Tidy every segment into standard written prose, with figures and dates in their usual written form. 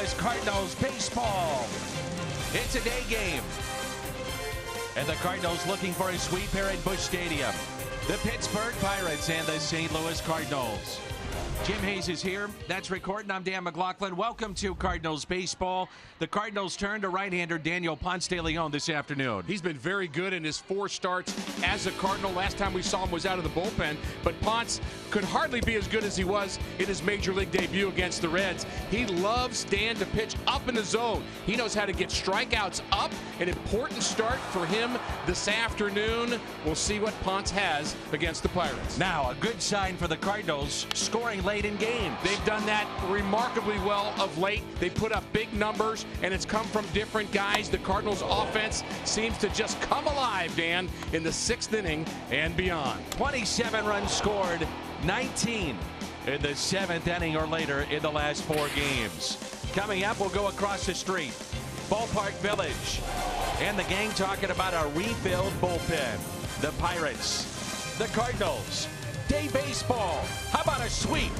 Louis Cardinals baseball. It's a day game. And the Cardinals looking for a sweep here at Busch Stadium. The Pittsburgh Pirates and the St. Louis Cardinals. Jim Hayes is here. That's recording. I'm Dan McLaughlin. Welcome to Cardinals baseball. The Cardinals turn to right-hander Daniel Ponce de Leon this afternoon. He's been very good in his 4 starts as a Cardinal. Last time we saw him was out of the bullpen, but Ponce could hardly be as good as he was in his Major League debut against the Reds. He loves Dan to pitch up in the zone. He knows how to get strikeouts up. An important start for him this afternoon. We'll see what Ponce has against the Pirates. Now, a good sign for the Cardinals, scoring late in games. They've done that remarkably well of late. They put up big numbers, and it's come from different guys. The Cardinals' offense seems to just come alive, Dan, in the 6th inning and beyond. 27 runs scored, 19 in the 7th inning or later in the last 4 games. Coming up, we'll go across the street, Ballpark Village, and the gang talking about a refilled bullpen. The Pirates, the Cardinals, day baseball. How about a sweep?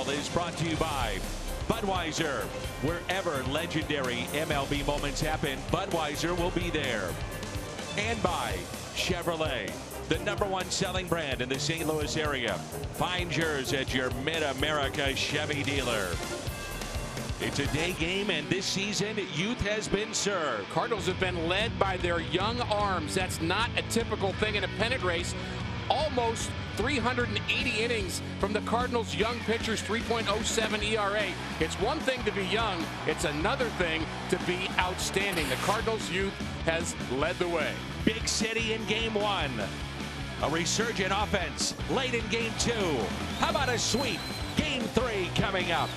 Baseball is brought to you by Budweiser. Wherever legendary MLB moments happen, Budweiser will be there. And by Chevrolet, the #1 selling brand in the St. Louis area. Find yours at your Mid-America Chevy dealer. It's a day game, and this season, youth has been served. Cardinals have been led by their young arms. That's not a typical thing in a pennant race. Almost 380 innings from the Cardinals' young pitchers, 3.07 ERA. It's one thing to be young. It's another thing to be outstanding. The Cardinals' youth has led the way. Big City in Game 1. A resurgent offense late in Game 2. How about a sweep? Game 3 coming up.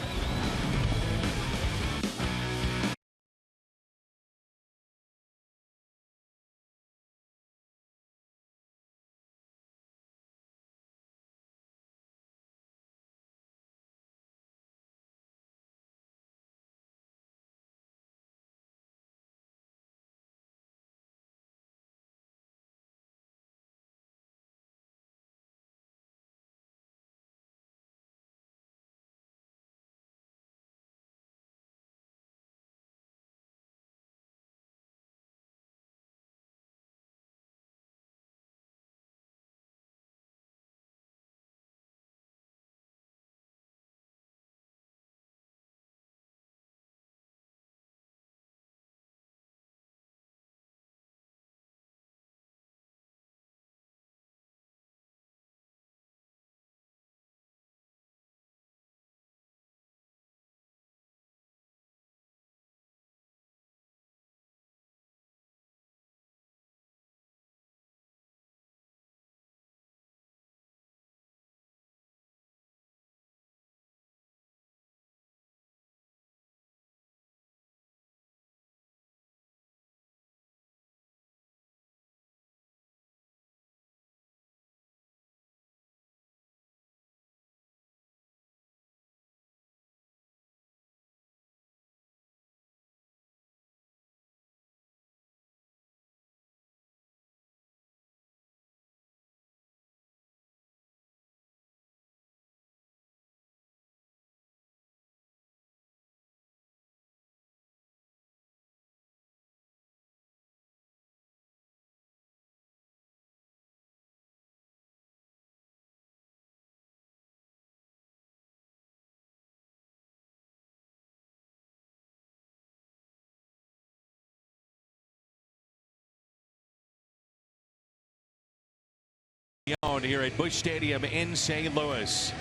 Here at Busch Stadium in St. Louis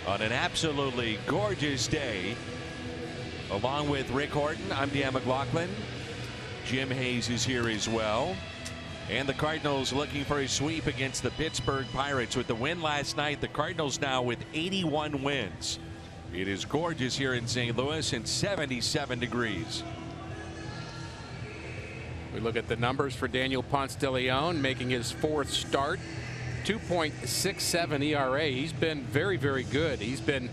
on an absolutely gorgeous day. Along with Rick Horton, I'm Dan McLaughlin. Jim Hayes is here as well. And the Cardinals looking for a sweep against the Pittsburgh Pirates. With the win last night, the Cardinals now with 81 wins. It is gorgeous here in St. Louis and 77 degrees. We look at the numbers for Daniel Ponce de Leon, making his 4th start. 2.67 ERA. He's been very, very good. He's been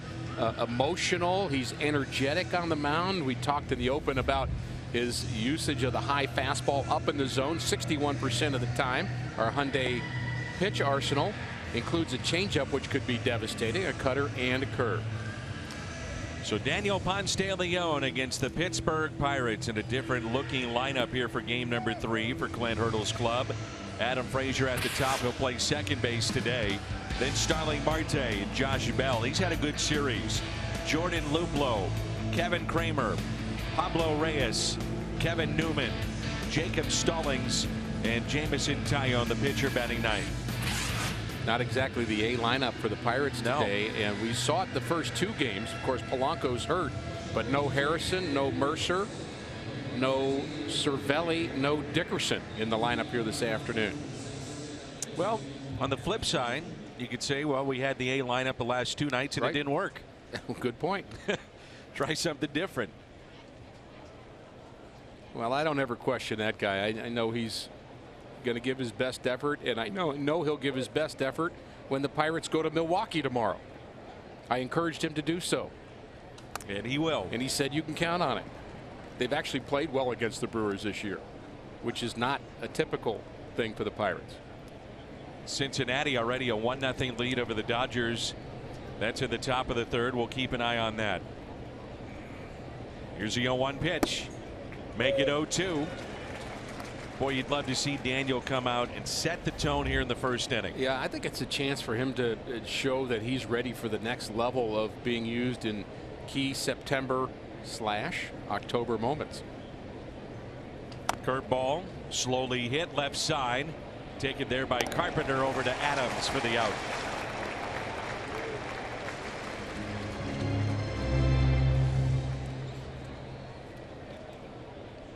emotional. He's energetic on the mound. We talked in the open about his usage of the high fastball up in the zone 61% of the time. Our Hyundai pitch arsenal includes a changeup, which could be devastating, a cutter, and a curve. So Daniel Ponce de Leon against the Pittsburgh Pirates in a different looking lineup here for game number 3 for Clint Hurdle's club. Adam Frazier at the top. He'll play second base today. Then Starling Marte and Josh Bell. He's had a good series. Jordan Luplow, Kevin Kramer, Pablo Reyes, Kevin Newman, Jacob Stallings, and Jamison Tyone, the pitcher, batting 9th. Not exactly the A lineup for the Pirates today, and we saw it the first 2 games. Of course, Polanco's hurt, but no Harrison, no Mercer, no Cervelli, no Dickerson in the lineup here this afternoon. Well, on the flip side, you could say, well, we had the A lineup the last 2 nights and it didn't work. Good point. Try something different. Well, I don't ever question that guy. I know he's going to give his best effort, and I know he'll give his best effort when the Pirates go to Milwaukee tomorrow. I encouraged him to do so. And he will. And he said you can count on it. They've actually played well against the Brewers this year, which is not a typical thing for the Pirates. Cincinnati already a 1-0 lead over the Dodgers. That's at the top of the third. We'll keep an eye on that. Here's the 0-1 pitch. Make it 0-2. Boy, you'd love to see Daniel come out and set the tone here in the first inning. Yeah, I think it's a chance for him to show that he's ready for the next level of being used in key September/October moments. Curveball, slowly hit left side. Taken there by Carpenter over to Adams for the out.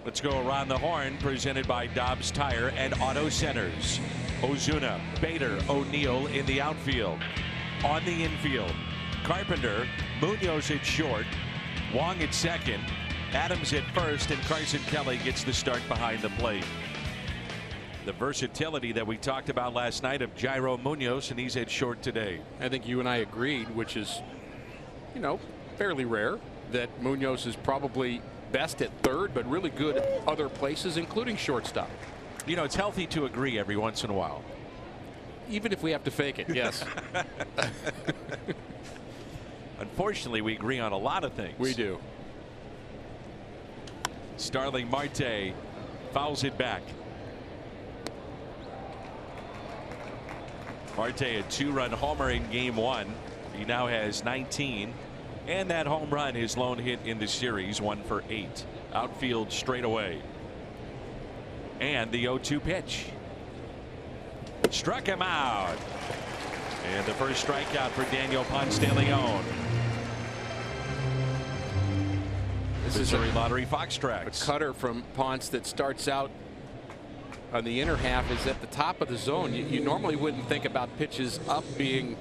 Let's go around the horn, presented by Dobbs Tire and Auto Centers. Ozuna, Bader, O'Neill in the outfield. On the infield, Carpenter, Munoz at short, Wong at second, Adams at first, and Carson Kelly gets the start behind the plate. The versatility that we talked about last night of Jairo Munoz, and he's at short today. I think you and I agreed, which is, you know, fairly rare, that Munoz is probably best at third, but really good at other places, including shortstop. You know, it's healthy to agree every once in a while. Even if we have to fake it, yes. Unfortunately, we agree on a lot of things. We do. Starling Marte fouls it back. Marte a 2-run homer in game 1. He now has 19. And that home run, his lone hit in the series, 1 for 8. Outfield straight away. And the 0-2 pitch. Struck him out. And the first strikeout for Daniel Ponce de Leon. This is Missouri Lottery Fox Tracks. A cutter from Ponce that starts out on the inner half is at the top of the zone. You normally wouldn't think about pitches up being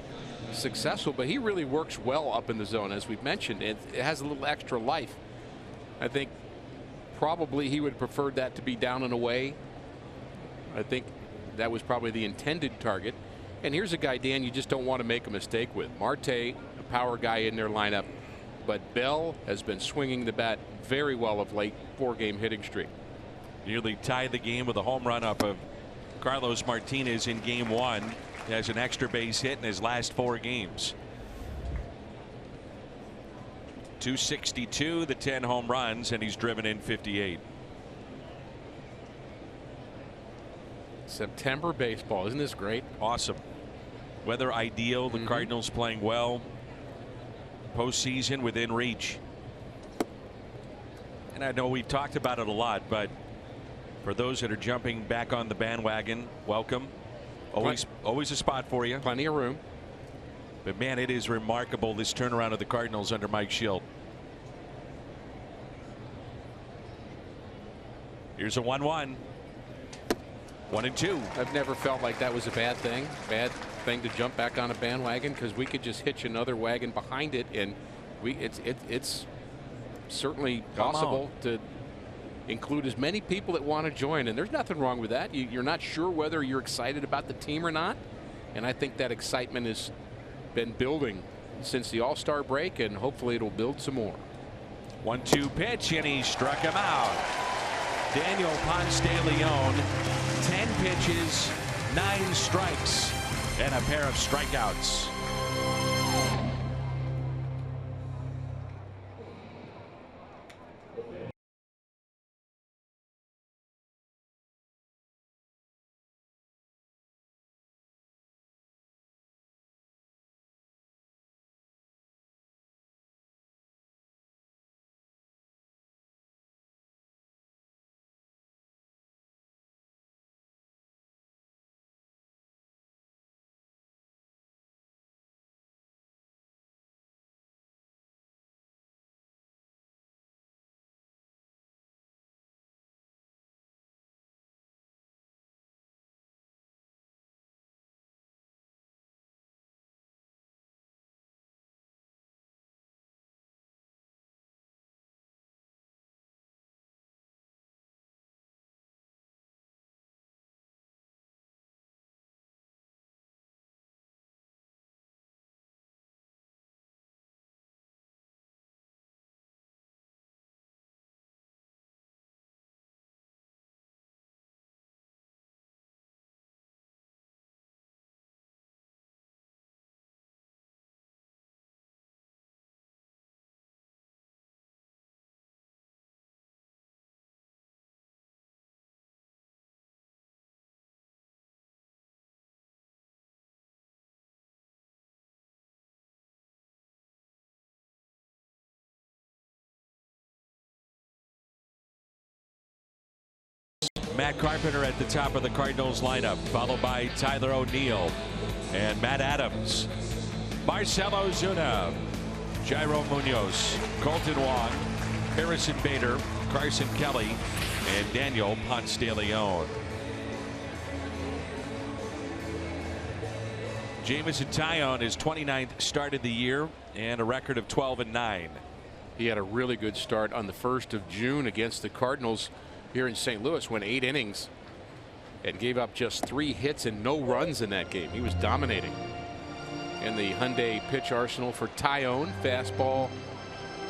successful, but he really works well up in the zone, as we've mentioned. It has a little extra life. I think probably he would have preferred that to be down and away. I think that was probably the intended target. And here's a guy, Dan, you just don't want to make a mistake with. Marte, a power guy in their lineup, but Bell has been swinging the bat very well of late. 4-game hitting streak. Nearly tied the game with a home run up of Carlos Martinez in game 1. He has an extra base hit in his last 4 games. 262, the 10 home runs, and he's driven in 58. September baseball, isn't this great? Awesome. Weather ideal. The Cardinals playing well. Postseason within reach. And I know we've talked about it a lot, but for those that are jumping back on the bandwagon, welcome. Always a spot for you. Plenty of room. But man, it is remarkable, this turnaround of the Cardinals under Mike Schilt. Here's a 1-1. 1-2. I've never felt like that was a bad thing to jump back on a bandwagon, because we could just hitch another wagon behind it, and it's certainly possible to include as many people that want to join, and there's nothing wrong with that. You're not sure whether you're excited about the team or not, and I think that excitement has been building since the All-Star break, and hopefully it'll build some more. 1-2 pitch, and he struck him out. Daniel Ponce de Leon, 10 pitches, 9 strikes, and a pair of strikeouts. Matt Carpenter at the top of the Cardinals lineup, followed by Tyler O'Neill and Matt Adams, Marcelo Zuna, Jairo Munoz, Colton Wong, Harrison Bader, Carson Kelly, and Daniel Ponce de Leon. Jamison Tyone, his 29th start of the year and a record of 12-9. He had a really good start on the 1st of June against the Cardinals here in St. Louis, went 8 innings and gave up just 3 hits and no runs in that game. He was dominating. And the Hyundai pitch arsenal for Tyone: fastball,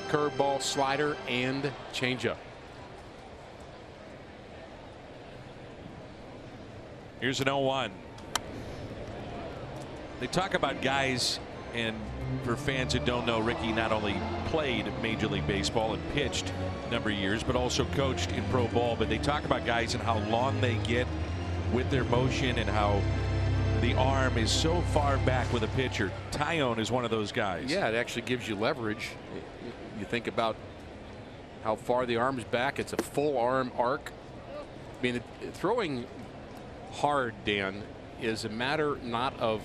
curveball, slider, and changeup. Here's an 0-1. They talk about guys, and for fans that don't know, Ricky not only played Major League Baseball and pitched a number of years, but also coached in pro ball. But they talk about guys and how long they get with their motion and how the arm is so far back with a pitcher. Tyone is one of those guys. Yeah, it actually gives you leverage. You think about how far the arm is back. It's a full arm arc. I mean, throwing hard, Dan, is a matter not of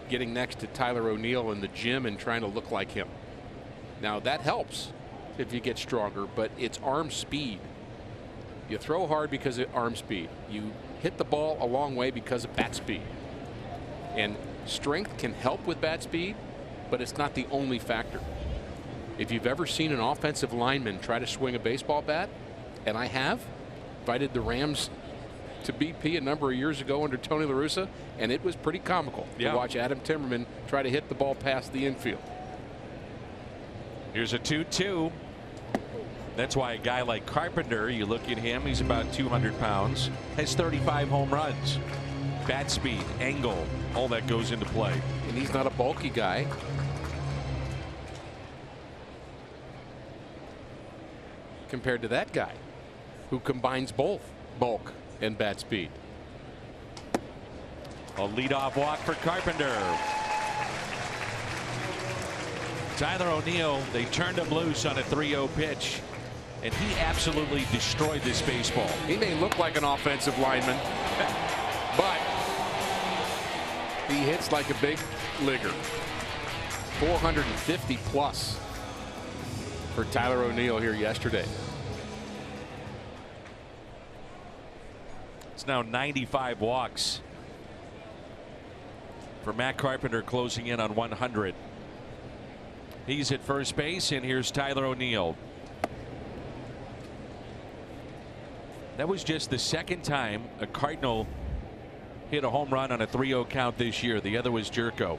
getting next to Tyler O'Neill in the gym and trying to look like him. Now that helps if you get stronger, but it's arm speed. You throw hard because of arm speed. You hit the ball a long way because of bat speed. And strength can help with bat speed, but it's not the only factor. If you've ever seen an offensive lineman try to swing a baseball bat, and I have, invited the Rams to BP a number of years ago under Tony La Russa, and it was pretty comical to watch Adam Timmerman try to hit the ball past the infield. Here's a 2-2. That's why a guy like Carpenter, you look at him, he's about 200 pounds, has 35 home runs. Bat speed, angle, all that goes into play. And he's not a bulky guy. Compared to that guy who combines both bulk and bat speed. A leadoff walk for Carpenter. Tyler O'Neill, they turned him loose on a 3-0 pitch, and he absolutely destroyed this baseball. He may look like an offensive lineman, but he hits like a big leaguer. 450 plus for Tyler O'Neill here yesterday. It's now 95 walks for Matt Carpenter, closing in on 100. He's at first base, and here's Tyler O'Neill. That was just the second time a Cardinal hit a home run on a 3-0 count this year. The other was Jerko.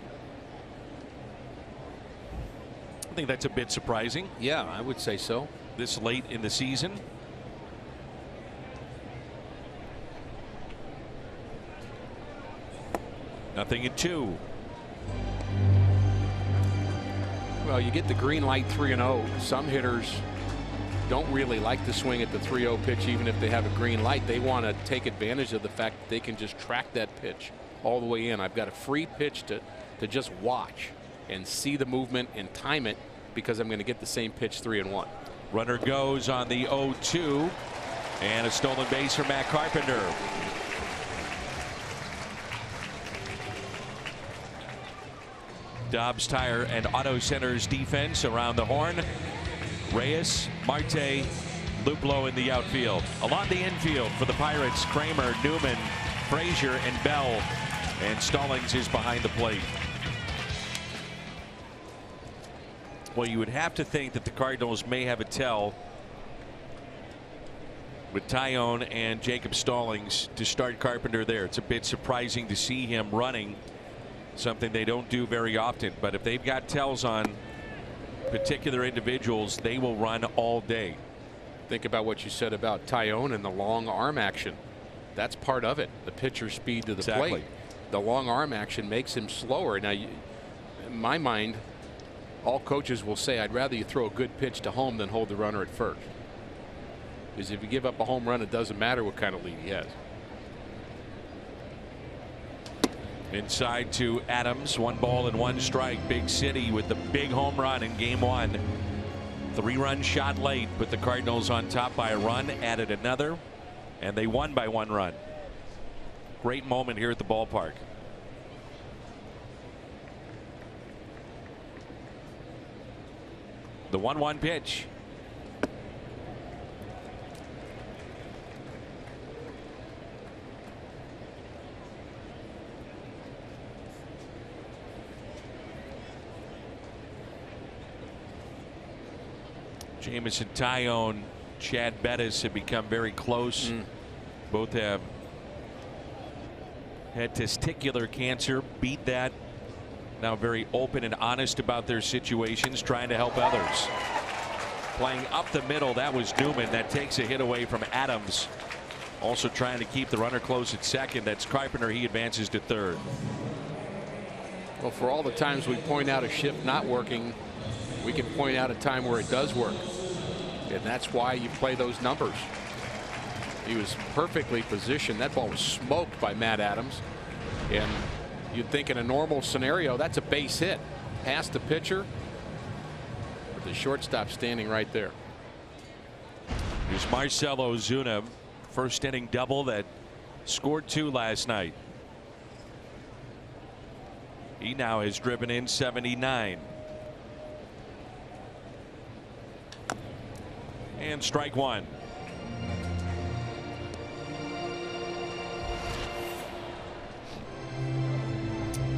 I think that's a bit surprising. Yeah, I would say so. This late in the season. Nothing in 2. Well, you get the green light 3-0. Some hitters don't really like to swing at the 3-0 pitch, even if they have a green light. They want to take advantage of the fact that they can just track that pitch all the way in. I've got a free pitch to just watch and see the movement and time it, because I'm going to get the same pitch 3-1. Runner goes on the 0-2, and a stolen base for Matt Carpenter. Dobbs Tire and Auto Center's defense around the horn. Reyes, Marte, Luplow in the outfield. Along the infield for the Pirates, Kramer, Newman, Frazier, and Bell. And Stallings is behind the plate. Well, you would have to think that the Cardinals may have a tell with Tyone and Jacob Stallings to start Carpenter there. It's a bit surprising to see him running, something they don't do very often. But if they've got tells on particular individuals, they will run all day. Think about what you said about Tyone and the long arm action. That's part of it. The pitcher's speed to the plate. The long arm action makes him slower. Now, in my mind, all coaches will say, I'd rather you throw a good pitch to home than hold the runner at first. Because if you give up a home run, it doesn't matter what kind of lead he has. Inside to Adams, 1 ball and 1 strike. Big City with the big home run in game 1. 3-run shot late, but the Cardinals on top by a run, added another, And they won by 1 run. Great moment here at the ballpark. The 1-1 pitch. Jamison Tyone, Chad Bettis have become very close. Both have had testicular cancer, beat that. Now very open and honest about their situations, trying to help others. Playing up the middle, that was Newman. That takes a hit away from Adams. Also trying to keep the runner close at second. That's Carpenter. He advances to third. Well, for all the times we point out a shift not working, we can point out a time where it does work. And that's why you play those numbers. He was perfectly positioned. That ball was smoked by Matt Adams. And you'd think in a normal scenario, that's a base hit past the pitcher. But the shortstop standing right there. Here's Marcell Ozuna, first inning double that scored 2 last night. He now has driven in 79. And strike 1.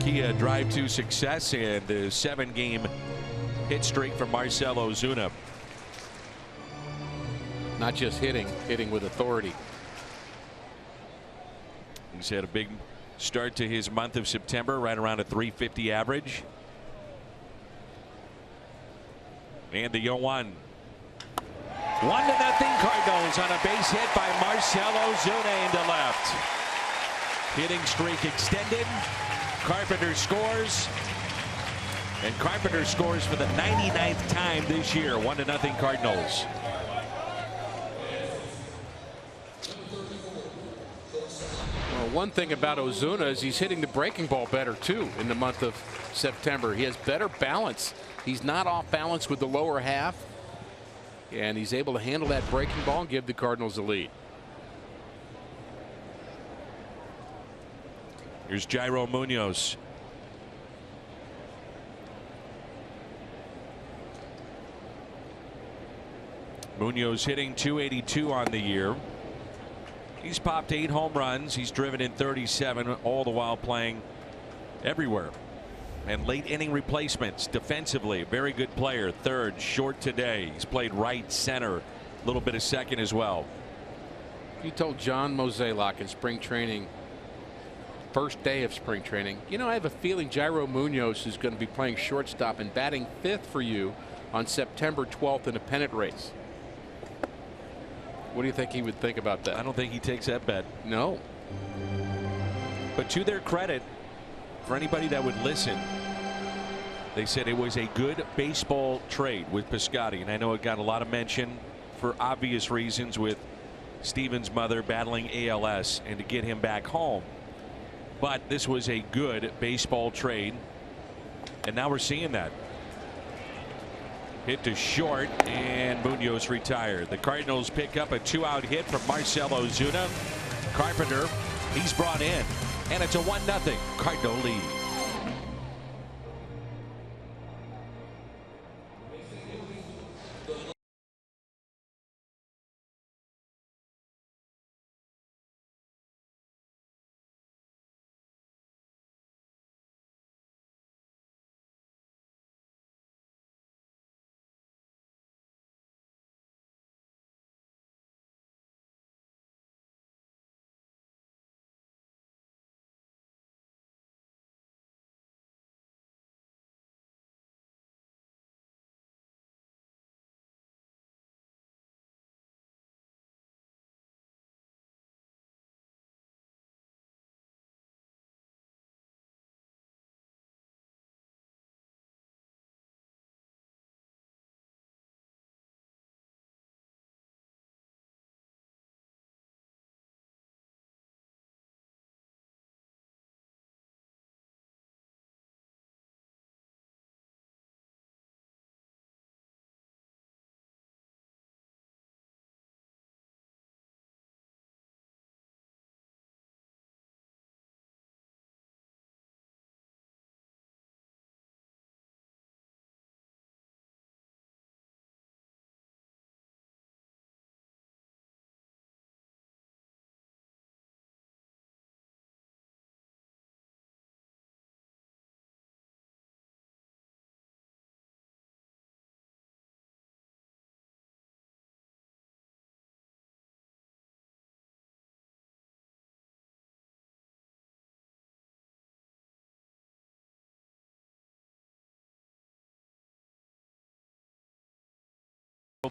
Kia drive to success and the 7-game hit streak from Marcell Ozuna. Not just hitting with authority. He's had a big start to his month of September, right around a .350 average. And the 0-1. 1-0 Cardinals on a base hit by Marcell Ozuna into left. Hitting streak extended. Carpenter scores. And Carpenter scores for the 99th time this year. 1-0 Cardinals. Well, one thing about Ozuna is he's hitting the breaking ball better too in the month of September. He has better balance. He's not off balance with the lower half. And he's able to handle that breaking ball and give the Cardinals the lead. Here's Jairo Munoz. Munoz hitting .282 on the year. He's popped 8 home runs. He's driven in 37, all the while playing everywhere. And late inning replacements defensively. Very good player. Third, short today. He's played right, center, a little bit of second as well. You told John Mozeliak in spring training, first day of spring training, you know, I have a feeling Jairo Munoz is going to be playing shortstop and batting 5th for you on September 12th in a pennant race. What do you think he would think about that? I don't think he takes that bet. No. But to their credit, for anybody that would listen, they said it was a good baseball trade with Piscotty. And I know it got a lot of mention for obvious reasons with Steven's mother battling ALS and to get him back home. But this was a good baseball trade. And now we're seeing that. Hit to short and Munoz retired. The Cardinals pick up a 2-out hit from Marcell Ozuna. Carpenter, he's brought in. And it's a 1-0 Cardinal lead.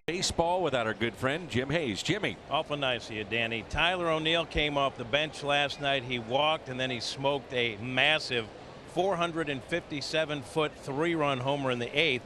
Baseball without our good friend Jim Hayes. Jimmy. Awful nice of you, Danny. Tyler O'Neill came off the bench last night. He walked and then he smoked a massive 457-foot three-run homer in the 8th.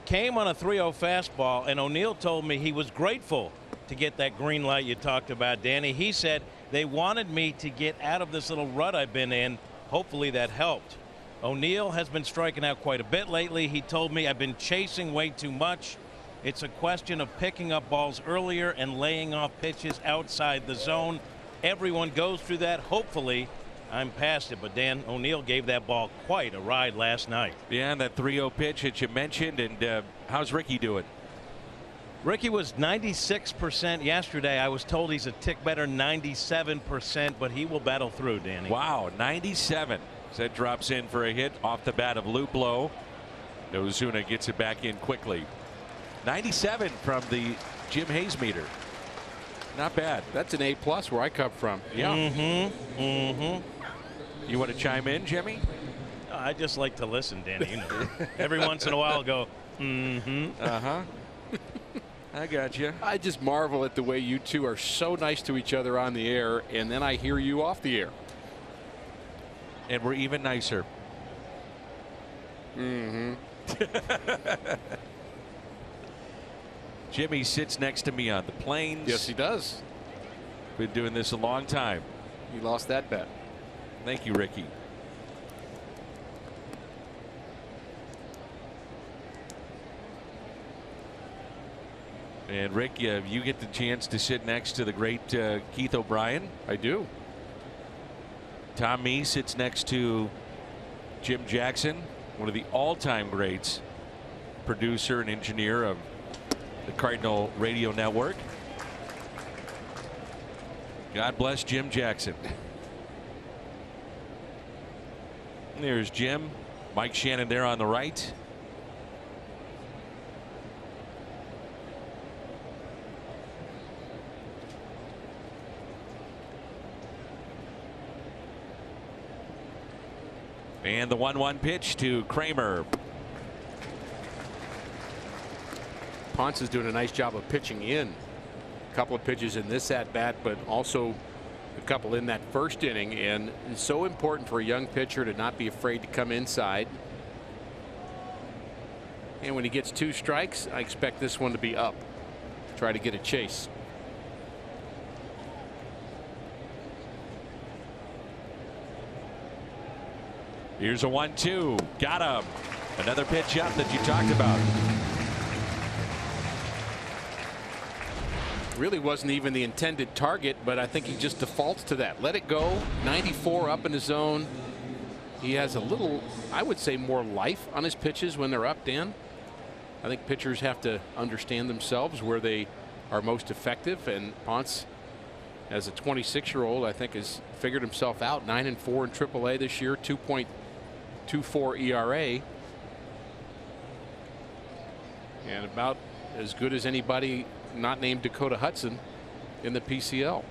Came on a 3-0 fastball, and O'Neill told me he was grateful to get that green light you talked about, Danny. He said they wanted me to get out of this little rut I've been in. Hopefully that helped. O'Neill has been striking out quite a bit lately. He told me I've been chasing way too much. It's a question of picking up balls earlier and laying off pitches outside the zone. Everyone goes through that. Hopefully I'm past it, but Dan, O'Neill gave that ball quite a ride last night. Yeah, and that 3-0 pitch that you mentioned. And how's Ricky doing? Ricky was 96% yesterday. I was told he's a tick better, 97%, but he will battle through, Danny. Wow, 97. That drops in for a hit off the bat of Luplow. Ozuna gets it back in quickly. 97 from the Jim Hayes meter. Not bad. That's an A+ where I come from. Yeah. You want to chime in, Jimmy? I just like to listen, Danny. You know, every once in a while, I'll go. I got you. I just marvel at the way you two are so nice to each other on the air, and then I hear you off the air. And we're even nicer. Jimmy sits next to me on the plains. Yes, he does. Been doing this a long time. He lost that bet. Thank you, Ricky. And Rick, you get the chance to sit next to the great Keith O'Brien. I do. Tom Mee sits next to Jim Jackson, one of the all-time greats, producer and engineer of the Cardinal Radio Network. God bless Jim Jackson. And there's Jim. Mike Shannon there on the right. And the 1-1 pitch to Kramer. Ponce is doing a nice job of pitching in. A couple of pitches in this at bat, but also a couple in that first inning. And it's so important for a young pitcher to not be afraid to come inside. And when he gets 2 strikes, I expect this one to be up. Try to get a chase. Here's a 1-2. Got him. Another pitch up that you talked about. Really wasn't even the intended target, but I think he just defaults to that. Let it go. 94 up in the zone. He has a little, I would say, more life on his pitches when they're up, Dan. I think pitchers have to understand themselves where they are most effective, and Ponce, as a 26-year-old, I think has figured himself out. 9-4 in AAA this year, 2.24 ERA, and about as good as anybody not named Dakota Hudson in the PCL.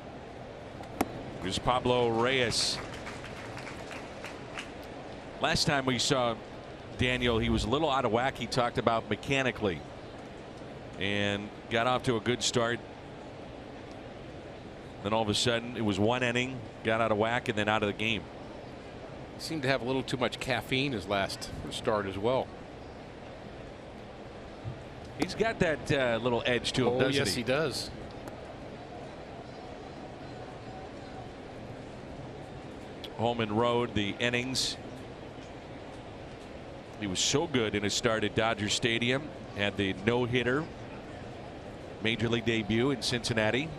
Here's Pablo Reyes. Last time we saw Daniel, he was a little out of whack. He talked about mechanically, and got off to a good start. Then all of a sudden it was 1 inning, got out of whack, and then out of the game. He seemed to have a little too much caffeine his last start as well. He's got that little edge to him, doesn't he? Yes, he does. Home and road, the innings. He was so good in his start at Dodger Stadium. Had the no-hitter major league debut in Cincinnati.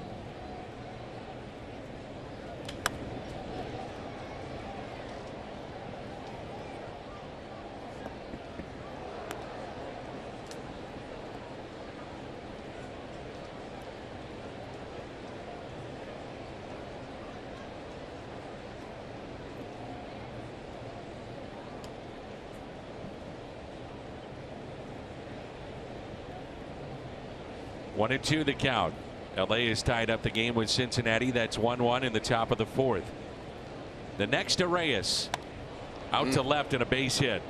One and 2 the count. LA has tied up the game with Cincinnati. That's 1-1 in the top of the 4th. The next to Reyes. Out to left and a base hit.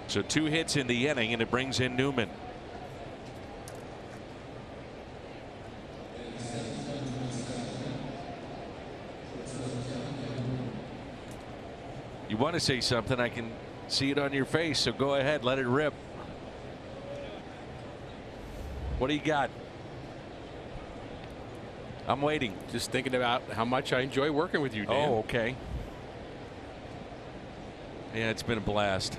So 2 hits in the inning, and it brings in Newman. You want to say something? I can see it on your face, so go ahead, let it rip. What do you got? I'm waiting. Just thinking about how much I enjoy working with you, Dan. Oh, okay. Yeah, it's been a blast.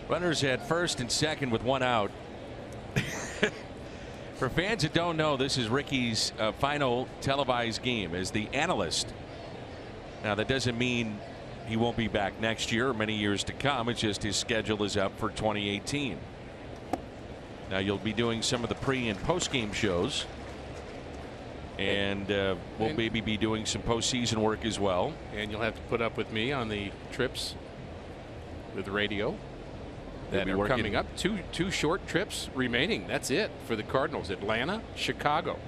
Runners at first and second with one out. For fans that don't know, this is Ricky's final televised game as the analyst. Now, that doesn't mean he won't be back next year or many years to come. It's just his schedule is up for 2018. Now, you'll be doing some of the pre and post game shows. And we'll maybe be doing some postseason work as well. And you'll have to put up with me on the trips with the radio that are coming up. Two short trips remaining. That's it for the Cardinals. Atlanta, Chicago.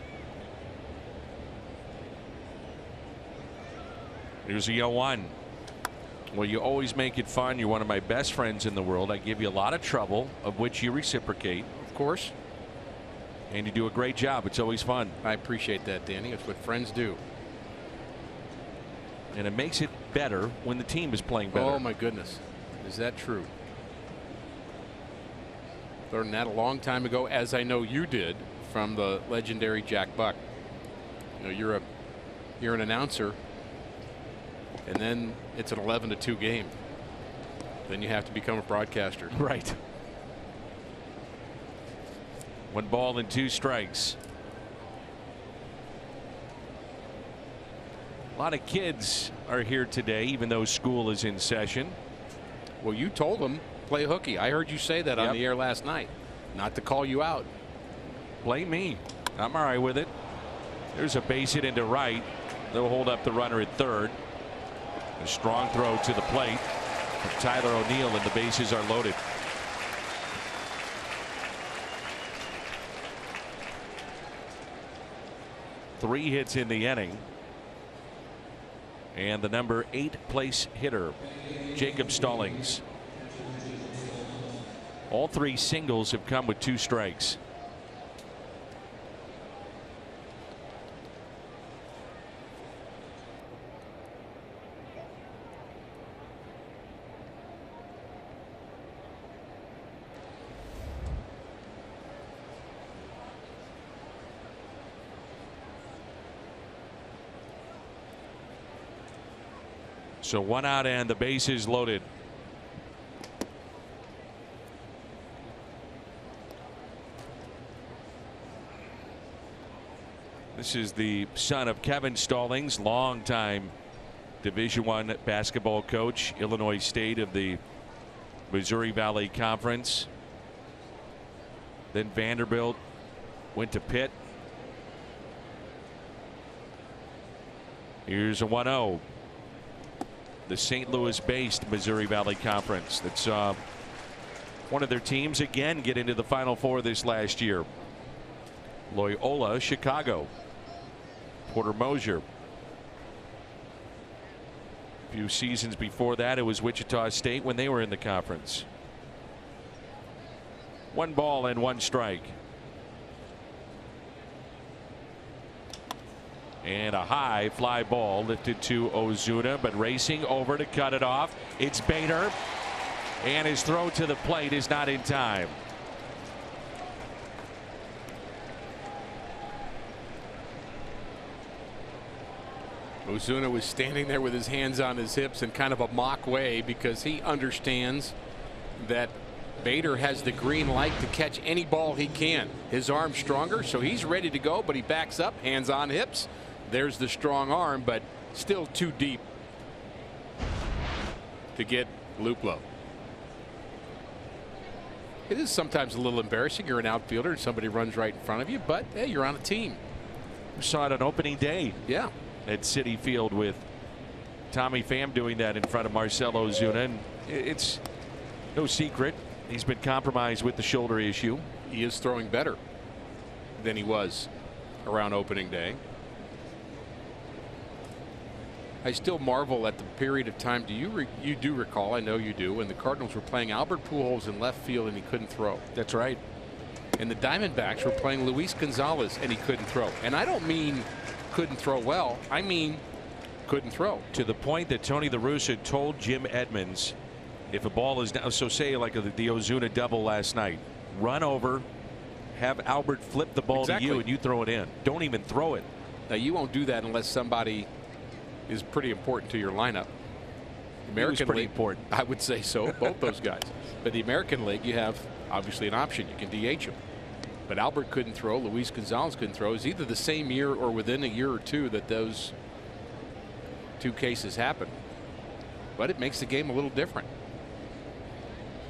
Here's a 0-1. Well, you always make it fun. You're one of my best friends in the world. I give you a lot of trouble, of which you reciprocate. Of course. And you do a great job. It's always fun. I appreciate that, Danny. It's what friends do. And it makes it better when the team is playing better. Oh, my goodness. Is that true? Learned that a long time ago, as I know you did, from the legendary Jack Buck. You know, you're an announcer, and then it's an 11-2 game. Then you have to become a broadcaster. Right. 1 ball and 2 strikes. A lot of kids are here today, even though school is in session. Well, you told them play hooky. I heard you say that on the air last night. Not to call you out. Blame me. I'm all right with it. There's a base hit into right. They'll hold up the runner at third. A strong throw to the plate from Tyler O'Neill, and the bases are loaded. Three hits in the inning. And the number 8 place hitter, Jacob Stallings. All 3 singles have come with 2 strikes. So 1 out and the bases loaded. This is the son of Kevin Stallings, longtime Division I basketball coach, Illinois State of the Missouri Valley Conference. Then Vanderbilt, went to Pitt. Here's a 1-0. The St. Louis based Missouri Valley Conference that saw one of their teams again get into the Final Four this last year. Loyola Chicago. Porter Moser. A few seasons before that, it was Wichita State when they were in the conference. 1 ball and 1 strike. And a high fly ball lifted to Ozuna, but racing over to cut it off. It's Bader, and his throw to the plate is not in time. Ozuna was standing there with his hands on his hips in kind of a mock way because he understands that Bader has the green light to catch any ball he can. His arm's stronger, so he's ready to go, but he backs up, hands on hips. There's the strong arm, but still too deep to get Luplow. It is sometimes a little embarrassing. You're an outfielder and somebody runs right in front of you, but hey, you're on a team. We saw it on opening day. Yeah. At Citi Field with Tommy Pham doing that in front of Marcell Ozuna, and it's no secret he's been compromised with the shoulder issue. He is throwing better than he was around opening day. I still marvel at the period of time. You do recall, I know you do, when the Cardinals were playing Albert Pujols in left field and he couldn't throw. That's right. And the Diamondbacks were playing Luis Gonzalez and he couldn't throw. And I don't mean couldn't throw well. I mean couldn't throw. To the point that Tony La Russa told Jim Edmonds, if a ball is down, so say like the Ozuna double last night, run over, have Albert flip the ball to you and you throw it in. Don't even throw it. Now you won't do that unless somebody is pretty important to your lineup. American League, important. I would say so, both those guys. But the American League, you have obviously an option. You can DH him. But Albert couldn't throw. Luis Gonzalez couldn't throw. It's either the same year or within a year or two that those two cases happen. But it makes the game a little different.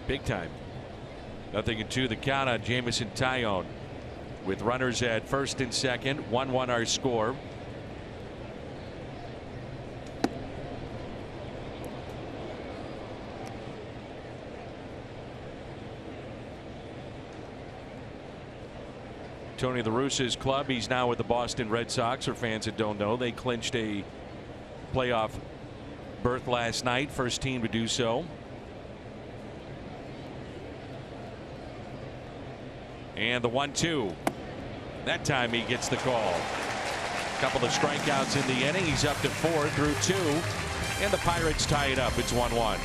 Big time. 0-2 the count on Jameson Taillon. With runners at first and second, 1-1 our score. Tony La Russa's club, he's now with the Boston Red Sox. For fans that don't know, they clinched a playoff berth last night, first team to do so. And the 1-2. That time he gets the call. A couple of strikeouts in the inning. He's up to 4 through 2. And the Pirates tie it up. It's 1-1.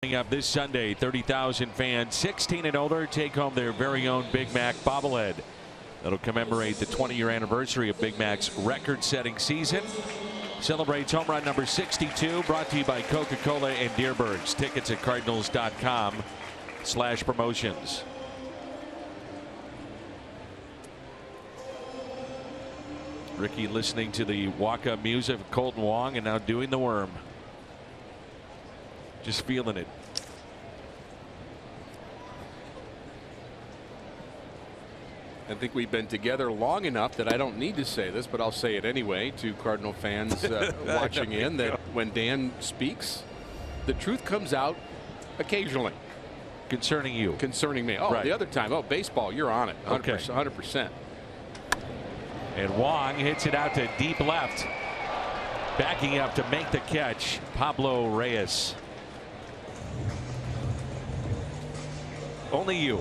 Coming up this Sunday, 30,000 fans 16 and older take home their very own Big Mac bobblehead. That'll commemorate the 20-year anniversary of Big Mac's record-setting season. Celebrates home run number 62. Brought to you by Coca-Cola and Deerbergs. Tickets at cardinals.com/promotions. Ricky listening to the walk-up music of Colton Wong and now doing the worm. Just feeling it. I think we've been together long enough that I don't need to say this, but I'll say it anyway to Cardinal fans watching in, that when Dan speaks, the truth comes out occasionally. Concerning you. Concerning me. Oh, right. The other time, oh, baseball, you're on it. 100%. Okay. 100%. And Wong hits it out to deep left. Backing up to make the catch, Pablo Reyes. Only you.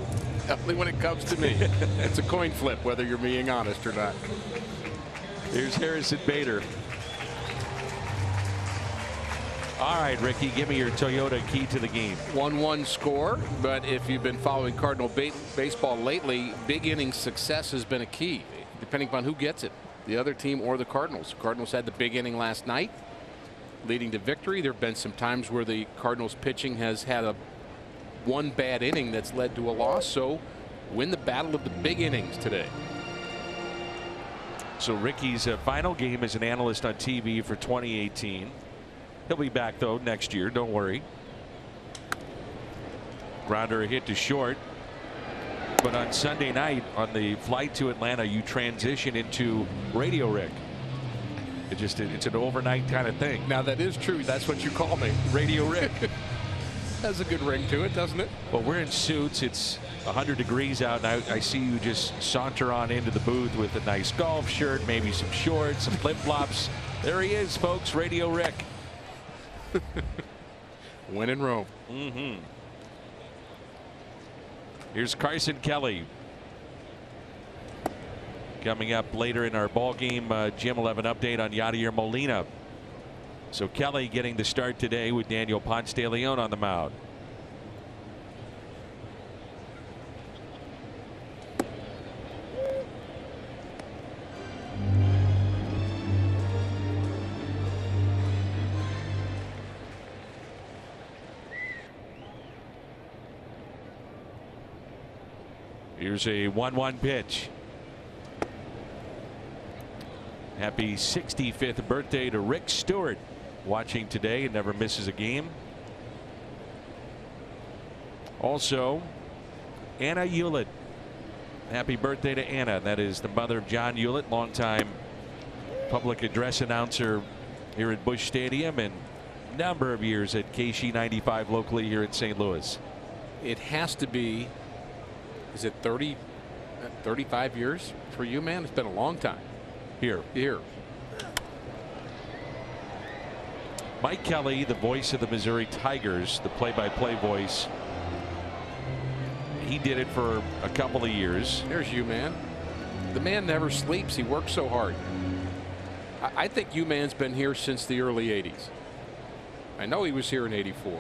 Only when it comes to me. It's a coin flip whether you're being honest or not. Here's Harrison Bader. All right, Ricky, give me your Toyota key to the game. 1-1 score, but if you've been following Cardinal baseball lately, big inning success has been a key, depending upon who gets it, the other team or the Cardinals. Cardinals had the big inning last night, leading to victory. There have been some times where the Cardinals pitching has had one bad inning that's led to a loss. So win the battle of the big innings today. So Ricky's final game as an analyst on TV for 2018. He'll be back though next year, don't worry. Grounder hit to short. But on Sunday night on the flight to Atlanta, you transition into Radio Rick. It's an overnight kind of thing. Now that is true. That's what you call me. Radio Rick. Has a good ring to it, doesn't it? Well, we're in suits. It's 100 degrees out, and I see you just saunter on into the booth with a nice golf shirt, maybe some shorts, some flip-flops. There he is, folks. Radio Rick. When in Rome. Here's Carson Kelly. Coming up later in our ball game, Jim will have an update on Yadier Molina. So Kelly getting the start today with Daniel Ponce de Leon on the mound. Here's a 1-1 pitch. Happy 65th birthday to Rick Stewart, watching today and never misses a game. Also, Anna Hewlett. Happy birthday to Anna. That is the mother of John Hewlett, longtime public address announcer here at Busch Stadium and number of years at KC 95 locally here in St. Louis. It has to be, is it 30, 35 years for you, man? It's been a long time. Here. Mike Kelly, the voice of the Missouri Tigers, the play-by-play voice. He did it for a couple of years. There's you, man. The man never sleeps. He works so hard. I think you, man's been here since the early 80s. I know he was here in 84.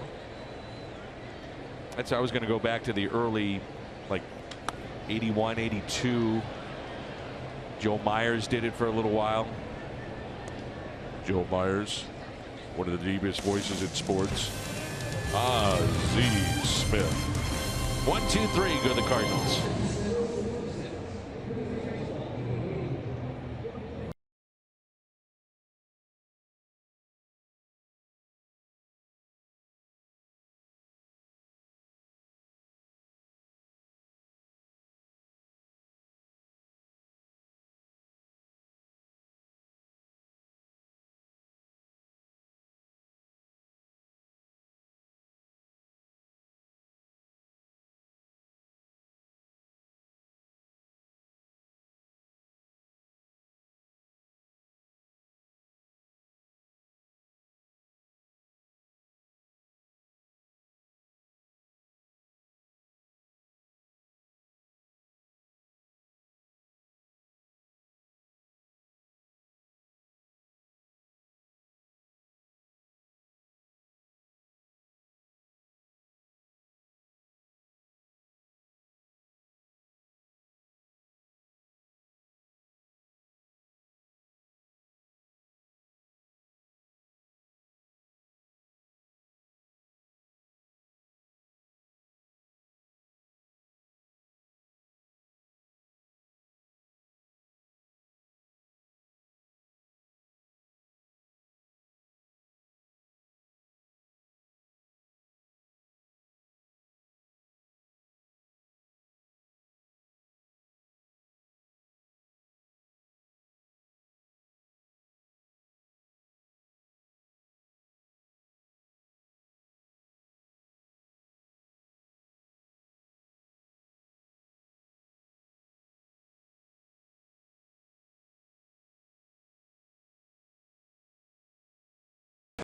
That's how I was going to go back to the early, like 81, 82. Joe Myers did it for a little while. Joe Myers, one of the deepest voices in sports. Z. Smith. 1, 2, 3 go the Cardinals.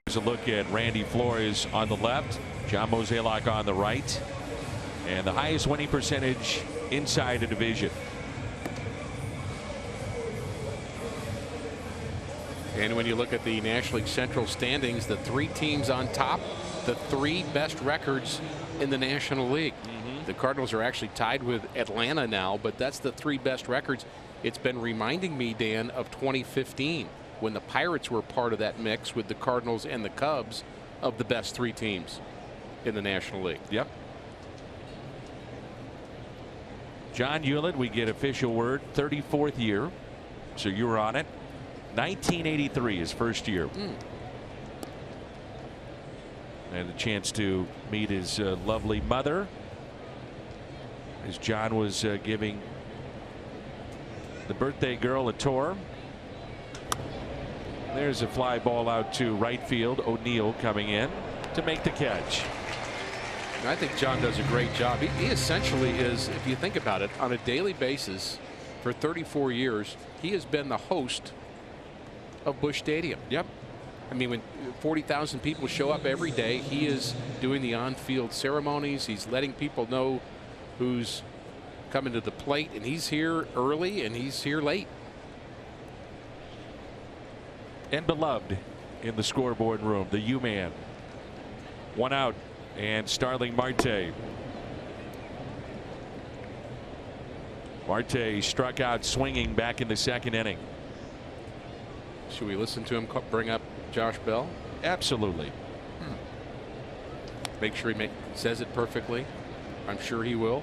Here's a look at Randy Flores on the left, John Mozeliak on the right, and the highest winning percentage inside the division. And when you look at the National League Central standings, the 3 teams on top, the 3 best records in the National League. The Cardinals are actually tied with Atlanta now, but that's the 3 best records. It's been reminding me, Dan, of 2015 when the Pirates were part of that mix with the Cardinals and the Cubs of the best 3 teams in the National League. Yep. John Hewlett, we get official word, 34th year. So you were on it. 1983, his first year. And a chance to meet his lovely mother as John was giving the birthday girl a tour. There's a fly ball out to right field. O'Neill coming in to make the catch. I think John does a great job. He essentially is, if you think about it, on a daily basis for 34 years, he has been the host of Busch Stadium. Yep. I mean, when 40,000 people show up every day, he is doing the on-field ceremonies. He's letting people know who's coming to the plate, and he's here early and he's here late. And beloved in the scoreboard room, the U-Man. One out, and Starling Marte. Marte struck out swinging back in the second inning. Should we listen to him bring up Josh Bell? Absolutely. Make sure he says it perfectly. I'm sure he will.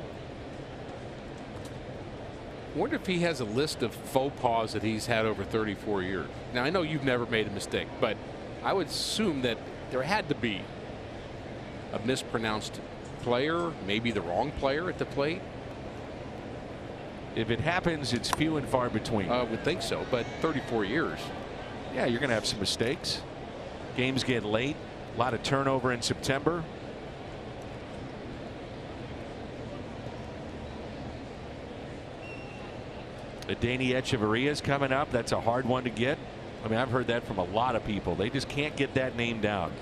Wonder if he has a list of faux pas that he's had over 34 years. Now, I know you've never made a mistake, but I would assume that there had to be a mispronounced player, maybe the wrong player at the plate. If it happens, it's few and far between. I would think so, but 34 years. Yeah, you're going to have some mistakes. Games get late. A lot of turnover in September. Danny Echeverria's coming up. That's a hard one to get. I mean, I've heard that from a lot of people. They just can't get that name down.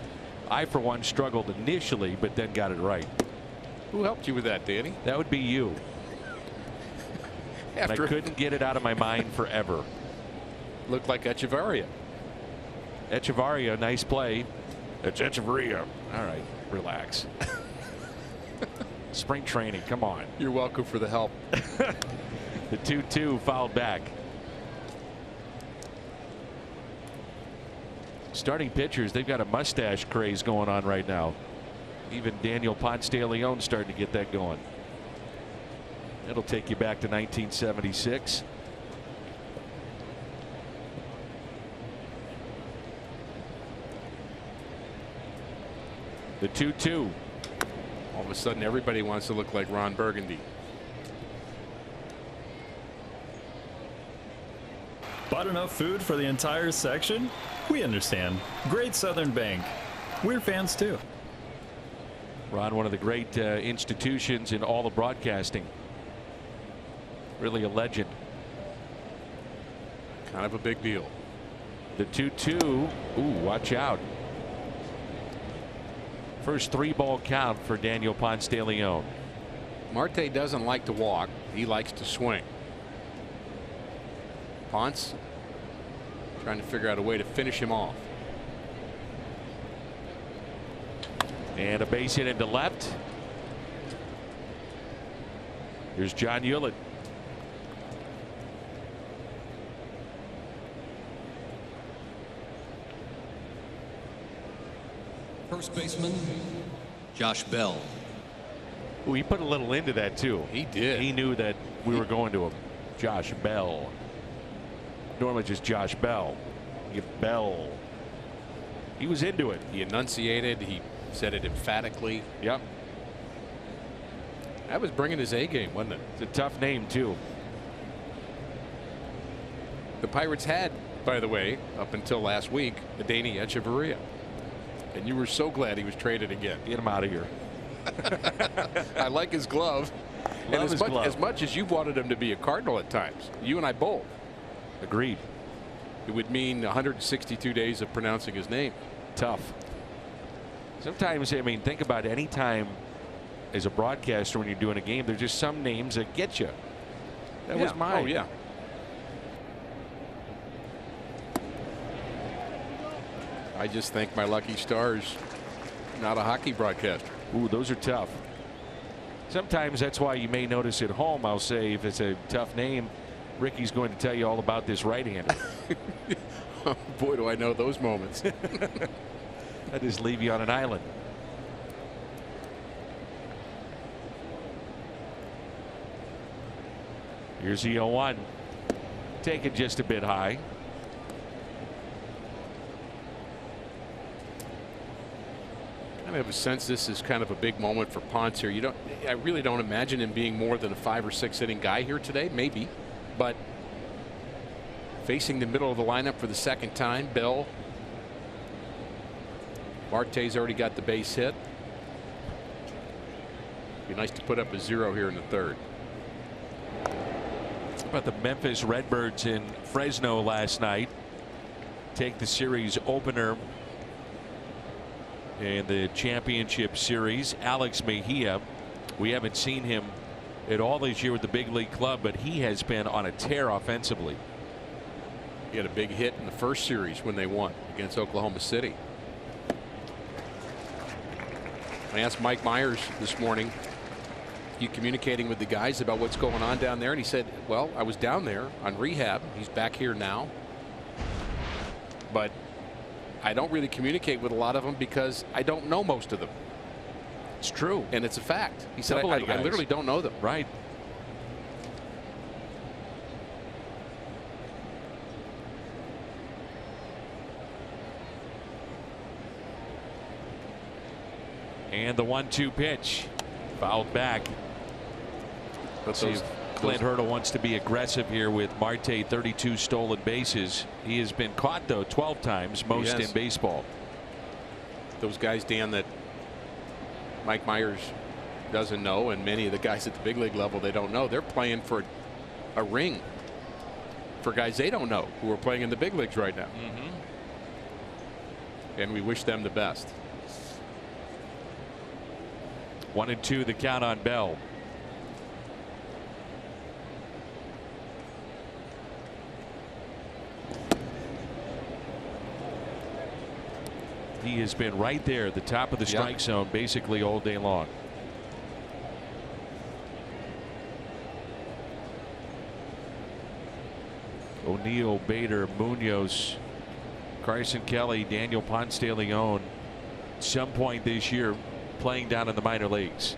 I, for one, struggled initially, but then got it right. Who helped you with that, Danny? That would be you. And I couldn't get it out of my mind forever. Looked like Echeverria. Echeverria, nice play. It's Echeverria. All right, relax. Spring training, come on. You're welcome for the help. The 2-2 fouled back. Starting pitchers, they've got a mustache craze going on right now. Even Daniel Ponce de Leon starting to get that going. It'll take you back to 1976. The 2-2. All of a sudden, everybody wants to look like Ron Burgundy. Bought enough food for the entire section? We understand. Great Southern Bank. We're fans too. Ron, one of the great institutions in all of broadcasting. Really a legend. Kind of a big deal. The 2-2. Ooh, watch out. First 3-ball count for Daniel Ponce de Leon. Marte doesn't like to walk. He likes to swing. Ponce trying to figure out a way to finish him off. And a base hit into left. Here's John Hewlett. First baseman, Josh Bell. Ooh, he put a little into that too. He did. He knew that we were going to him. Josh Bell. Normally just Josh Bell. You get Bell. He was into it. He enunciated. He said it emphatically. Yep. That was bringing his A game, wasn't it? It's a tough name too. The Pirates had, by the way, up until last week, the Danny Echeverria. And you were so glad he was traded again. Get him out of here. I like his glove. Love and his glove. as much as you've wanted him to be a Cardinal at times, you and I both. Agreed. It would mean 162 days of pronouncing his name. Tough. Sometimes, I mean, think about any time as a broadcaster when you're doing a game, there's just some names that get you. That was mine. Oh, yeah. I just thank my lucky stars, not a hockey broadcaster. Ooh, those are tough. Sometimes that's why you may notice at home, I'll say, if it's a tough name, Ricky's going to tell you all about this right-hander. Oh, boy, do I know those moments. I just leave you on an island. Here's the 0-1. Taken just a bit high. I have a sense this is kind of a big moment for Ponce here. I really don't imagine him being more than a 5 or 6 inning guy here today, maybe, but facing the middle of the lineup for the second time, Bell. Marte's already got the base hit. Be nice to put up a 0 here in the third. How about the Memphis Redbirds in Fresno last night? Take the series opener in the championship series. Alex Mejia, we haven't seen him at all this year with the big league club, but he has been on a tear offensively. He had a big hit in the first series when they won against Oklahoma City. I asked Mike Myers this morning, you communicating with the guys about what's going on down there? And he said, well, I was down there on rehab. He's back here now. But I don't really communicate with a lot of them because I don't know most of them. It's true. And it's a fact. He said, I literally don't know them. Right. And the 1-2 pitch fouled back. Let's see if Clint Hurdle wants to be aggressive here with Marte. 32 stolen bases. He has been caught though 12 times, most in baseball. Those guys, Dan, that Mike Myers doesn't know, and many of the guys at the big league level they don't know, they're playing for a ring for guys they don't know who are playing in the big leagues right now. And we wish them the best. 1-2 the count on Bell. He has been right there at the top of the strike zone basically all day long. O'Neill, Bader, Munoz, Carson Kelly, Daniel Ponce de Leon, at some point this year playing down in the minor leagues.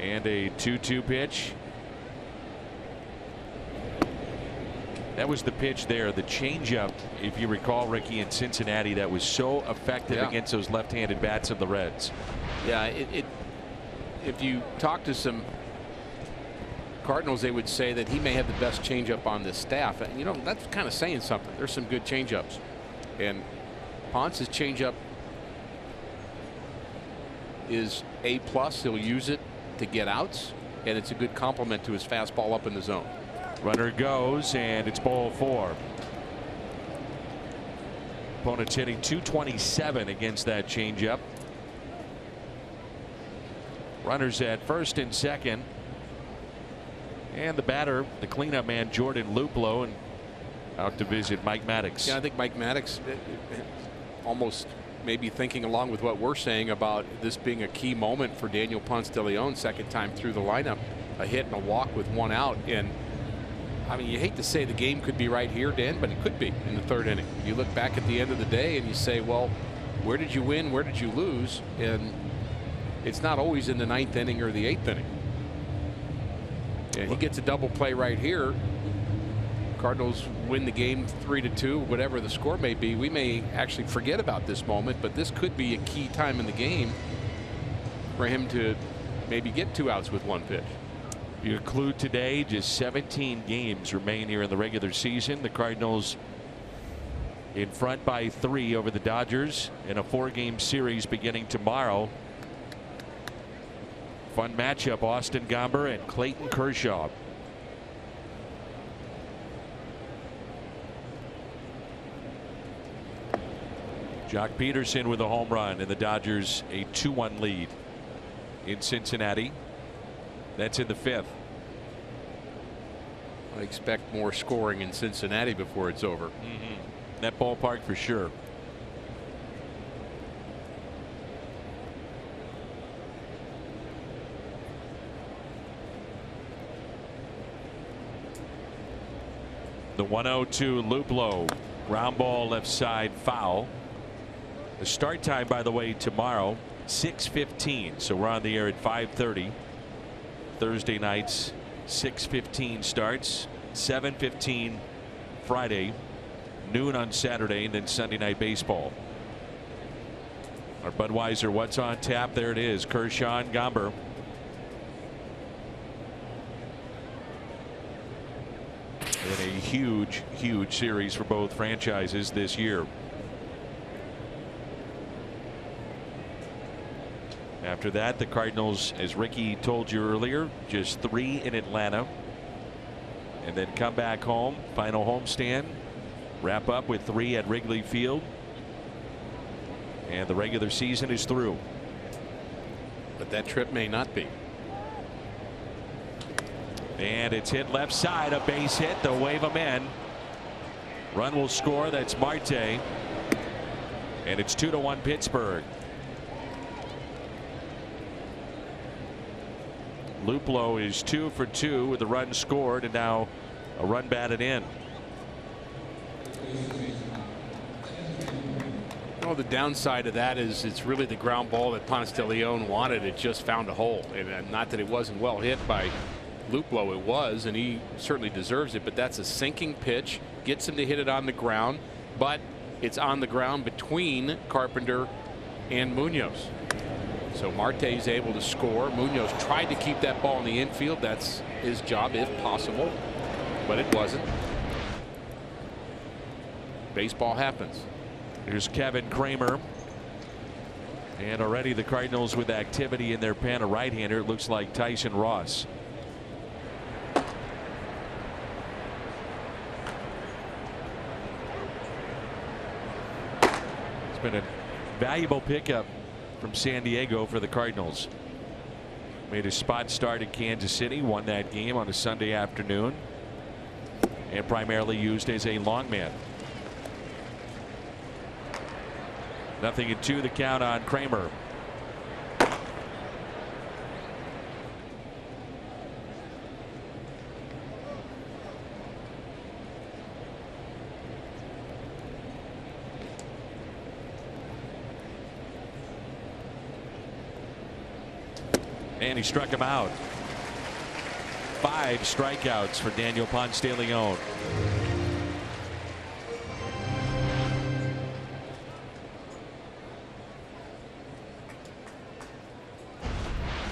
And a 2-2 pitch. That was the pitch there, the changeup, if you recall, Ricky, in Cincinnati, that was so effective against those left-handed bats of the Reds. Yeah, if you talk to some Cardinals, they would say that he may have the best changeup on this staff. And, you know, that's kind of saying something. There's some good changeups. And Ponce's changeup is A+. He'll use it to get outs, and it's a good complement to his fastball up in the zone. Runner goes, and it's ball 4. Opponent's hitting .227 against that changeup. Runners at first and second. And the batter, the cleanup man, Jordan Luplow, and out to visit Mike Maddox. Yeah, I think Mike Maddox almost maybe thinking along with what we're saying about this being a key moment for Daniel Ponce de Leon, second time through the lineup, a hit and a walk with 1 out. And I mean, you hate to say the game could be right here, Dan, but it could be in the third inning. You look back at the end of the day and you say, well, where did you win? Where did you lose? And it's not always in the 9th inning or the 8th inning. And he gets a double play right here. Cardinals win the game 3-2, whatever the score may be. We may actually forget about this moment, but this could be a key time in the game for him to maybe get 2 outs with 1 pitch. You include today, just 17 games remain here in the regular season. The Cardinals in front by 3 over the Dodgers in a 4-game series beginning tomorrow. Fun matchup, Austin Gomber and Clayton Kershaw. Jock Peterson with a home run, and the Dodgers a 2-1 lead in Cincinnati. That's in the 5th. I expect more scoring in Cincinnati before it's over. That ballpark for sure. The 1-0 Luplow, ground ball left side, foul. The start time, by the way, tomorrow 6:15, so we're on the air at 5:30. Thursday nights 6:15 starts, 7:15 Friday, noon on Saturday, and then Sunday Night Baseball. Our Budweiser What's on Tap, there it is, Kershaw and Gomber. In a huge series for both franchises this year. After that, the Cardinals, as Ricky told you earlier, just 3 in Atlanta, and then come back home, final homestand, wrap up with 3 at Wrigley Field, and the regular season is through. But that trip may not be. And it's hit left side, a base hit. They'll wave him in. Run will score. That's Marte. And it's 2-1 Pittsburgh. Luplow is 2 for 2 with a run scored, and now a run batted in. Well, the downside of that is it's really the ground ball that Ponce de Leon wanted. It just found a hole, and not that it wasn't well hit by Luplow. It was, and he certainly deserves it, but that's a sinking pitch, gets him to hit it on the ground, but it's on the ground between Carpenter and Munoz. So Marte's able to score. Munoz tried to keep that ball in the infield. That's his job if possible, but it wasn't. Baseball happens. Here's Kevin Kramer, and already the Cardinals with activity in their pen, a right-hander. It looks like Tyson Ross. It's been a valuable pickup from San Diego for the Cardinals. Made a spot start in Kansas City, won that game on a Sunday afternoon, and primarily used as a long man. 0-2 the count on Kramer. And he struck him out. 5 strikeouts for Daniel Ponce de Leon.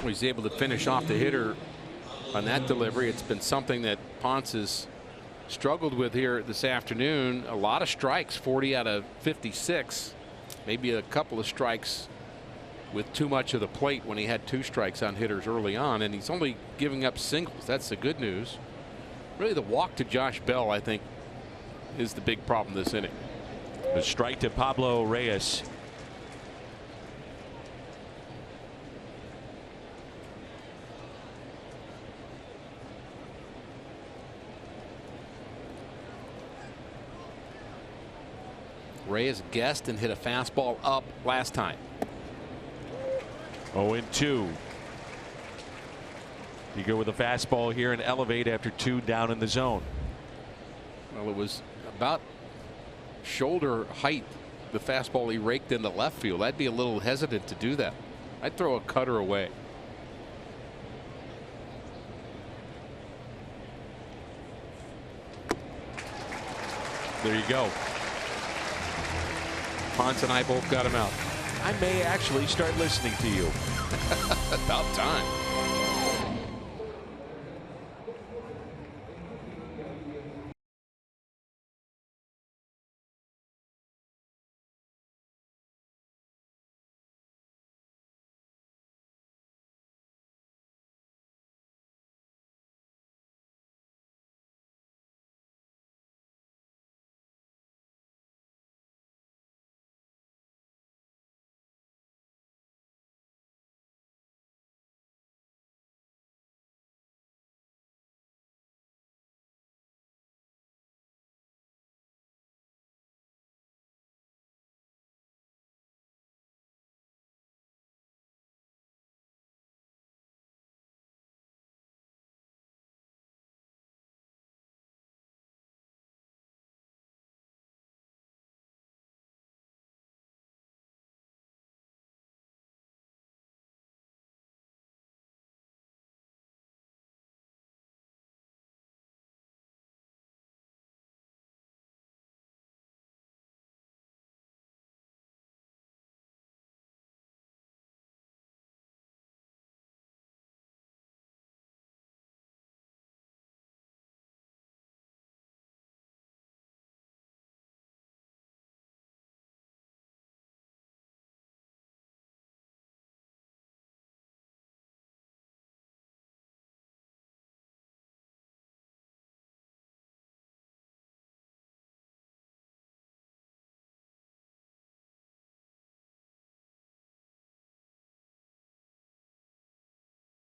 He's able to finish off the hitter on that delivery. It's been something that Ponce has struggled with here this afternoon. A lot of strikes, 40 out of 56. Maybe a couple of strikes with too much of the plate when he had 2 strikes on hitters early on, and he's only giving up singles. That's the good news. Really, the walk to Josh Bell, I think, is the big problem this inning. The strike to Pablo Reyes. Reyes guessed and hit a fastball up last time. 0-2. You go with a fastball here and elevate after 2 down in the zone. Well, it was about shoulder height, the fastball he raked into left field. I'd be a little hesitant to do that. I'd throw a cutter away. There you go. Ponce and I both got him out. I may actually start listening to you. About time.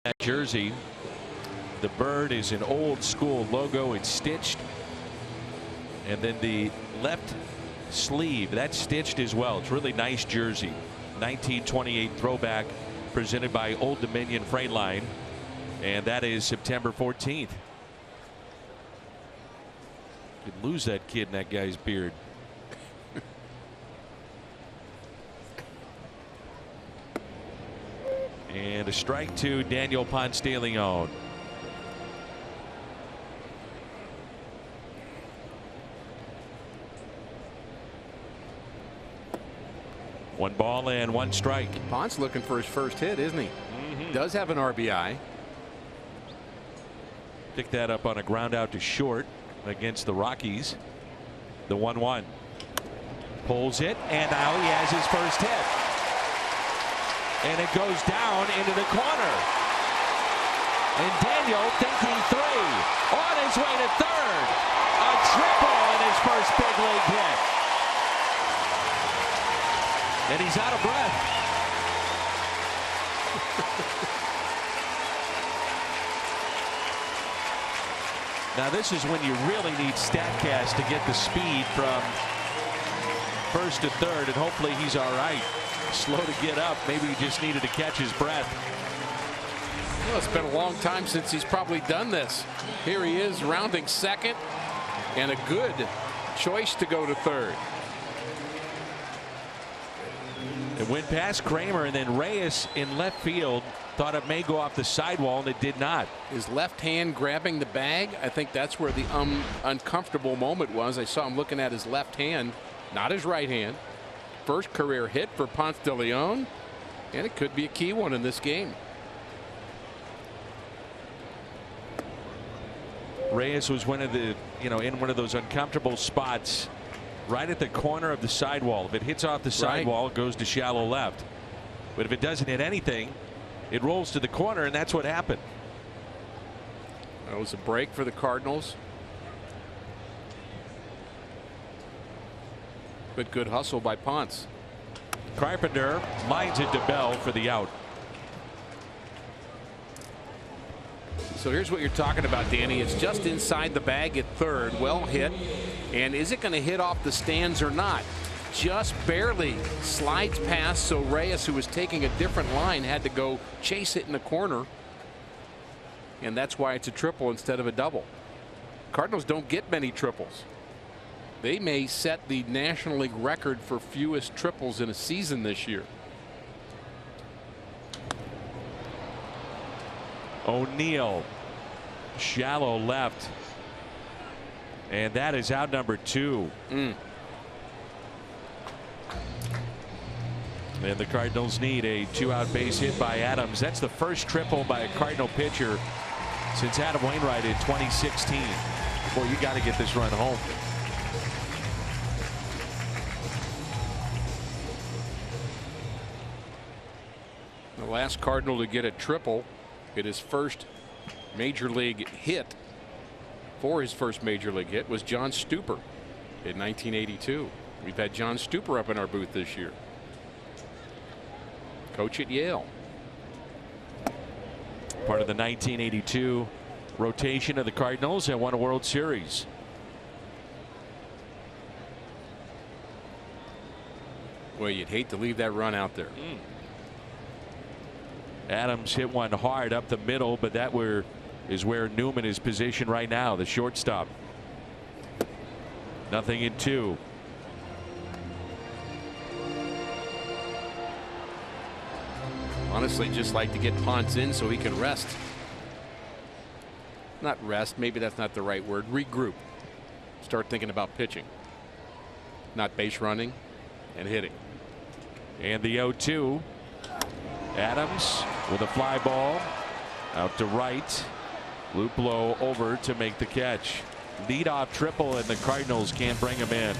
that jersey. The bird is an old school logo. It's stitched. And then the left sleeve, that's stitched as well. It's really nice jersey. 1928 throwback presented by Old Dominion Freight Line. And that is September 14th. Could lose that kid in that guy's beard. And a strike to Daniel Ponce de Leon. One ball and one strike. Ponce looking for his first hit, isn't he? Does have an RBI. Picked that up on a ground out to short against the Rockies. The 1-1. Pulls it, and now he has his first hit. And it goes down into the corner. And Daniel thinking three. On his way to third. A triple in his first big league hit. And he's out of breath. Now this is when you really need StatCast to get the speed from first to third, and hopefully he's all right. Slow to get up. Maybe he just needed to catch his breath. Well, it's been a long time since he's probably done this. Here he is rounding second, and a good choice to go to third. It went past Kramer, and then Reyes in left field thought it may go off the sidewall, and it did not. His left hand grabbing the bag. I think that's where the uncomfortable moment was. I saw him looking at his left hand, not his right hand. First career hit for Ponce de Leon, and it could be a key one in this game. Reyes was one of the, in one of those uncomfortable spots right at the corner of the sidewall. If it hits off the sidewall, it goes to shallow left. But if it doesn't hit anything, it rolls to the corner, and that's what happened. That was a break for the Cardinals. But good hustle by Ponce. Carpenter lines it to Bell for the out. So here's what you're talking about, Danny. It's just inside the bag at third. Well hit. And is it going to hit off the stands or not? Just barely slides past. So Reyes, who was taking a different line, had to go chase it in the corner. And that's why it's a triple instead of a double. Cardinals don't get many triples. They may set the National League record for fewest triples in a season this year. O'Neill, shallow left, and that is out number 2. And the Cardinals need a 2-out base hit by Adams. That's the first triple by a Cardinal pitcher since Adam Wainwright in 2016. Boy, you got to get this run home. The last Cardinal to get a triple, get his first major league hit, for his first major league hit, was John Stuper in 1982. We've had John Stuper up in our booth this year. Coach at Yale. Part of the 1982 rotation of the Cardinals and won a World Series. Well, you'd hate to leave that run out there. Adams hit one hard up the middle, but that is where Newman is positioned right now, the shortstop. Nothing in 2. Honestly, just like to get Ponce in so he can rest. Not rest, maybe that's not the right word. Regroup. Start thinking about pitching, not base running and hitting. And the 0-2. Adams with a fly ball out to right. Luplow over to make the catch. Leadoff triple, and the Cardinals can't bring him in.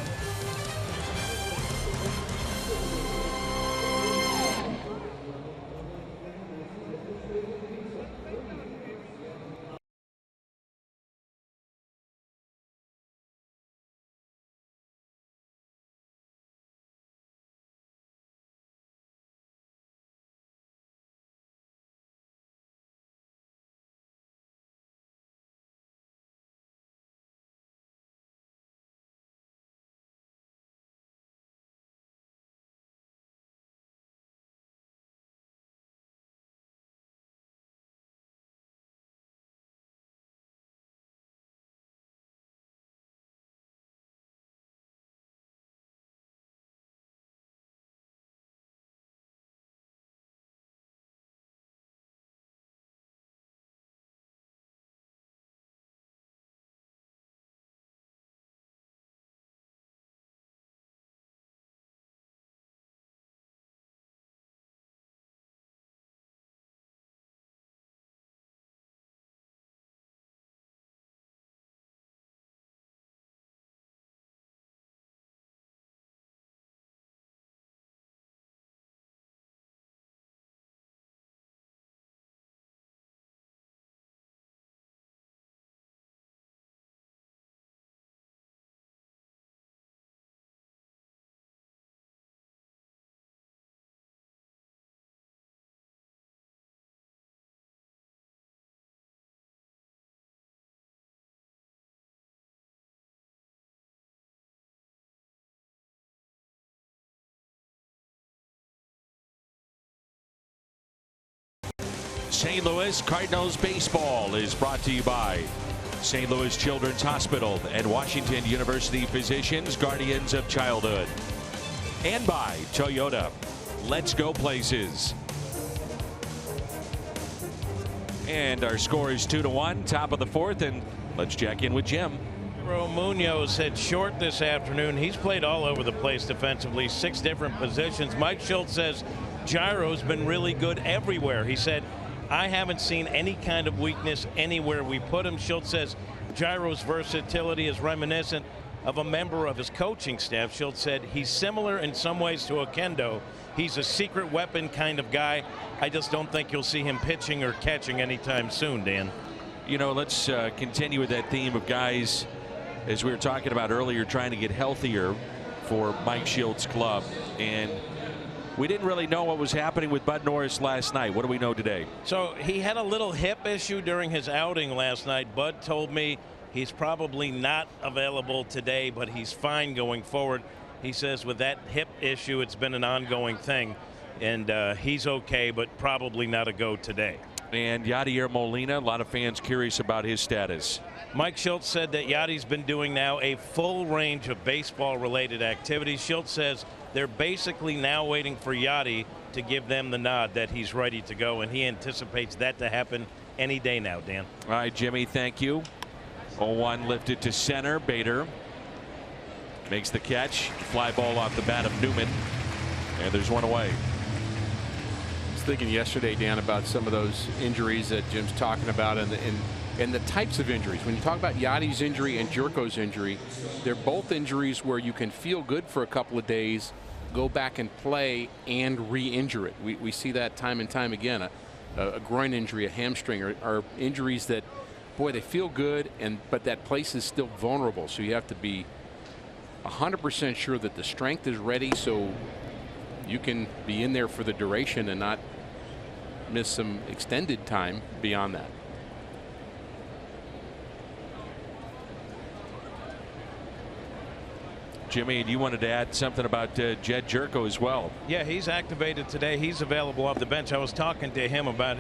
St. Louis Cardinals baseball is brought to you by St. Louis Children's Hospital and Washington University Physicians, Guardians of Childhood. And by Toyota. Let's go places. And our score is 2-1, top of the fourth, and let's check in with Jim. Munoz hit short this afternoon. He's played all over the place defensively, 6 different positions. Mike Schultz says Gyro's been really good everywhere. He said, I haven't seen any kind of weakness anywhere we put him. Schultz says Gyro's versatility is reminiscent of a member of his coaching staff. Schultz said he's similar in some ways to Oquendo. He's a secret weapon kind of guy. I just don't think you'll see him pitching or catching anytime soon, Dan. You know, let's continue with that theme of guys, as we were talking about earlier, trying to get healthier for Mike Schultz's club. And we didn't really know what was happening with Bud Norris last night. What do we know today? So he had a little hip issue during his outing last night. Bud told me he's probably not available today, but he's fine going forward. He says with that hip issue, it's been an ongoing thing, and he's okay, but probably not a go today. And Yadier Molina, a lot of fans curious about his status. Mike Schultz said that Yadi's been doing now a full range of baseball-related activities. Schultz says they're basically now waiting for Yadi to give them the nod that he's ready to go, and he anticipates that to happen any day now, Dan. All right, Jimmy, thank you. 0-1 lifted to center. Bader makes the catch. Fly ball off the bat of Newman. And there's one away. I was thinking yesterday, Dan, about some of those injuries that Jim's talking about and the types of injuries. When you talk about Yadi's injury and Jerko's injury, they're both injuries where you can feel good for a couple of days, go back and play, and re-injure it. We see that time and time again. A groin injury, a hamstring are injuries that, boy, they feel good, but that place is still vulnerable. So you have to be 100% sure that the strength is ready so you can be in there for the duration and not miss some extended time beyond that. Jimmy, you wanted to add something about Jed Jerko as well. Yeah, he's activated today. He's available off the bench. I was talking to him about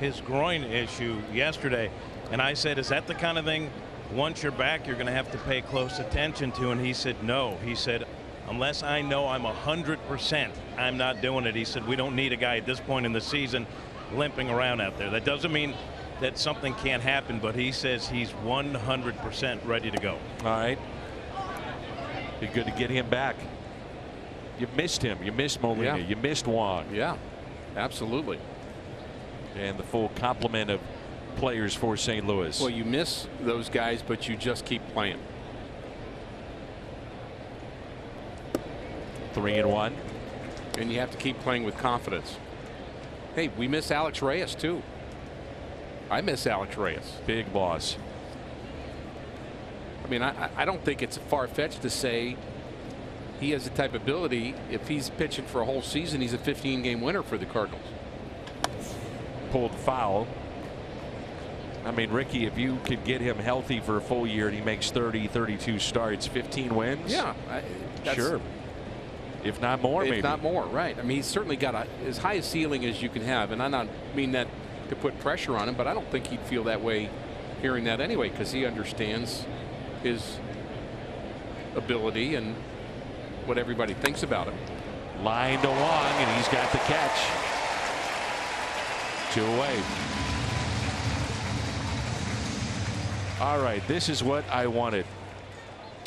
his groin issue yesterday, and I said, is that the kind of thing once you're back you're going to have to pay close attention to? And he said no. He said, unless I know I'm 100%, I'm not doing it. He said we don't need a guy at this point in the season limping around out there. That doesn't mean that something can't happen, but he says he's 100% ready to go. All right. Be good to get him back. You missed him. You missed Molina. Yeah. You missed Wong. Yeah, absolutely. And the full complement of players for St. Louis. Well, you miss those guys, but you just keep playing. 3-1. And you have to keep playing with confidence. Hey, we miss Alex Reyes too. I miss Alex Reyes. Big loss. I mean, I don't think it's far-fetched to say he has the type of ability. If he's pitching for a whole season, he's a 15-game winner for the Cardinals. Pulled foul. I mean, Ricky, if you could get him healthy for a full year and he makes 32 starts, 15 wins. Yeah, sure. If not more, maybe. If not more, right. I mean, he's certainly got as high a ceiling as you can have. And I don't mean that to put pressure on him, but I don't think he'd feel that way hearing that anyway, because he understands his ability and what everybody thinks about him. Line to Wong, and he's got the catch. 2 away. All right, this is what I wanted.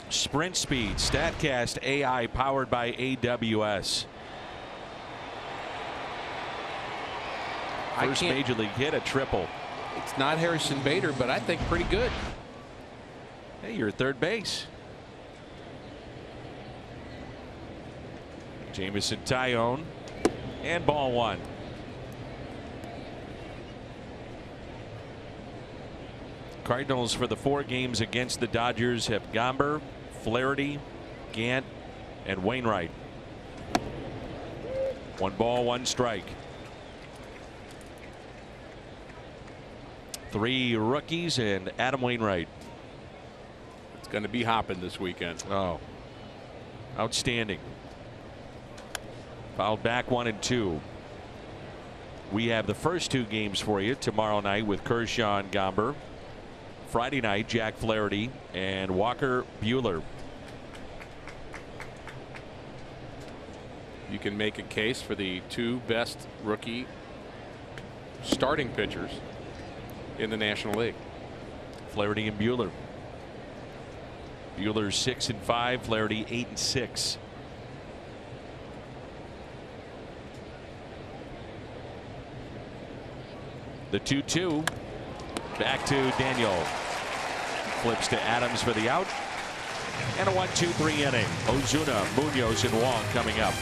Sprint speed, StatCast AI powered by AWS. First major league hit, a triple. It's not Harrison Bader, but I think pretty good. Hey, you're at third base. Jamison Tyone, and ball 1. Cardinals for the 4 games against the Dodgers have Gomber, Flaherty, Gant, and Wainwright. 1 ball, 1 strike. 3 rookies and Adam Wainwright. It's going to be hopping this weekend. Oh, outstanding. Fouled back 1 and 2. We have the first 2 games for you tomorrow night with Kershaw and Gomber. Friday night, Jack Flaherty and Walker Buehler. You can make a case for the 2 best rookie starting pitchers in the National League. Flaherty and Buehler. Buehler 6-5, Flaherty 8-6. The 2-2. Back to Daniel. Flips to Adams for the out. And a 1-2-3 inning. Ozuna, Munoz, and Wong coming up.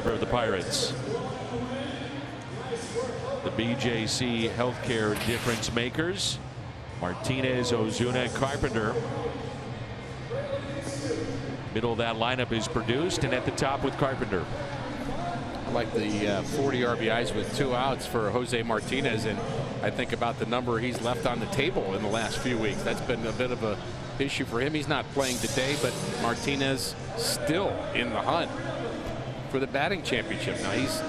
Of the Pirates. The BJC Healthcare Difference Makers. Martinez, Ozuna, and Carpenter. Middle of that lineup is produced, and at the top with Carpenter. I like the 40 RBIs with 2 outs for Jose Martinez, and I think about the number he's left on the table in the last few weeks. That's been a bit of a issue for him. He's not playing today, but Martinez still in the hunt for the batting championship. Now he's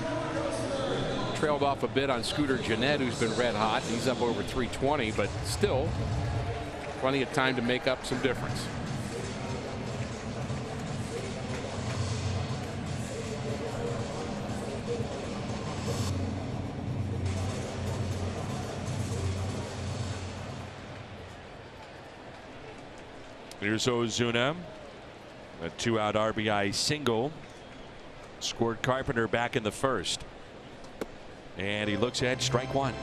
trailed off a bit on Scooter Gennett, who's been red hot. He's up over 320, but still plenty of time to make up some difference. Here's Ozuna, a 2-out RBI single. Scored Carpenter back in the first. And he looks ahead, strike 1.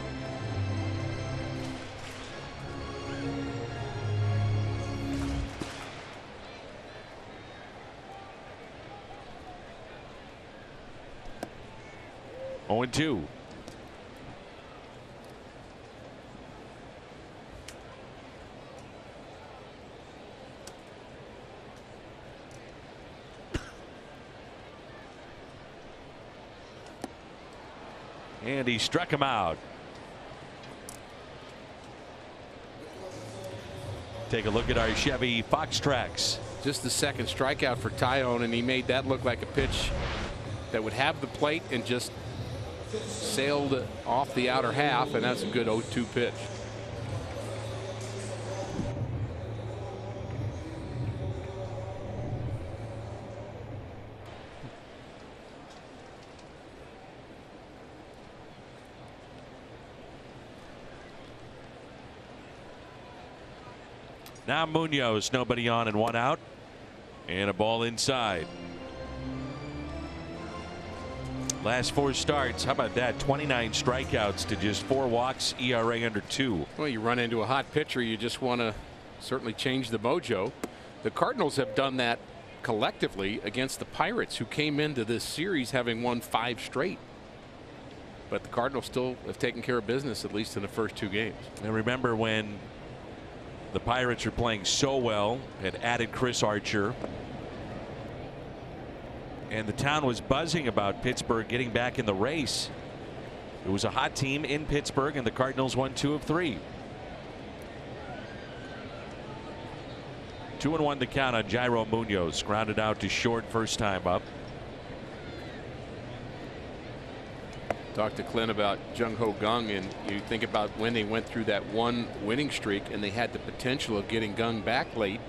Oh, and 2. And he struck him out. Take a look at our Chevy Fox Tracks. Just the second strikeout for Tyone, and he made that look like a pitch that would have the plate and just sailed off the outer half, and that's a good 0-2 pitch. Now Munoz, nobody on and 1 out, and a ball inside. Last 4 starts, how about that? 29 strikeouts to just 4 walks, ERA under 2. Well, you run into a hot pitcher, you just want to certainly change the mojo. The Cardinals have done that collectively against the Pirates, who came into this series having won 5 straight. But the Cardinals still have taken care of business, at least in the first 2 games. And remember when the Pirates are playing so well, had added Chris Archer, and the town was buzzing about Pittsburgh getting back in the race. It was a hot team in Pittsburgh, and the Cardinals won 2 of 3. 2-1 the count on Jairo Munoz. Grounded out to short first time up. Talked to Clint about Jung Ho Gung, and you think about when they went through that 1 winning streak and they had the potential of getting Gung back late,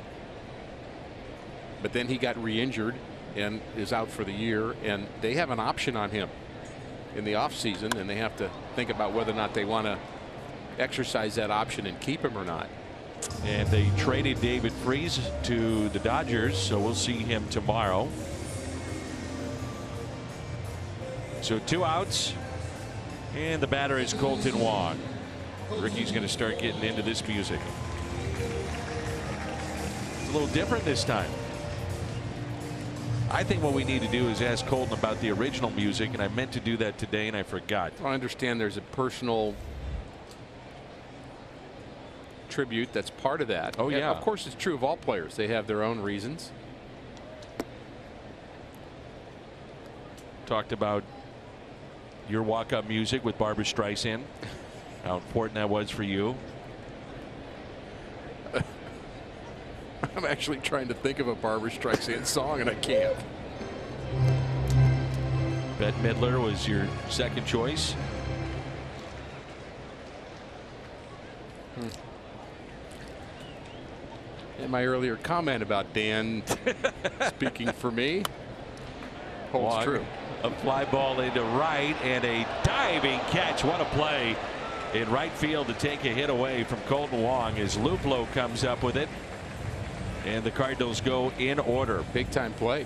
but then he got re-injured and is out for the year, and they have an option on him in the offseason, and they have to think about whether or not they want to exercise that option and keep him or not. And they traded David Freese to the Dodgers, so we'll see him tomorrow. So 2 outs, and the batter is Colton Wong. Ricky's going to start getting into this music. It's a little different this time. I think what we need to do is ask Colton about the original music, and I meant to do that today and I forgot. I understand there's a personal tribute that's part of that. Oh yeah, and of course it's true of all players. They have their own reasons. Talked about your walk-up music with Barbra Streisand, how important that was for you. I'm actually trying to think of a Barbra Streisand song and I can't. Bette Midler was your second choice. And my earlier comment about Dan speaking for me holds true. A fly ball into right and a diving catch. What a play in right field to take a hit away from Colton Wong as Luplow comes up with it. And the Cardinals go in order. Big time play.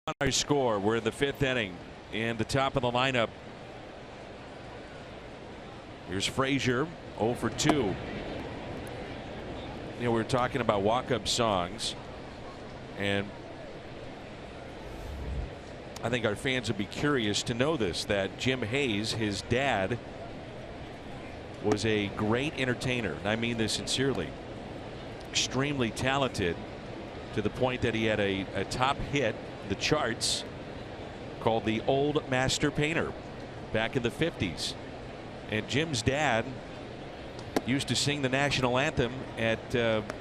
On our score, we're in the 5th inning, and the top of the lineup. Here's Frazier, 0 for 2. You know, we were talking about walk-up songs, and I think our fans would be curious to know this, that Jim Hayes, his dad, was a great entertainer, and I mean this sincerely. Extremely talented, to the point that he had a top hit, the charts, called the Old Master Painter back in the 50s. And Jim's dad used to sing the national anthem at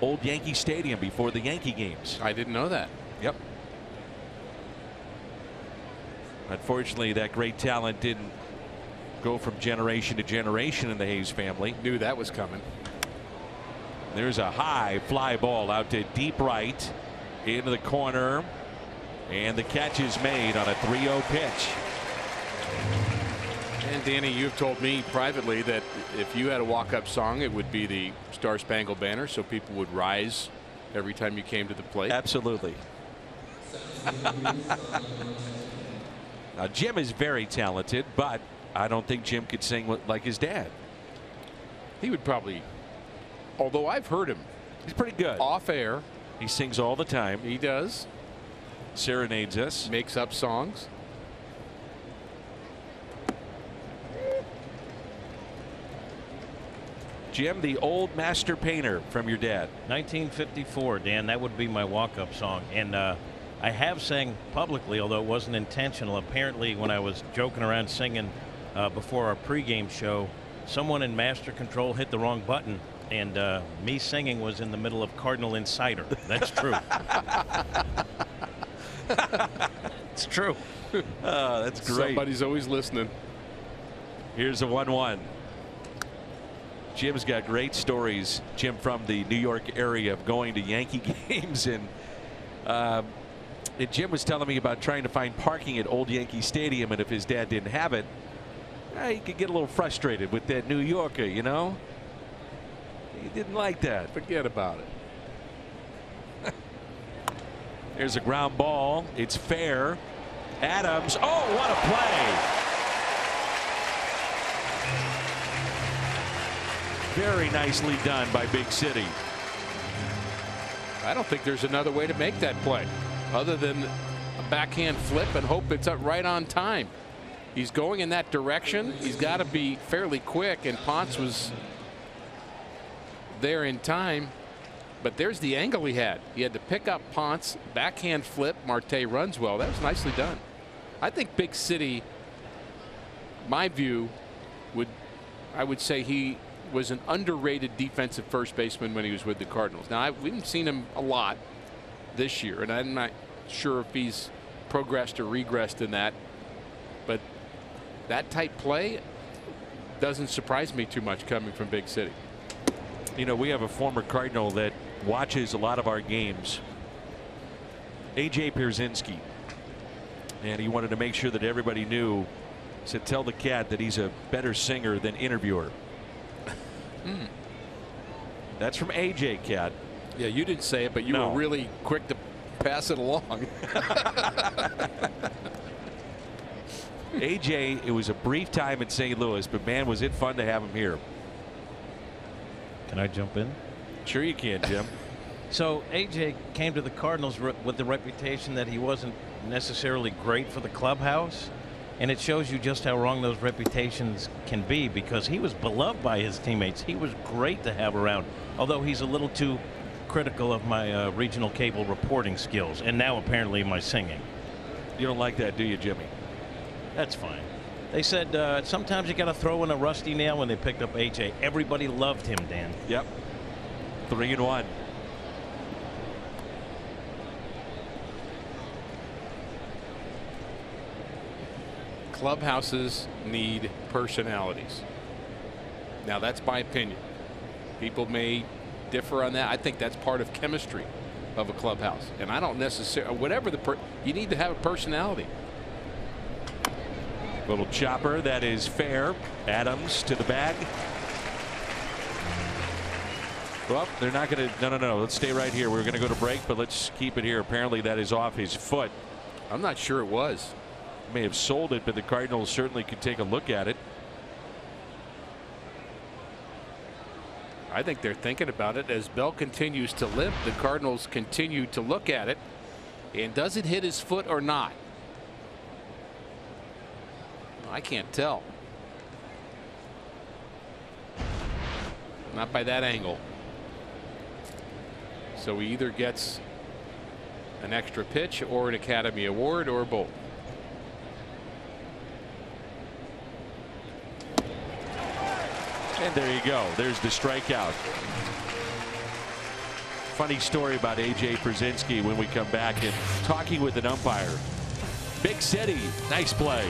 Old Yankee Stadium before the Yankee games. I didn't know that. Yep. Unfortunately, that great talent didn't go from generation to generation in the Hayes family. Knew that was coming. There's a high fly ball out to deep right into the corner, and the catch is made on a 3-0 pitch. And Danny, you've told me privately that if you had a walk-up song, it would be the Star Spangled Banner, so people would rise every time you came to the plate. Absolutely. Now, Jim is very talented, but I don't think Jim could sing like his dad. He would probably, although I've heard him. He's pretty good. Off air. He sings all the time. He does. Serenades us. Makes up songs. Jim, the Old Master Painter from your dad. 1954, Dan. That would be my walk-up song. And I have sang publicly, although it wasn't intentional. Apparently, when I was joking around singing before our pregame show, someone in master control hit the wrong button, and me singing was in the middle of Cardinal Insider. That's true. It's true. That's great. Somebody's always listening. Here's a 1-1. Jim's got great stories, Jim, from the New York area of going to Yankee games. And Jim was telling me about trying to find parking at Old Yankee Stadium, and if his dad didn't have it, he could get a little frustrated with that New Yorker, you know. He didn't like that. Forget about it. There's a ground ball. It's fair. Adams. Oh, what a play. Very nicely done by Big City. I don't think there's another way to make that play other than a backhand flip and hope it's up right on time. He's going in that direction. He's got to be fairly quick, and Ponce was there in time. But there's the angle he had. He had to pick up Ponce, backhand flip. Marte runs well. That was nicely done. I think Big City, my view, I would say he was an underrated defensive first baseman when he was with the Cardinals. Now, we haven't seen him a lot this year, and I'm not sure if he's progressed or regressed in that. But that type play doesn't surprise me too much coming from Big City. You know, we have a former Cardinal that watches a lot of our games, AJ Pierzynski, and he wanted to make sure that everybody knew. He said, tell the cat that he's a better singer than interviewer. That's from AJ, Cat. Yeah, you didn't say it, but you were really quick to pass it along. AJ, it was a brief time in St. Louis, but man, was it fun to have him here. Can I jump in? Sure you can, Jim. So AJ came to the Cardinals with the reputation that he wasn't necessarily great for the clubhouse. And it shows you just how wrong those reputations can be, because he was beloved by his teammates. He was great to have around, although he's a little too critical of my regional cable reporting skills, and now apparently my singing. You don't like that, do you, Jimmy? That's fine. They said sometimes you got to throw in a rusty nail when they picked up AJ. Everybody loved him, Dan. Yep. 3-1. Clubhouses need personalities. Now, that's my opinion. People may differ on that. I think that's part of chemistry of a clubhouse. And I don't necessarily, you need to have a personality. Little chopper, that is fair. Adams to the bag. Well, they're not going to, no. Let's stay right here. We're going to go to break, but let's keep it here. Apparently that is off his foot. I'm not sure it was. May have sold it, but the Cardinals certainly could take a look at it. I think they're thinking about it. As Bell continues to limp, the Cardinals continue to look at it. And does it hit his foot or not? I can't tell. Not by that angle. So he either gets an extra pitch or an Academy Award or both. And there you go. There's the strikeout. Funny story about AJ Przinsky when we come back and talking with an umpire. Big City, nice play.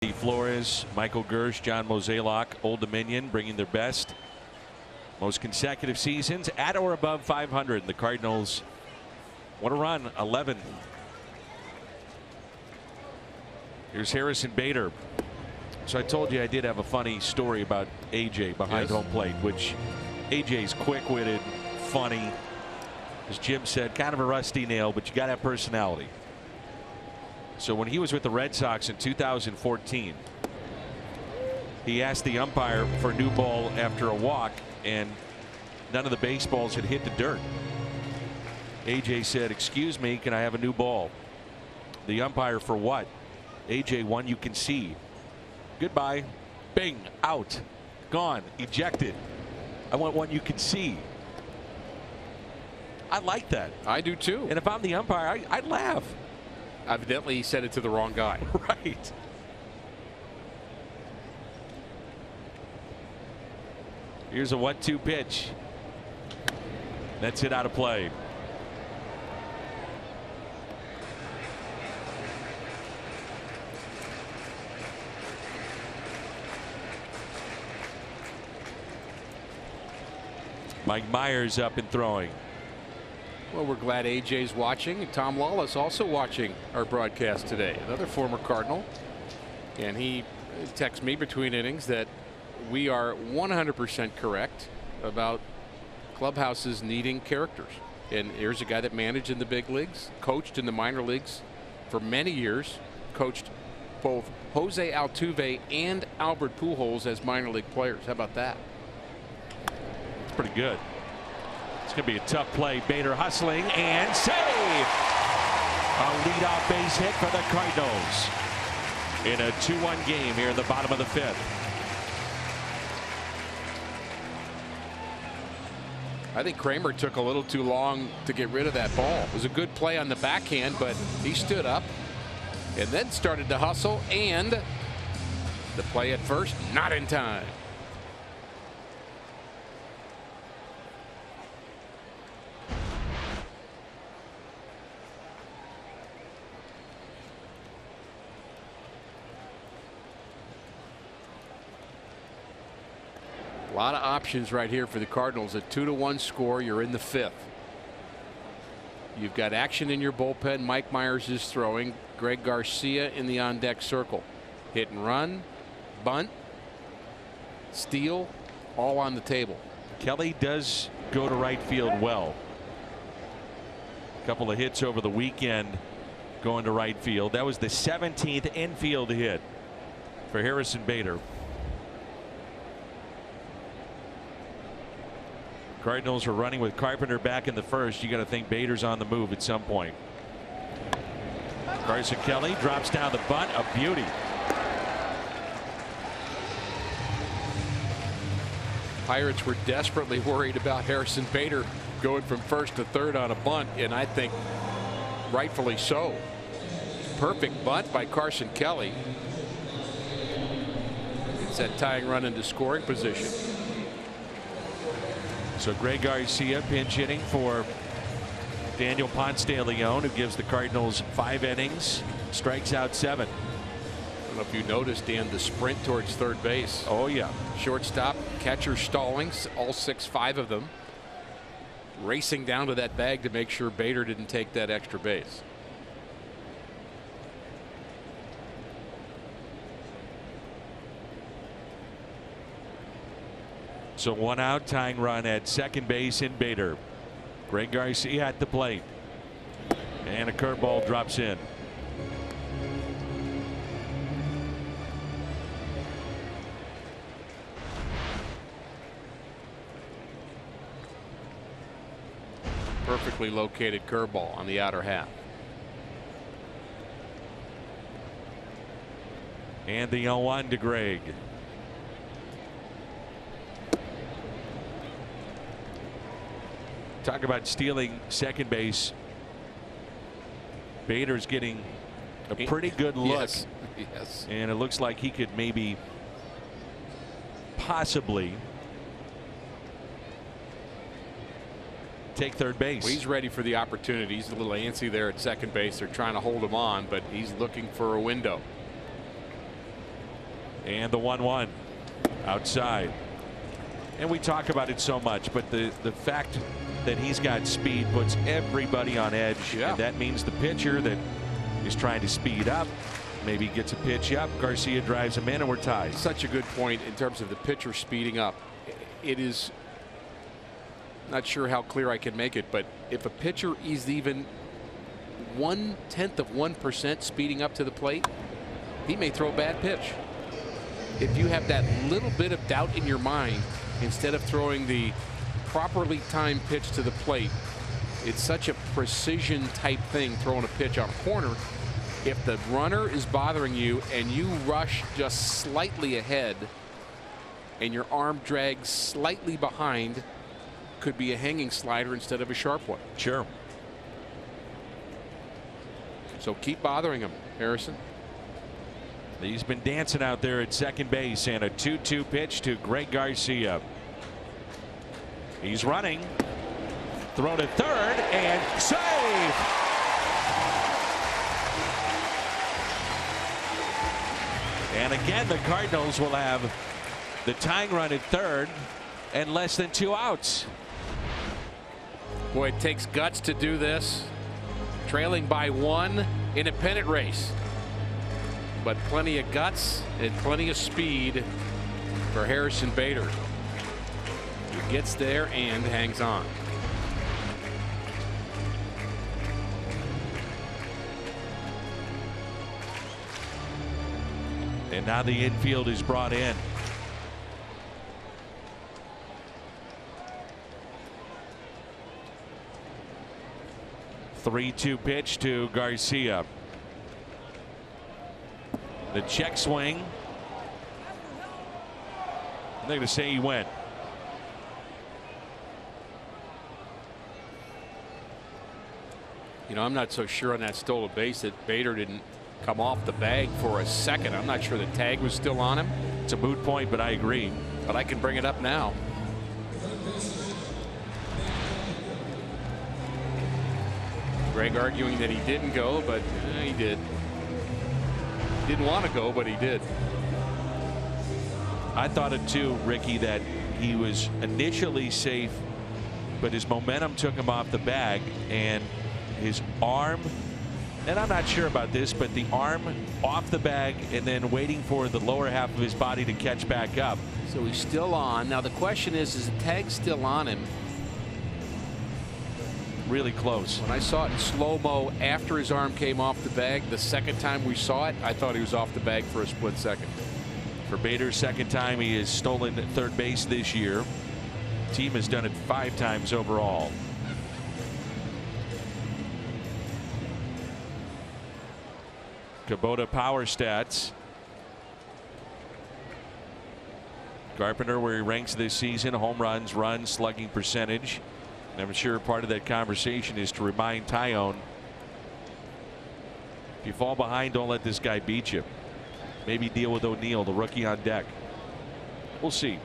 Andy Flores, Michael Gersh, John Mozeliak, Old Dominion bringing their best. Most consecutive seasons at or above 500. The Cardinals want to run 11. Here's Harrison Bader. So I told you I did have a funny story about AJ behind home plate, which AJ's quick-witted, funny. As Jim said, kind of a rusty nail, but you got to have personality. So when he was with the Red Sox in 2014, he asked the umpire for a new ball after a walk, and none of the baseballs had hit the dirt. AJ said, "Excuse me, can I have a new ball?" The umpire, "For what?" AJ, "One you can see." "Goodbye." Bing, out, gone, ejected. "I want one you can see." I like that. I do too. And if I'm the umpire, I'd laugh. Evidently, he said it to the wrong guy. Right. Here's a 1-2 pitch. That's it, out of play. Mike Myers up and throwing. Well, we're glad AJ's watching, and Tom Lawless also watching our broadcast today, another former Cardinal. And he texts me between innings that we are 100% correct about clubhouses needing characters. And here's a guy that managed in the big leagues, coached in the minor leagues for many years, coached both Jose Altuve and Albert Pujols as minor league players. How about that? It's pretty good. It's going to be a tough play. Bader hustling and save. A leadoff base hit for the Cardinals in a 2-1 game here in the bottom of the 5th. I think Kramer took a little too long to get rid of that ball. It was a good play on the backhand, but he stood up and then started to hustle, and the play at first not in time. A lot of options right here for the Cardinals. A 2-1 score. You're in the 5th. You've got action in your bullpen. Mike Myers is throwing. Greg Garcia in the on-deck circle. Hit and run, bunt, steal, all on the table. Kelly does go to right field well. Couple of hits over the weekend going to right field. That was the 17th infield hit for Harrison Bader. Cardinals are running with Carpenter back in the first. You got to think Bader's on the move at some point. Carson Kelly drops down the bunt. A beauty. Pirates were desperately worried about Harrison Bader going from first to third on a bunt, and I think rightfully so. Perfect bunt by Carson Kelly. It's that tying run into scoring position. So Greg Garcia pinch hitting for Daniel Ponce de Leon, who gives the Cardinals 5 innings, strikes out 7. I don't know if you noticed, Dan, the sprint towards third base. Oh yeah. Shortstop, catcher stalling, all 5 of them, racing down to that bag to make sure Bader didn't take that extra base. So 1 out, tying run at second base in Bader. Greg Garcia at the plate, and a curveball drops in. Perfectly located curveball on the outer half. And the 0-1 to Greg. Talk about stealing second base. Bader's getting a pretty good look. Yes. Yes. And it looks like he could maybe possibly take third base. Well, he's ready for the opportunity. He's a little antsy there at second base. They're trying to hold him on, but he's looking for a window. And the 1-1 outside. And we talk about it so much, but the fact that he's got speed puts everybody on edge. Yeah. And that means the pitcher that is trying to speed up maybe gets a pitch up. Garcia drives him in, and we're tied. Such a good point in terms of the pitcher speeding up. It is not sure how clear I can make it, but if a pitcher is even 1/10 of 1% speeding up to the plate, he may throw a bad pitch. If you have that little bit of doubt in your mind, instead of throwing the properly timed pitch to the plate, it's such a precision type thing, throwing a pitch on a corner. If the runner is bothering you and you rush just slightly ahead and your arm drags slightly behind, could be a hanging slider instead of a sharp one. Sure. So keep bothering him, Harrison. He's been dancing out there at second base, and a 2-2 pitch to Greg Garcia. He's running. Throw to third and save. And again, the Cardinals will have the tying run at third and less than 2 outs. Boy, it takes guts to do this. Trailing by 1 in a pennant race. But plenty of guts and plenty of speed for Harrison Bader. He gets there and hangs on. And now the infield is brought in. The 3-2 pitch to Garcia. The check swing. They're going to say he went. You know, I'm not so sure on that stolen base that Bader didn't come off the bag for a second. I'm not sure the tag was still on him. It's a moot point, but I agree. But I can bring it up now. Greg arguing that he didn't go, but he did. Didn't want to go, but he did. I thought it too, Ricky, that he was initially safe, but his momentum took him off the bag, and his arm, and I'm not sure about this, but the arm off the bag and then waiting for the lower half of his body to catch back up. So he's still on. Now the question is the tag still on him? really close. When I saw it in slow-mo after his arm came off the bag, the second time we saw it, I thought he was off the bag for a split second. For Bader's second time he has stolen third base this year. Team has done it 5 times overall. Kubota power stats. Carpenter, where he ranks this season: home runs, runs, slugging percentage. And I'm sure part of that conversation is to remind Tyone, if you fall behind, don't let this guy beat you. Maybe deal with O'Neill, the rookie on deck. We'll see.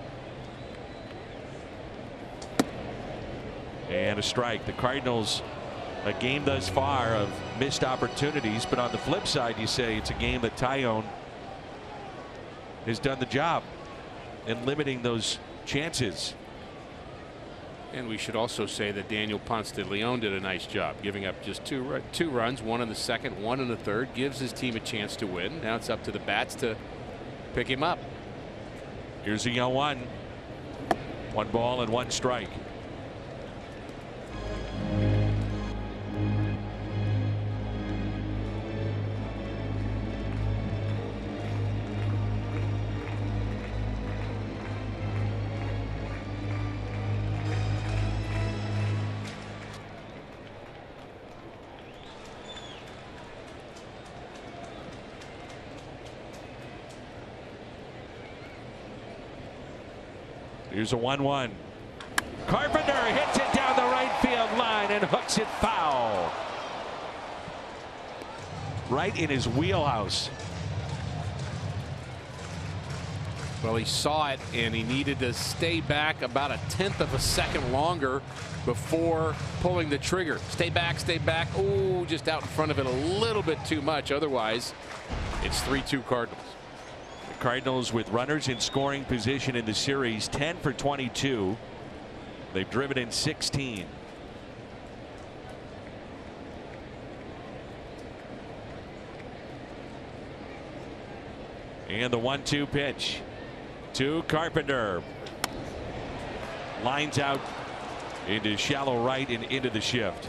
And a strike. The Cardinals, a game thus far of missed opportunities, but on the flip side, you say it's a game that Tyone has done the job in limiting those chances. And we should also say that Daniel Ponce de Leon did a nice job, giving up just two runs, 1 in the second, 1 in the third, gives his team a chance to win. Now it's up to the bats to pick him up. Here's the 0-1. 1 ball and 1 strike. Here's a 1-1. Carpenter hits it down the right field line and hooks it foul. Right in his wheelhouse. Well, he saw it and he needed to stay back about 1/10 of a second longer before pulling the trigger. Stay back, stay back. Oh, just out in front of it a little bit too much. Otherwise, it's 3-2 Cardinals. Cardinals with runners in scoring position in the series, 10 for 22. They've driven in 16. And the 1-2 pitch to Carpenter. Lines out into shallow right and into the shift.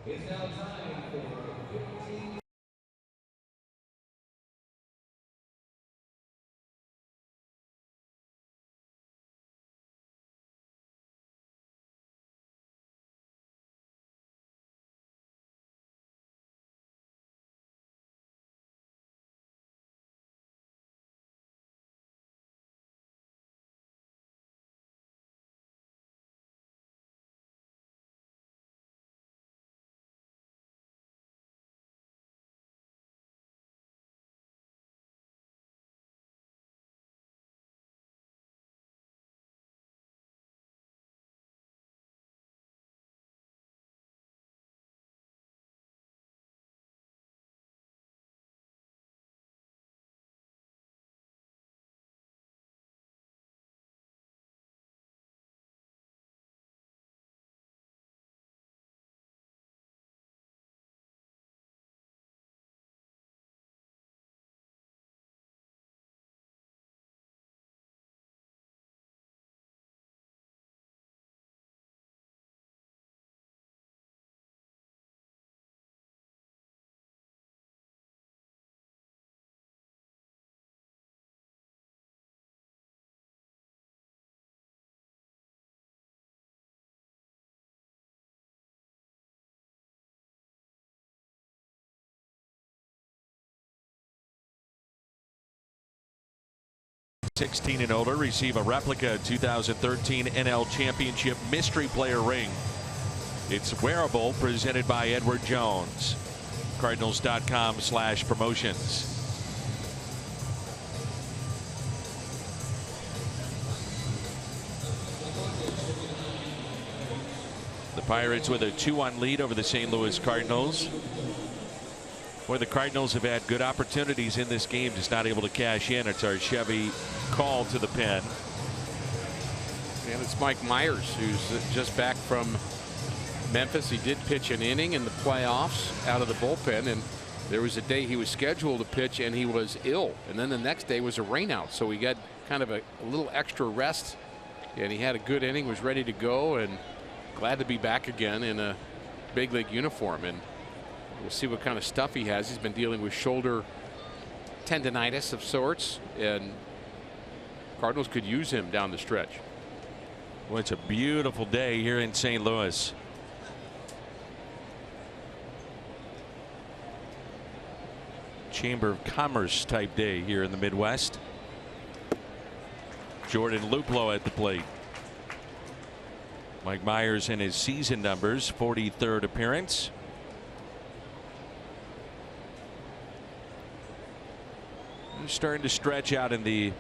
It's now time for 15. '16 and older receive a replica 2013 NL Championship Mystery Player ring. It's wearable, presented by Edward Jones. Cardinals.com/promotions. The Pirates with a 2-1 lead over the St. Louis Cardinals. Boy, the Cardinals have had good opportunities in this game, just not able to cash in. It's our Chevy call to the pen. And it's Mike Myers, who's just back from Memphis. He did pitch an inning in the playoffs out of the bullpen, and There was a day he was scheduled to pitch and he was ill, and then the next day was a rainout, so he got kind of a little extra rest, and he had a good inning, was ready to go, and glad to be back again in a big league uniform. And we'll see what kind of stuff he has. He's been dealing with shoulder tendonitis of sorts, and Cardinals could use him down the stretch. Well, it's a beautiful day here in St. Louis. Chamber of Commerce type day here in the Midwest. Jordan Luplow at the plate. Mike Myers in his season numbers, 43rd appearance. They're starting to stretch out in the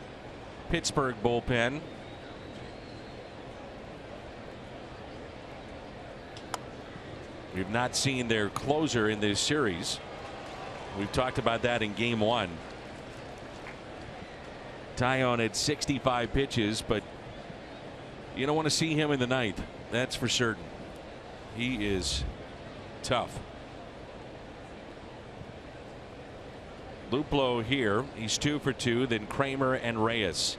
Pittsburgh bullpen. We've not seen their closer in this series. We've talked about that in game 1. Taillon at 65 pitches, but you don't want to see him in the ninth. That's for certain. He is tough. Luplow here. He's 2 for 2. Then Kramer and Reyes.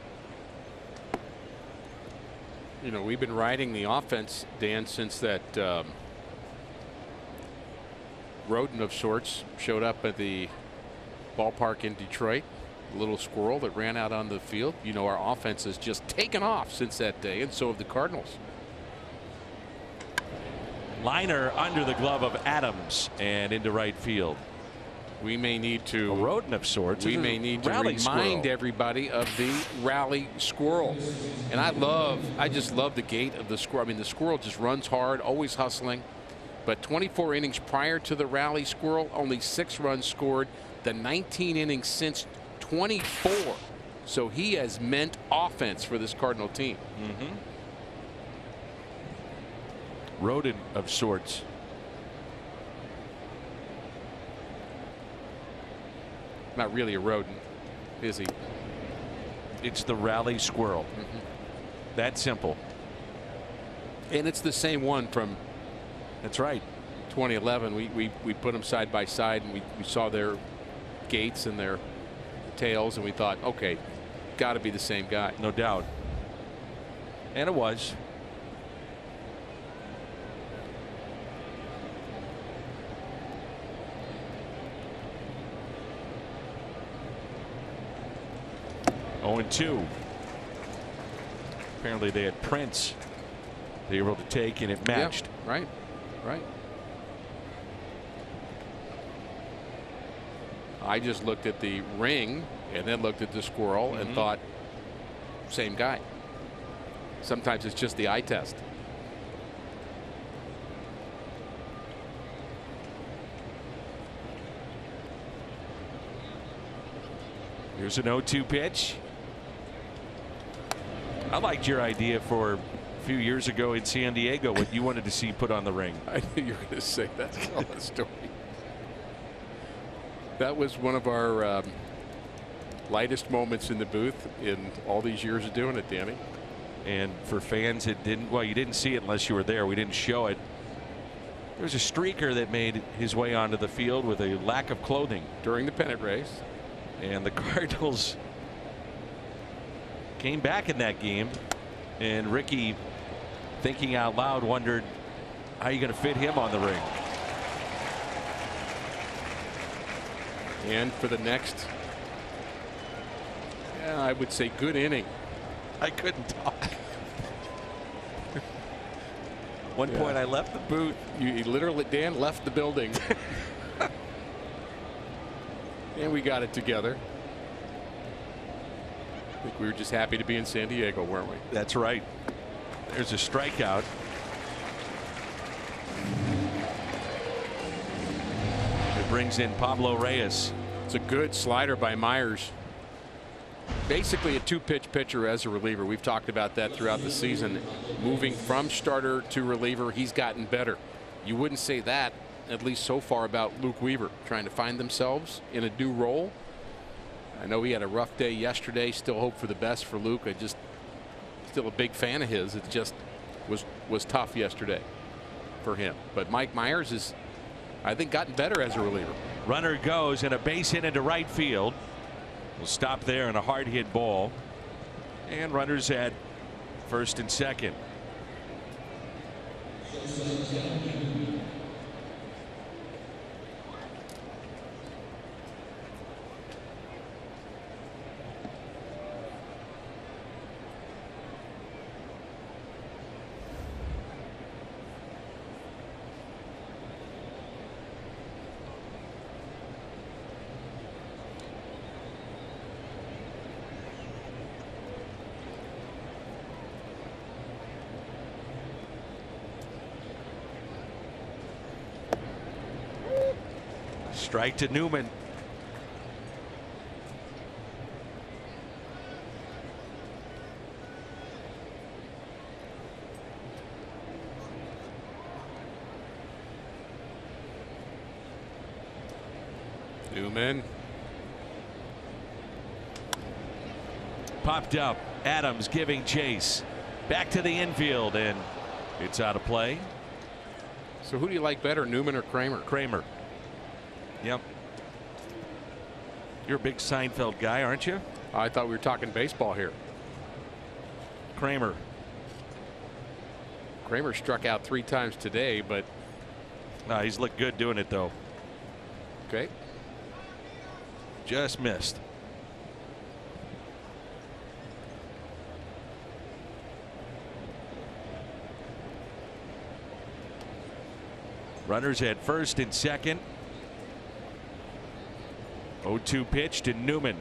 You know, we've been riding the offense, Dan, since that rodent of sorts showed up at the ballpark in Detroit. A little squirrel that ran out on the field. You know, our offense has just taken off since that day, and so have the Cardinals. Liner under the glove of Adams and into right field. We may need to, a rodent of sorts. We may need to remind everybody of the rally squirrel. And I just love the gait of the squirrel. I mean, the squirrel just runs hard, always hustling. But 24 innings prior to the rally squirrel, only 6 runs scored. The 19 innings since 24. So he has meant offense for this Cardinal team. Rodent of sorts. Not really a rodent, is he? It's the rally squirrel. That simple. And it's the same one from, that's right, 2011. We put them side by side, and we saw their gaits and their tails, and we thought, okay, got to be the same guy. No doubt. And it was. Oh, and 2. Apparently they had Prince they were able to take, and it matched. Yeah, right. I just looked at the ring and then looked at the squirrel and thought, same guy. Sometimes it's just the eye test. Here's an 0-2 pitch. I liked your idea for a few years ago in San Diego, what you wanted to see put on the ring. I knew you were going to say that. Tell the story. That was one of our lightest moments in the booth in all these years of doing it, Danny. And for fans, it didn't. Well, you didn't see it unless you were there. We didn't show it. There was a streaker that made his way onto the field with a lack of clothing during the pennant race. And the Cardinals came back in that game, and Ricky, thinking out loud, wondered how you going to fit him on the ring. And for the next, I would say, good inning. I couldn't talk. One point I left the booth. You literally, Dan, left the building. And we got it together. I think we were just happy to be in San Diego, weren't we? That's right. There's a strikeout. It brings in Pablo Reyes. It's a good slider by Myers. Basically a 2-pitch pitcher as a reliever. We've talked about that throughout the season. Moving from starter to reliever, he's gotten better. You wouldn't say that, at least so far, about Luke Weaver, trying to find themselves in a new role. I know he had a rough day yesterday. Still hope for the best for Luke. Still a big fan of his. It just was tough yesterday for him. But Mike Myers is, I think, gotten better as a reliever. Runner goes, and a base hit into right field. We'll stop there in a hard hit ball. And runners at first and second. Strike to Newman. Newman. Popped up. Adams giving chase. Back to the infield, and it's out of play. So who do you like better, Newman or Kramer? Kramer. Yep. You're a big Seinfeld guy, aren't you? I thought we were talking baseball here. Kramer. Kramer struck out 3 times today, but He's looked good doing it, though. okay. Just missed. Runners at first and second. 0-2 pitch to Newman.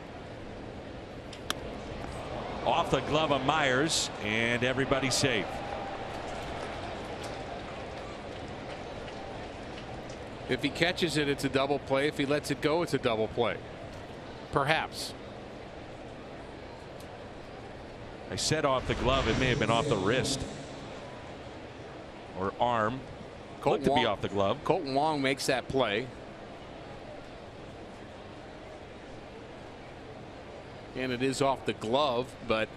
Off the glove of Myers, and everybody safe. If he catches it, it's a double play. If he lets it go, it's a double play. Perhaps. I said off the glove. It may have been off the wrist or arm. Looked to be off the glove. Colton Wong makes that play. And it is off the glove, but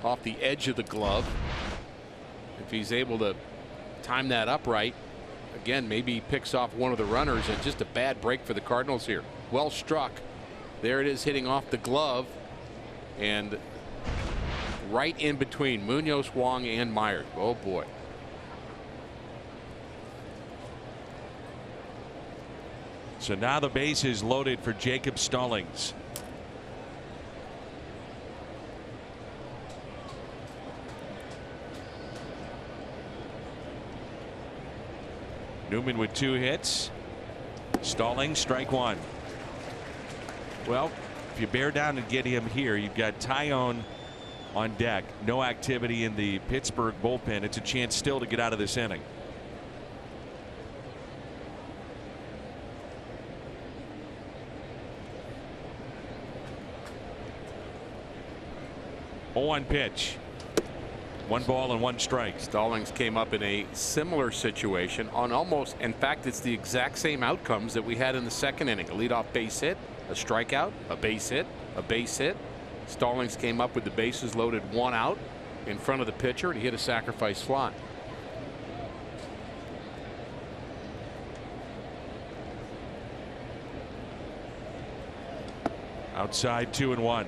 off the edge of the glove. If he's able to time that up right, again, maybe he picks off one of the runners, and just a bad break for the Cardinals here. Well struck. There it is, hitting off the glove and right in between Munoz, Wong, and Myers. Oh boy. So now the base is loaded for Jacob Stallings. Newman with 2 hits. Stallings, strike 1. Well, if you bear down and get him here, you've got Tyone on deck. No activity in the Pittsburgh bullpen. It's a chance still to get out of this inning. On pitch. 1 ball and 1 strike. Stallings came up in a similar situation on almost, in fact, it's the exact same outcomes that we had in the second inning. A leadoff base hit, a strikeout, a base hit, a base hit. Stallings came up with the bases loaded, 1 out in front of the pitcher, and he hit a sacrifice fly. Outside 2-1.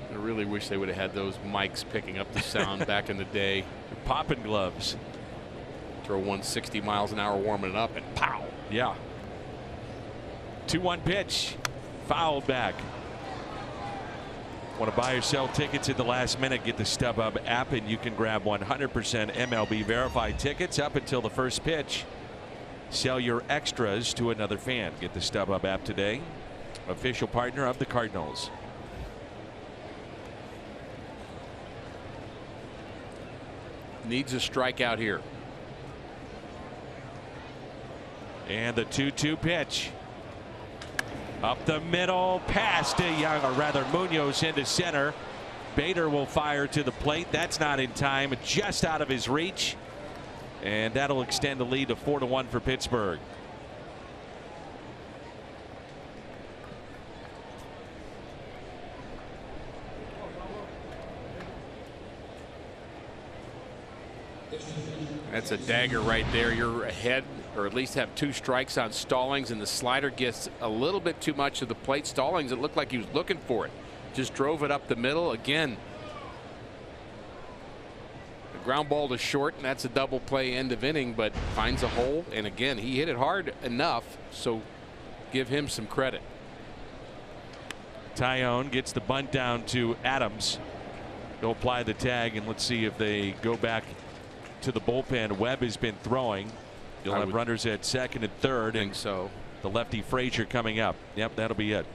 I really wish they would have had those mics picking up the sound back in the day. Popping gloves. Throw 160 miles an hour warming it up, and pow. Yeah. 2-1 pitch. Fouled back. Want to buy or sell tickets at the last minute? Get the StubHub app and you can grab 100% MLB verified tickets up until the first pitch. Sell your extras to another fan. Get the StubHub app today. Official partner of the Cardinals. Needs a strikeout here. And the 2-2 pitch. Up the middle, past to Young, or rather Munoz into center. Bader will fire to the plate. That's not in time, just out of his reach. And that'll extend the lead to 4-1 for Pittsburgh. That's a dagger right there. You're ahead, or at least have 2 strikes on Stallings, and the slider gets a little bit too much of the plate. Stallings, it looked like he was looking for it. Just drove it up the middle. Again, the ground ball to short, and that's a double play end of inning, but finds a hole. And again, he hit it hard enough, so give him some credit. Tyone gets the bunt down to Adams. They'll apply the tag, and let's see if they go back to the bullpen. Webb has been throwing. You'll have runners at second and third. I think so. The lefty Frazier coming up. Yep, that'll be it.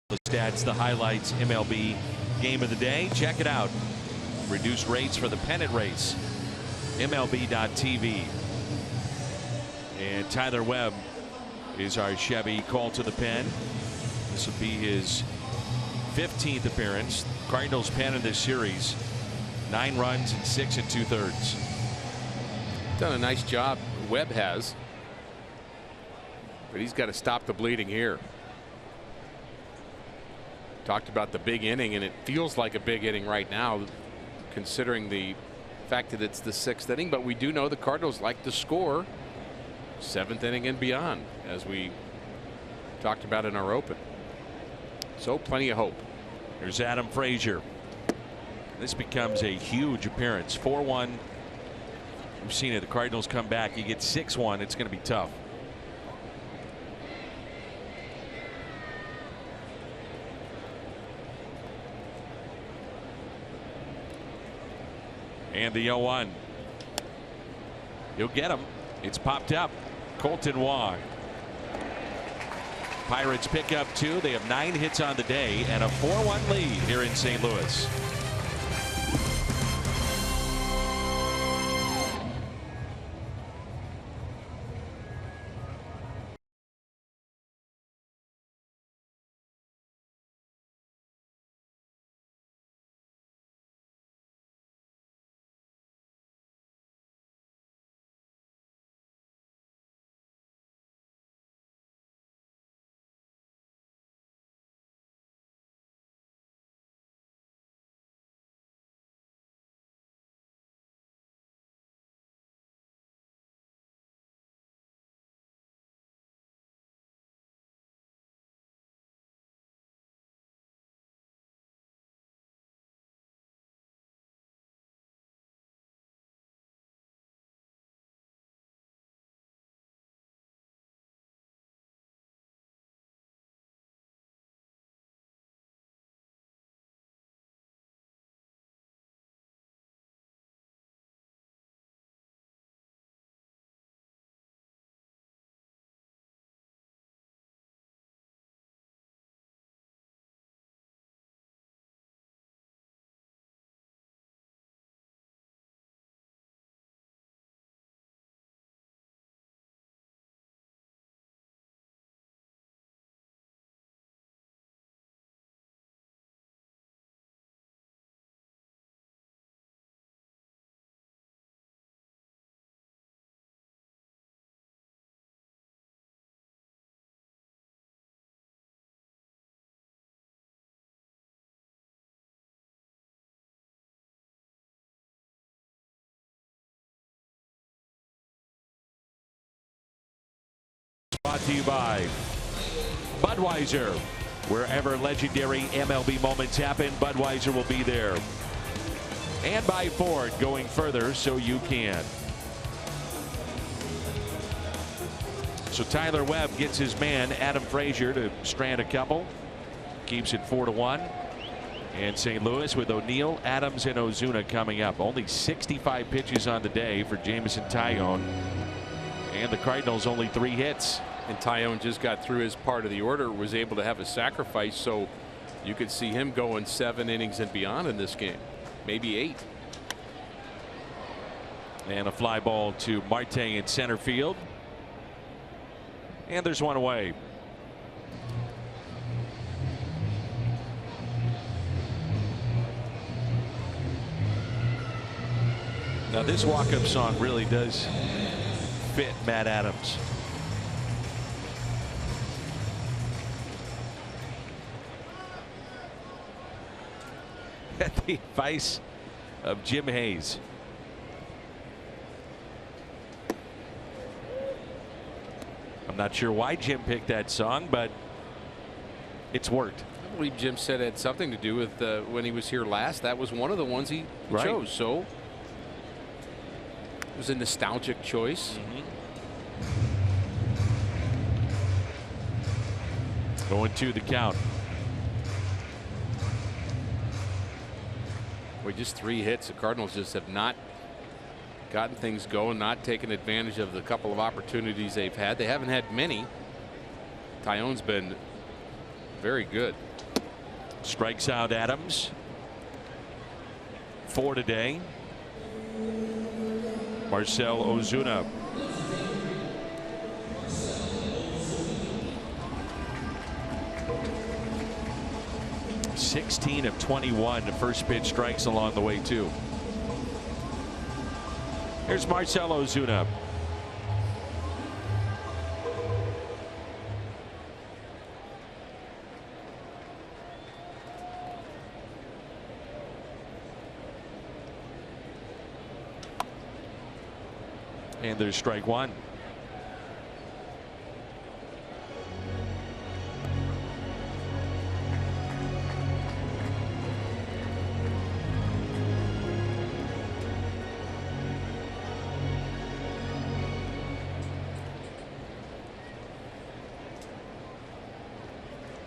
The stats, the highlights, MLB game of the day. Check it out. Reduced rates for the pennant race. MLB.tv. And Tyler Webb is our Chevy call to the pen. This will be his 15th appearance. Cardinals pen in this series. 9 runs in 6 2/3. Done a nice job. Webb has. But he's got to stop the bleeding here. Talked about the big inning, and it feels like a big inning right now, considering the fact that it's the 6th inning. But we do know the Cardinals like to score 7th inning and beyond, as we talked about in our open. So plenty of hope. Here's Adam Frazier. This becomes a huge appearance. 4-1. We've seen it. The Cardinals come back. You get 6-1. It's going to be tough. And the 0-1. You'll get him. It's popped up. Colton Wong. Pirates pick up 2. They have 9 hits on the day and a 4-1 lead here in St. Louis. Brought to you by Budweiser. Wherever legendary MLB moments happen, Budweiser will be there. And by Ford, going further so you can. So Tyler Webb gets his man Adam Frazier to strand a couple. Keeps it 4-1. And St. Louis with O'Neill, Adams, and Ozuna coming up. Only 65 pitches on the day for Jameson Taillon. And the Cardinals only 3 hits. And Taillon just got through his part of the order, was able to have a sacrifice, so you could see him going 7 innings and beyond in this game, maybe 8. And a fly ball to Marte in center field. And there's one away. Now this walk-up song really does fit Matt Adams. At the advice of Jim Hayes. I'm not sure why Jim picked that song, but it's worked. I believe Jim said it had something to do with when he was here last. That was one of the ones he chose. So it was a nostalgic choice. Going to the count. With just 3 hits, the Cardinals just have not gotten things going, not taken advantage of the couple of opportunities they've had. They haven't had many. Taillon's been very good. Strikes out Adams. 4 today. Marcell Ozuna. (16 of 21). First pitch strikes along the way too. Here's Marcell Ozuna. And there's strike 1.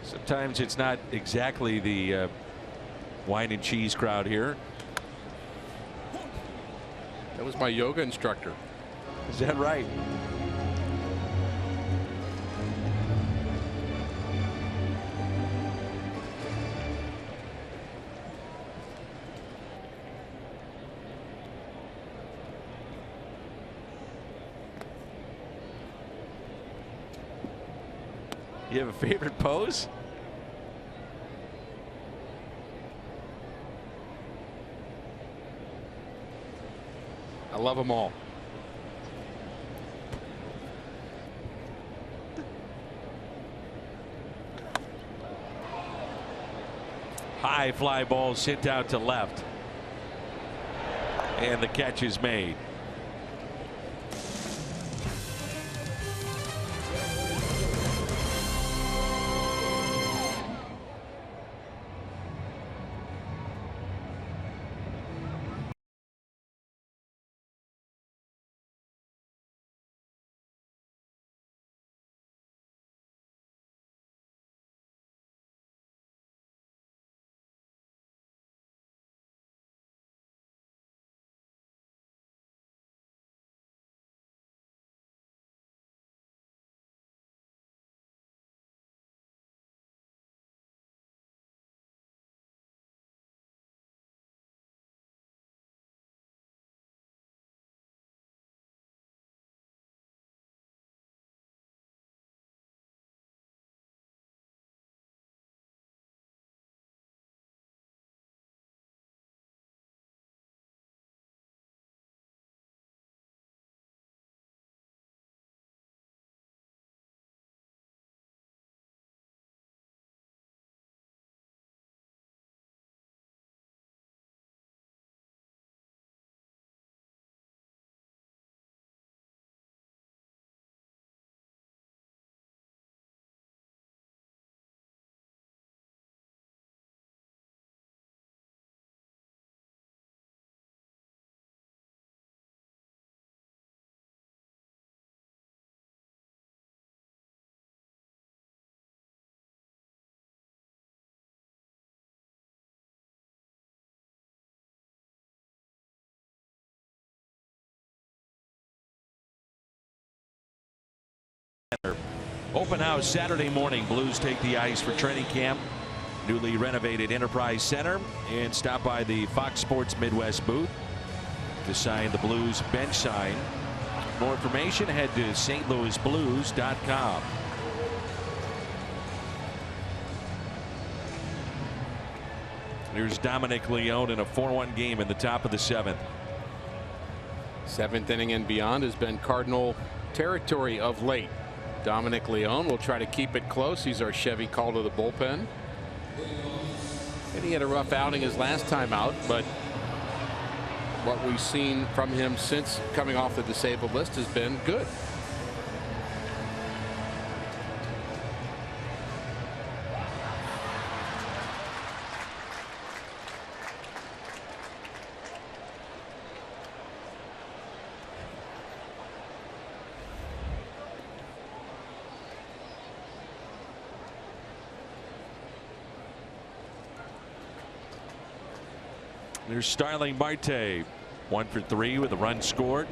Sometimes it's not exactly the wine and cheese crowd here. That was my yoga instructor. Is that right? You have a favorite pose? I love them all. High fly ball sent out to left. And the catch is made. Open house Saturday morning. Blues take the ice for training camp. Newly renovated Enterprise Center, and stop by the Fox Sports Midwest booth to sign the Blues bench sign. More information, head to stlouisblues.com. Here's Dominic Leone in a 4-1 game in the top of the 7th. 7th inning and beyond has been Cardinal territory of late. Dominic Leone will try to keep it close. He's our Chevy call to the bullpen. And he had a rough outing his last time out, but what we've seen from him since coming off the disabled list has been good. There's Starling Marte, 1 for 3 with a run scored.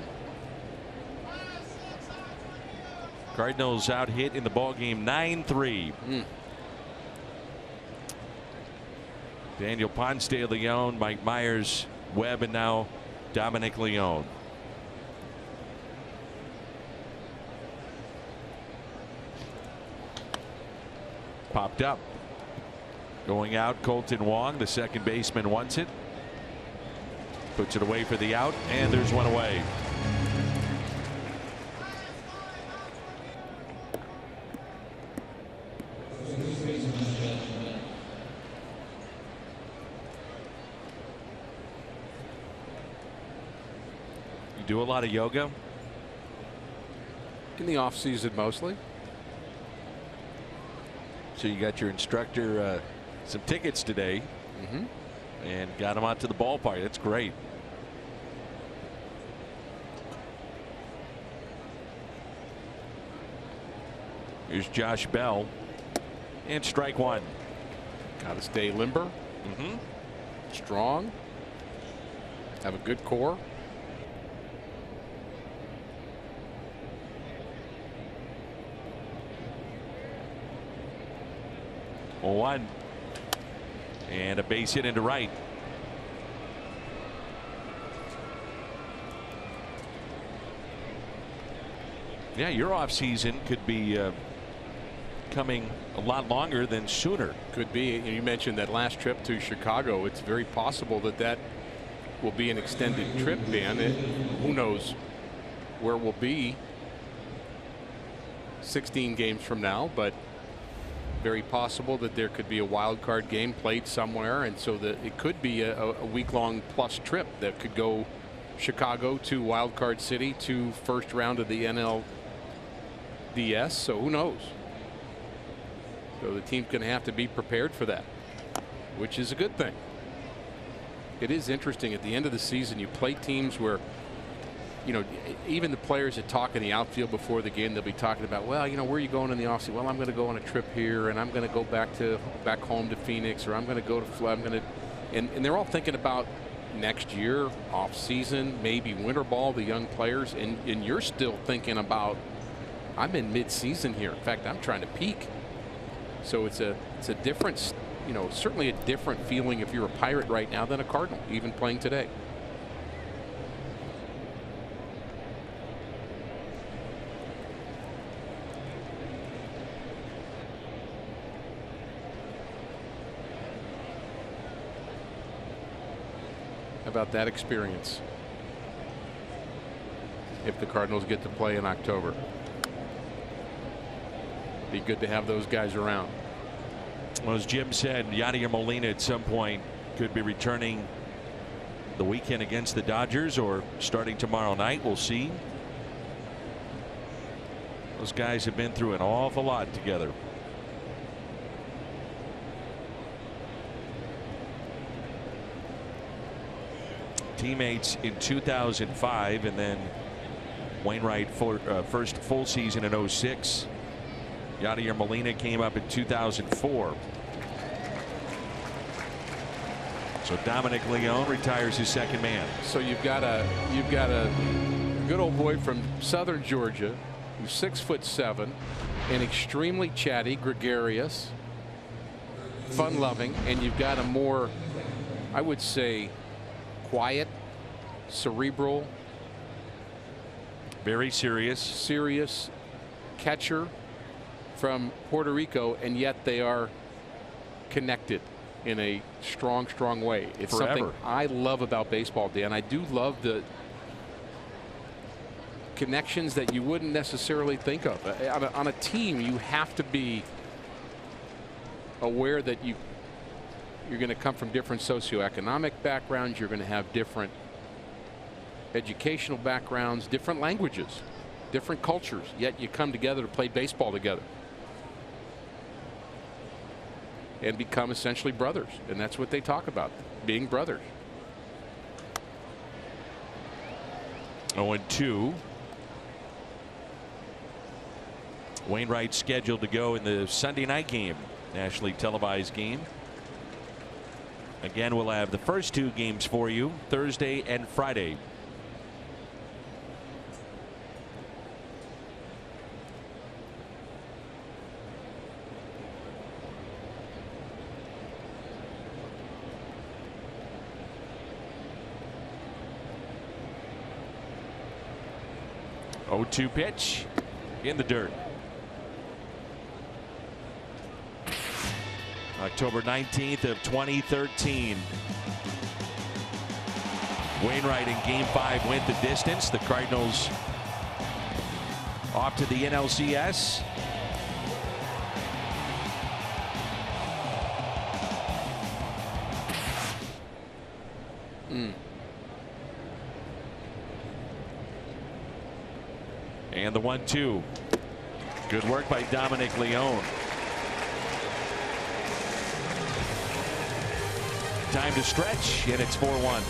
Cardinals out hit in the ball game 9-3. Daniel Ponce de Leon, Mike Myers, Webb, and now Dominic Leone. Popped up. Going out, Colton Wong, the second baseman, wants it. Puts it away for the out, and there's one away. You do a lot of yoga? In the off season mostly. So you got your instructor some tickets today. And got him out to the ballpark. That's great. Here's Josh Bell, and strike 1. Got to stay limber, strong, have a good core. One. And a base hit into right. Yeah, your off season could be coming a lot longer than sooner. Could be. You mentioned that last trip to Chicago. It's very possible that that will be an extended trip, Dan. Who knows where we'll be 16 games from now, but very possible that there could be a wild card game played somewhere, and so that it could be a week-long plus trip that could go Chicago to wild card city to first round of the NLDS. So who knows? So the team's going to have to be prepared for that, which is a good thing. It is interesting at the end of the season you play teams where, you know, even the players that talk in the outfield before the game, they'll be talking about, well, you know, where are you going in the offseason? Well, I'm going to go on a trip here, and I'm going to go back home to Phoenix, or I'm going to go to I'm going to, and they're all thinking about next year, off season, maybe winter ball, the young players, and you're still thinking about, I'm in mid-season here. In fact, I'm trying to peak. So it's a different, you know, certainly a different feeling if you're a Pirate right now than a Cardinal, even playing today. About that experience if the Cardinals get to play in October. Be good to have those guys around. Well, as Jim said, Yadier Molina at some point could be returning the weekend against the Dodgers or starting tomorrow night. We'll see. Those guys have been through an awful lot together. Teammates in 2005, and then Wainwright for first full season in 06. Yadier Molina came up in 2004. So Dominic Leone retires his second man. So you've got a good old boy from southern Georgia who's 6'7" and extremely chatty, gregarious, fun-loving, and you've got a more, I would say, quiet, cerebral, very serious catcher from Puerto Rico, and yet they are connected in a strong way. It's forever. Something I love about baseball, Dan. I do love the connections that you wouldn't necessarily think of. On a team, you have to be aware that you're going to come from different socioeconomic backgrounds. You're going to have different educational backgrounds, different languages, different cultures, yet you come together to play baseball together and become essentially brothers. And that's what they talk about, being brothers. 0-2. Wainwright scheduled to go in the Sunday night game, nationally televised game. Again, we'll have the first two games for you Thursday and Friday. Oh-2 pitch in the dirt. October 19th of 2013. Wainwright in Game 5 went the distance. The Cardinals off to the NLCS. And the 1-2. Good work by Dominic Leone. Time to stretch, and it's 4-1.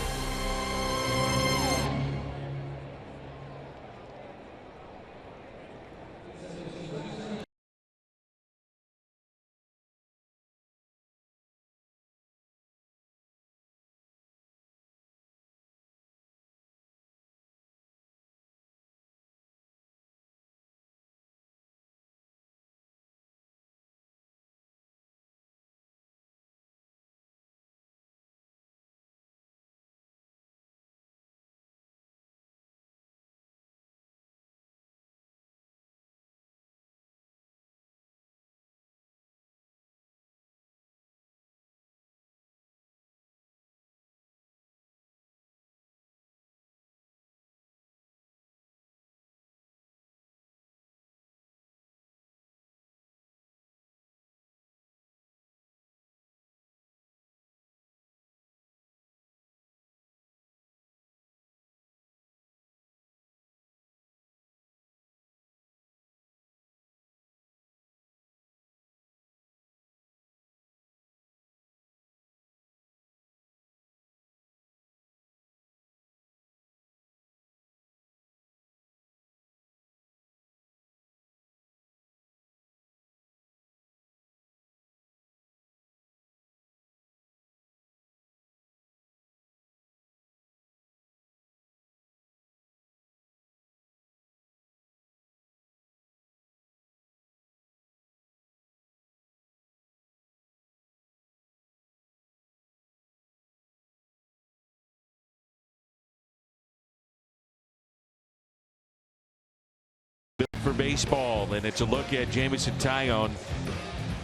For baseball, and it's a look at Jameson Taillon,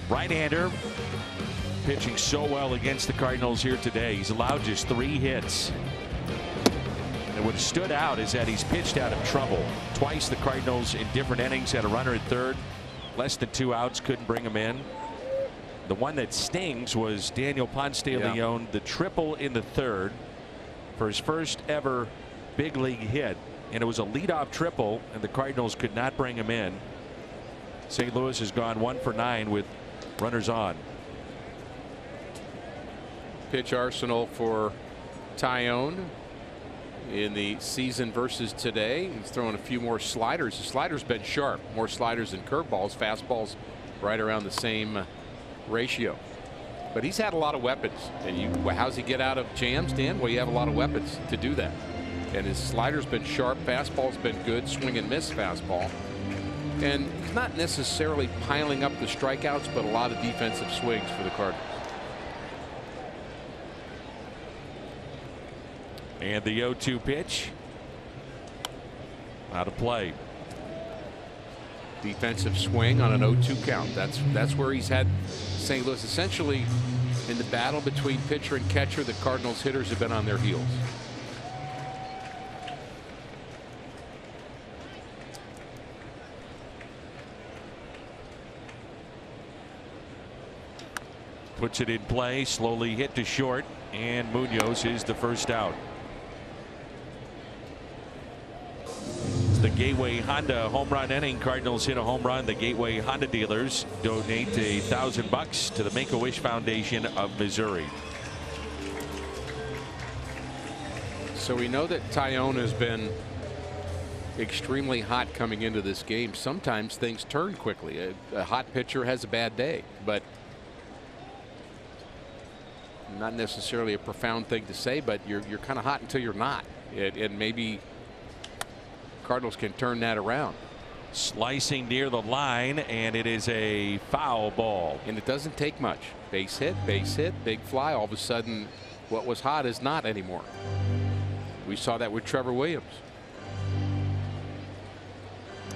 right-hander, pitching so well against the Cardinals here today. He's allowed just 3 hits. And what stood out is that he's pitched out of trouble. Twice the Cardinals in different innings had a runner at third. Less than 2 outs, couldn't bring him in. The one that stings was Daniel Ponce de Leon, the triple in the third for his first ever big league hit. And it was a leadoff triple, and the Cardinals could not bring him in. St. Louis has gone 1 for 9 with runners on. Pitch arsenal for Taillon in the season versus today. He's throwing a few more sliders. The slider's been sharp. More sliders than curveballs. Fastballs right around the same ratio. But he's had a lot of weapons. And how's he get out of jams, Dan? Well, you have a lot of weapons to do that. And his slider's been sharp. Fastball's been good. Swing and miss fastball. And not necessarily piling up the strikeouts, but a lot of defensive swings for the Cardinals. And the 0-2 pitch. Out of play. Defensive swing on an 0-2 count. That's where he's had St. Louis essentially in the battle between pitcher and catcher. The Cardinals hitters have been on their heels. Puts it in play, slowly hit to short, and Munoz is the first out. It's the Gateway Honda home run inning. Cardinals hit a home run. The Gateway Honda dealers donate $1,000 to the Make-A-Wish Foundation of Missouri. So we know that Tyone has been extremely hot coming into this game. Sometimes things turn quickly. A hot pitcher has a bad day, but not necessarily a profound thing to say, but you're kind of hot until you're not. And maybe Cardinals can turn that around. Slicing near the line, and it is a foul ball. And it doesn't take much. Base hit, big fly. All of a sudden, what was hot is not anymore. We saw that with Trevor Williams.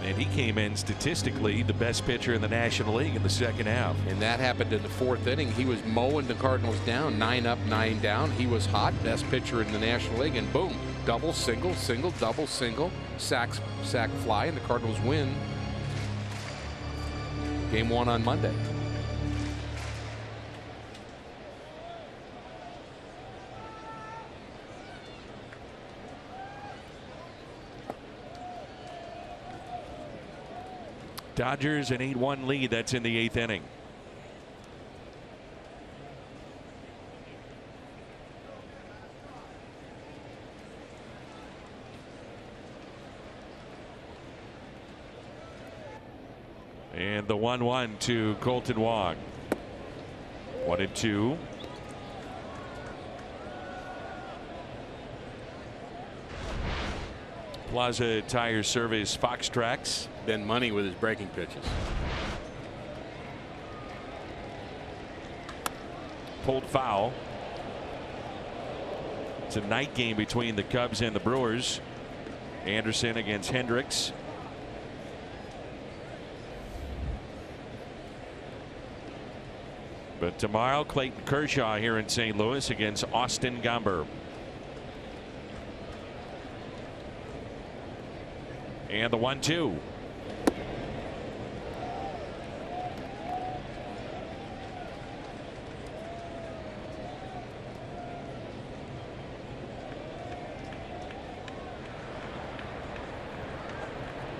And he came in statistically the best pitcher in the National League in the second half. And that happened in the fourth inning. He was mowing the Cardinals down, 9 up, 9 down. He was hot, best pitcher in the National League, and boom, double, single, double, single, sack, fly, and the Cardinals win Game 1 on Monday. Dodgers an 8-1 lead. That's in the 8th inning. And the 1-1 to Colton Wong. 1-2. Plaza Tire Service Fox Tracks. Been money with his breaking pitches. Pulled foul. It's a night game between the Cubs and the Brewers. Anderson against Hendricks. But tomorrow, Clayton Kershaw here in St. Louis against Austin Gomber. And the 1-2.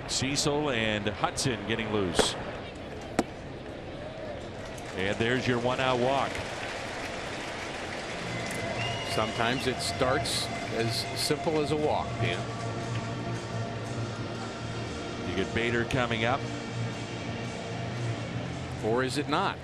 Cecil and Hudson getting loose. And there's your 1-out walk. Sometimes it starts as simple as a walk, Dan. You get Bader coming up. Or is it not?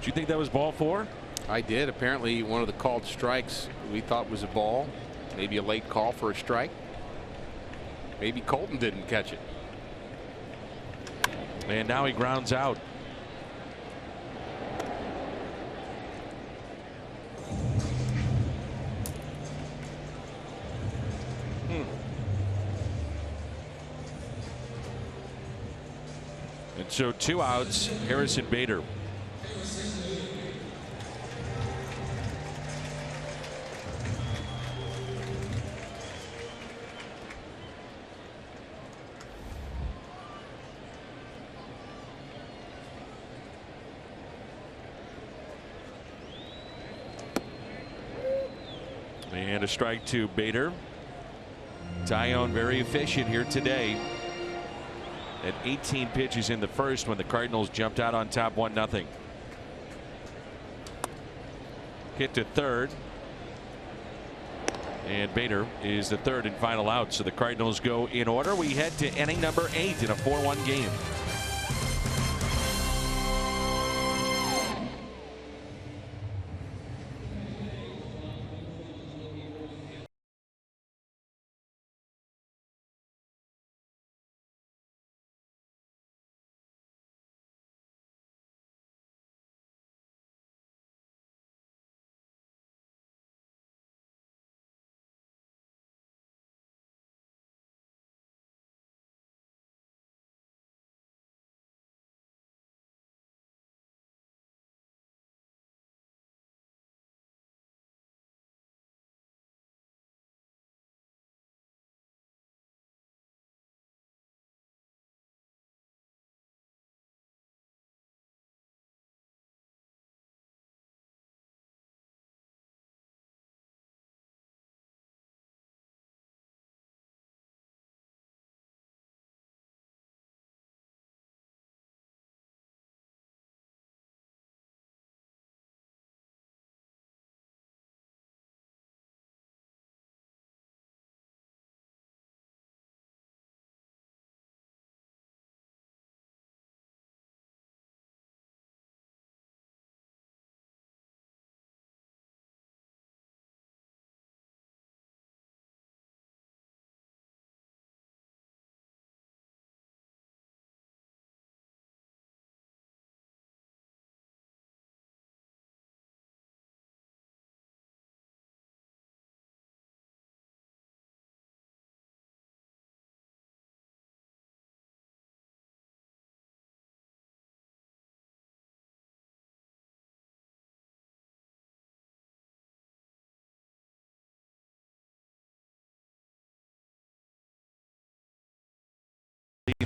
Do you think that was ball 4? I did. Apparently one of the called strikes we thought was a ball. Maybe a late call for a strike. Maybe Colton didn't catch it. And now he grounds out. And so 2 outs. Harrison Bader. And a strike to Bader. Tyone very efficient here today. At 18 pitches in the first when the Cardinals jumped out on top 1-0. Hit to third. And Bader is the third and final out. So the Cardinals go in order. We head to inning number 8 in a 4-1 game.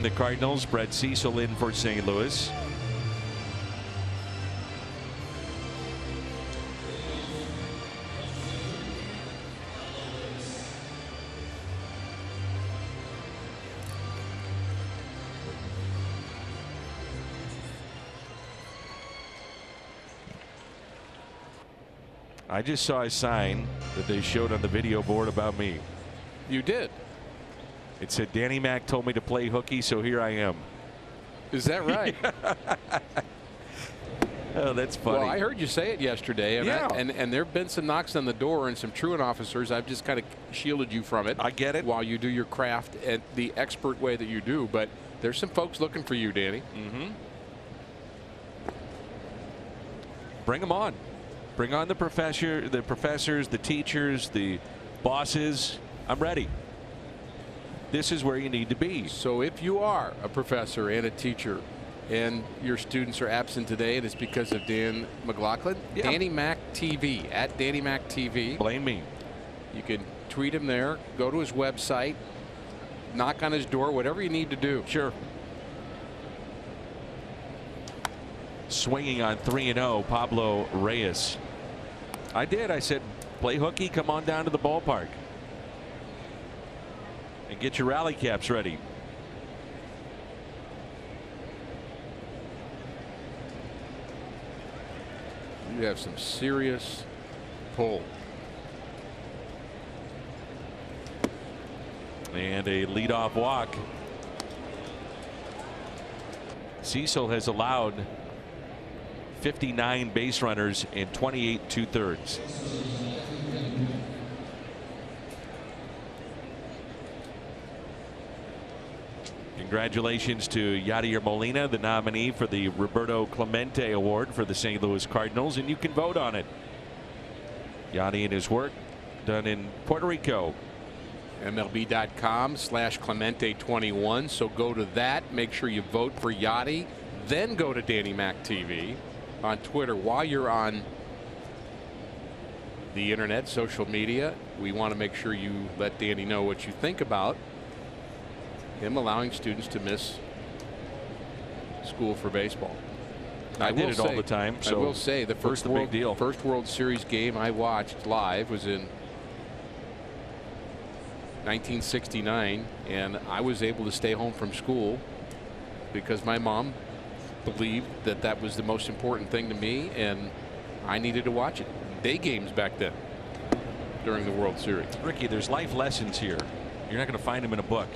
The Cardinals, Brett Cecil in for St. Louis. I just saw a sign that they showed on the video board about me. You did? It said Danny Mac told me to play hooky, so here I am. Is that right? Oh, that's funny. Well, I heard you say it yesterday, and, yeah. and there have been some knocks on the door and some truant officers. I've just kind of shielded you from it. I get it. While you do your craft at the expert way that you do, but there's some folks looking for you, Danny. Mm-hmm. Bring them on. Bring on the professors, the teachers, the bosses. I'm ready. This is where you need to be. So if you are a professor and a teacher and your students are absent today and it's because of Dan McLaughlin, yeah. Danny Mac TV, at Danny Mac TV. Blame me. You can tweet him there, go to his website, knock on his door, whatever you need to do. Sure. Swinging on 3-0, Pablo Reyes. I did. I said, play hooky, come on down to the ballpark. And get your rally caps ready. You have some serious pull. And a leadoff walk. Cecil has allowed 59 base runners in 28 2/3. Congratulations to Yadier Molina, the nominee for the Roberto Clemente Award for the St. Louis Cardinals, and you can vote on it. Yadi and his work done in Puerto Rico. MLB.com/Clemente21. So go to that. Make sure you vote for Yadi. Then go to Danny Mac TV on Twitter. While you're on the internet, social media, we want to make sure you let Danny know what you think about him allowing students to miss school for baseball. I did it all the time. So I will say the first World Series game I watched live was in 1969, and I was able to stay home from school because my mom believed that that was the most important thing to me, and I needed to watch it. Day games back then. during the World Series. Ricky, there's life lessons here. You're not going to find them in a book.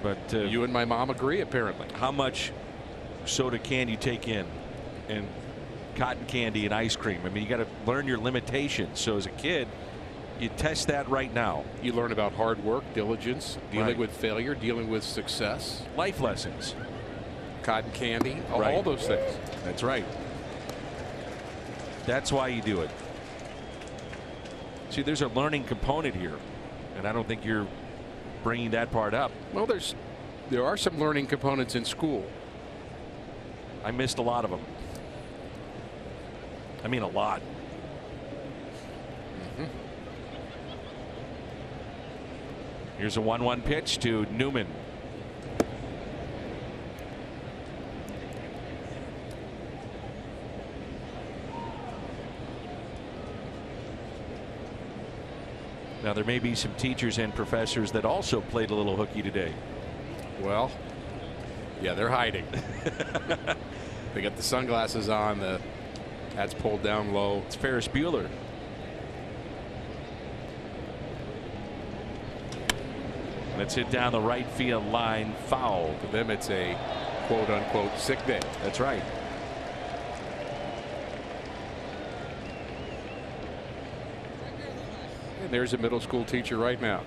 But you and my mom agree, apparently. How much soda can you take in, and cotton candy and ice cream? I mean, you got to learn your limitations. So as a kid, you test that right now. You learn about hard work, diligence, dealing with failure, dealing with success. Life lessons. Cotton candy, all those things. That's right. That's why you do it. See, there's a learning component here, and I don't think you're bringing that part up. Well, there are some learning components in school. I missed a lot of them. I mean, a lot. Here's a 1-1 pitch to Newman. Now, there may be some teachers and professors that also played a little hooky today. Well, yeah, they're hiding. They got the sunglasses on. The hat's pulled down low. It's Ferris Bueller. Let's hit down the right field line, foul. To them, it's a quote-unquote sick day. That's right. And there's a middle school teacher right now.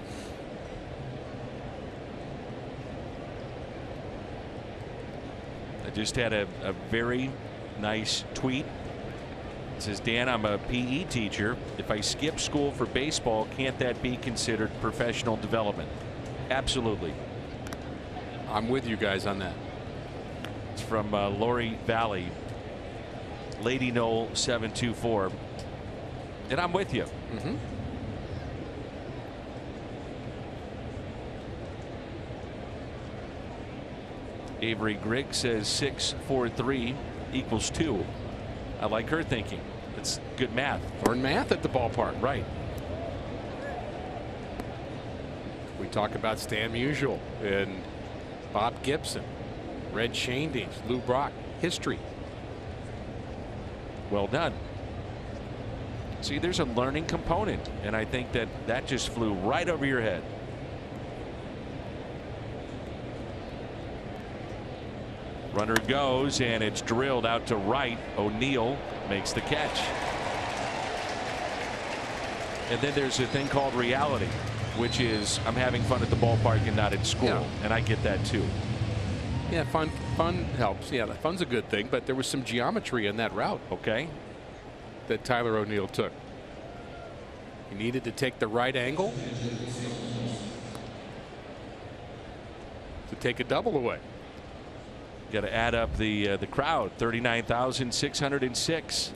I just had a very nice tweet. It says, Dan, I'm a PE teacher. If I skip school for baseball, can't that be considered professional development? Absolutely. I'm with you guys on that. It's from Lori Valley, Lady Knoll 724. And I'm with you. Avery Grigg says 643 equals 2. I like her thinking. It's good math. Learn math at the ballpark. Right. We talk about Stan Musial and Bob Gibson, Red Shandies, Lou Brock. History. Well done. See, there's a learning component, and I think that just flew right over your head. Runner goes, and it's drilled out to right. O'Neill makes the catch. And then there's a thing called reality, which is I'm having fun at the ballpark and not at school. Yeah. And I get that too. Yeah, fun helps. Yeah, fun's a good thing, but there was some geometry in that route. Okay. That Tyler O'Neill took. He needed to take the right angle to take a double away. Got to add up the crowd. 39,606.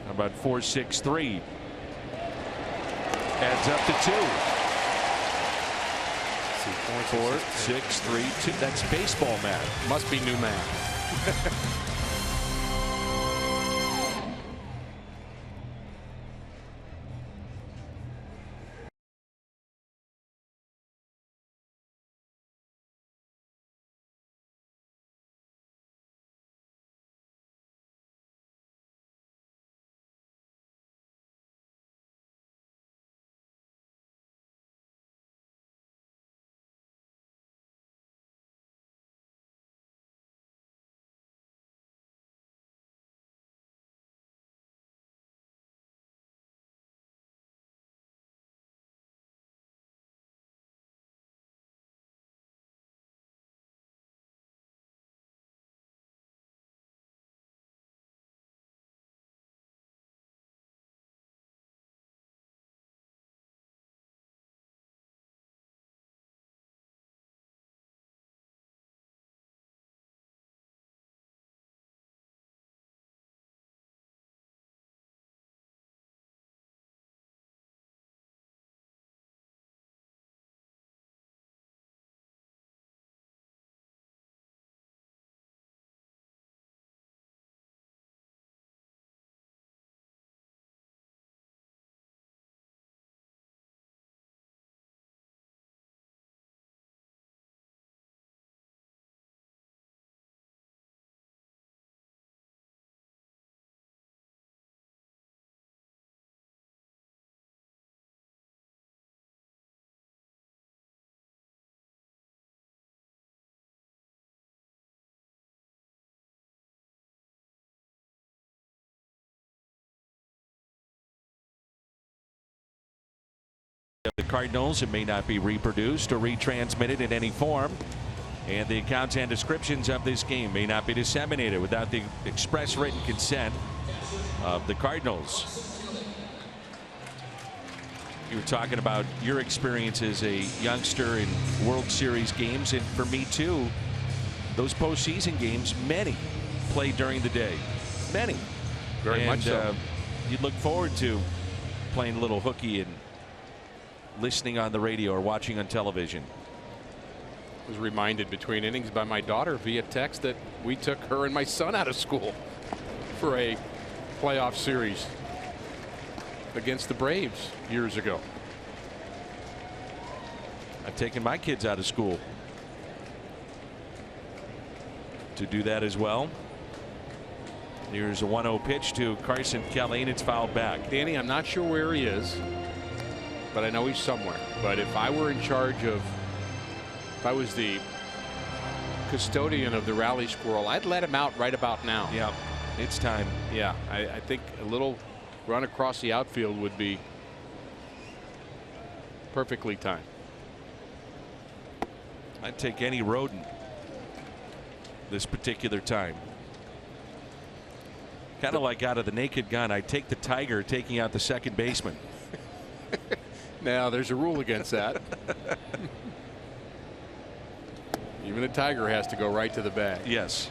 How about 463? Adds up to 2. 4, 6, 3, 2. That's baseball math. Must be new math. of the Cardinals. It may not be reproduced or retransmitted in any form. And the accounts and descriptions of this game may not be disseminated without the express written consent of the Cardinals. You were talking about your experience as a youngster in World Series games, and for me too, those postseason games, many played during the day. Many. Very much so. You'd look forward to playing a little hooky and listening on the radio or watching on television. I was reminded between innings by my daughter via text that we took her and my son out of school for a playoff series against the Braves years ago. I've taken my kids out of school to do that as well. Here's a 1-0 pitch to Carson Kelly, and it's fouled back. Danny, I'm not sure where he is, but I know he's somewhere. But if I were in charge of, if I was the custodian of the rally squirrel, I'd let him out right about now. Yeah, it's time. Yeah, I think a little run across the outfield would be perfectly timed. I'd take any rodent this particular time. Kind of like out of The Naked Gun, I'd take the tiger taking out the second baseman. Now, there's a rule against that. Even a tiger has to go right to the bag. Yes.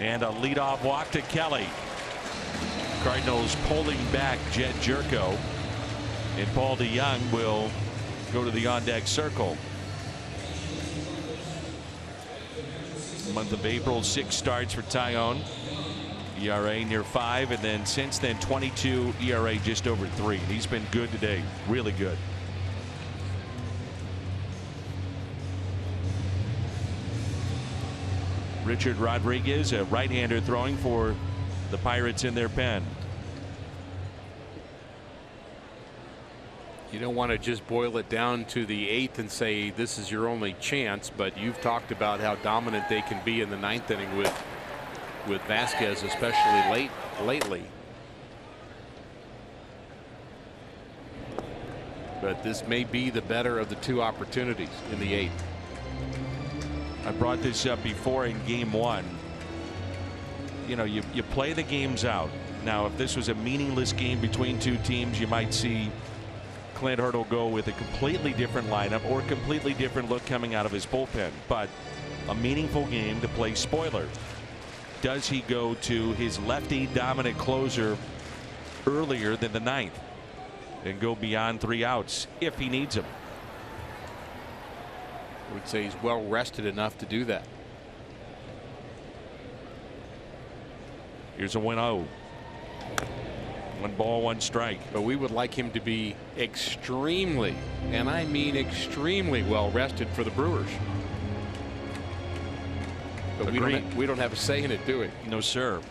And a leadoff walk to Kelly. Cardinals pulling back Jed Jerko, and Paul DeYoung will go to the on-deck circle. Month of April, 6 starts for Tyone. ERA near 5, and then since then 22, ERA just over 3. He's been good today, really good. Richard Rodriguez, a right-hander throwing for the Pirates in their pen. You don't want to just boil it down to the 8th and say this is your only chance, but you've talked about how dominant they can be in the 9th inning with Vasquez, especially lately. But this may be the better of the 2 opportunities in the 8th. I brought this up before in game 1. You know, you play the games out. Now, if this was a meaningless game between 2 teams, you might see Clint Hurdle go with a completely different lineup or a completely different look coming out of his bullpen. But a meaningful game to play spoiler. Does he go to his lefty dominant closer earlier than the 9th and go beyond 3 outs if he needs him? I would say he's well rested enough to do that. Here's a 1-0. 1 ball, 1 strike. But we would like him to be extremely, and I mean extremely well rested for the Brewers. But we don't have a say in it, do we? No, sir.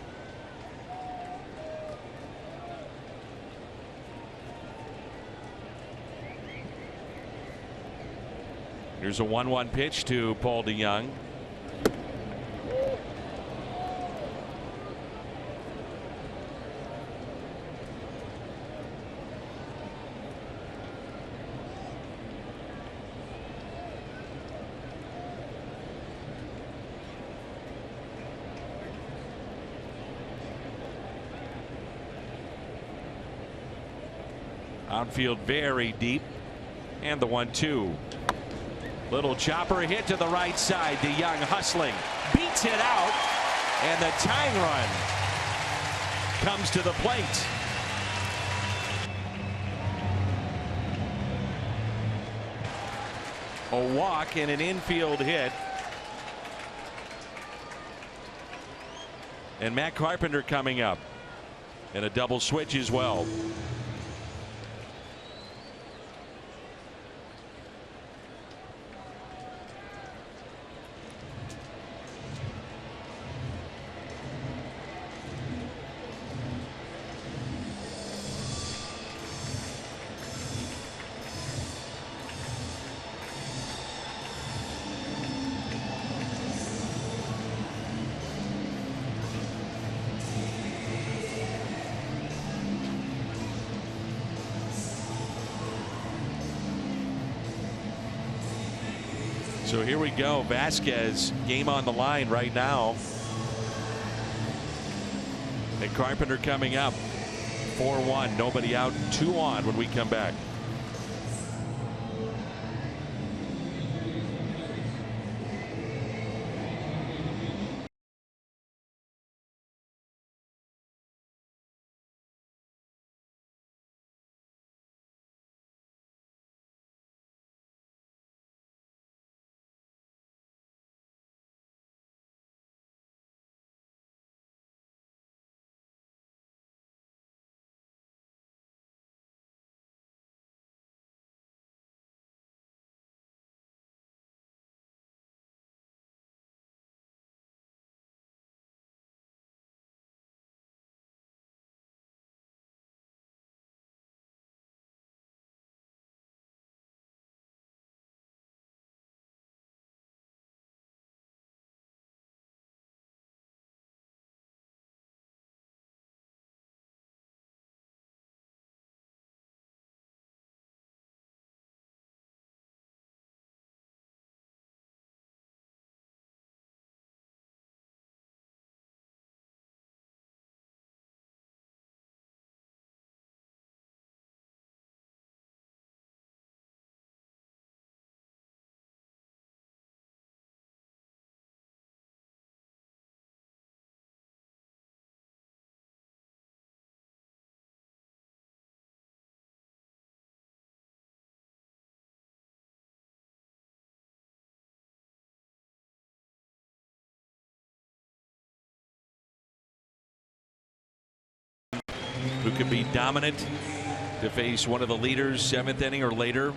Here's a 1-1 pitch to Paul DeYoung. Outfield very deep, and the 1-2. Little chopper hit to the right side. DeYoung hustling, beats it out, and the tying run comes to the plate. A walk and an infield hit. And Matt Carpenter coming up, and a double switch as well. So here we go. Vasquez, game on the line right now. And Carpenter coming up. 4-1. Nobody out. 2 on when we come back. Who can be dominant to face one of the leaders 7th inning or later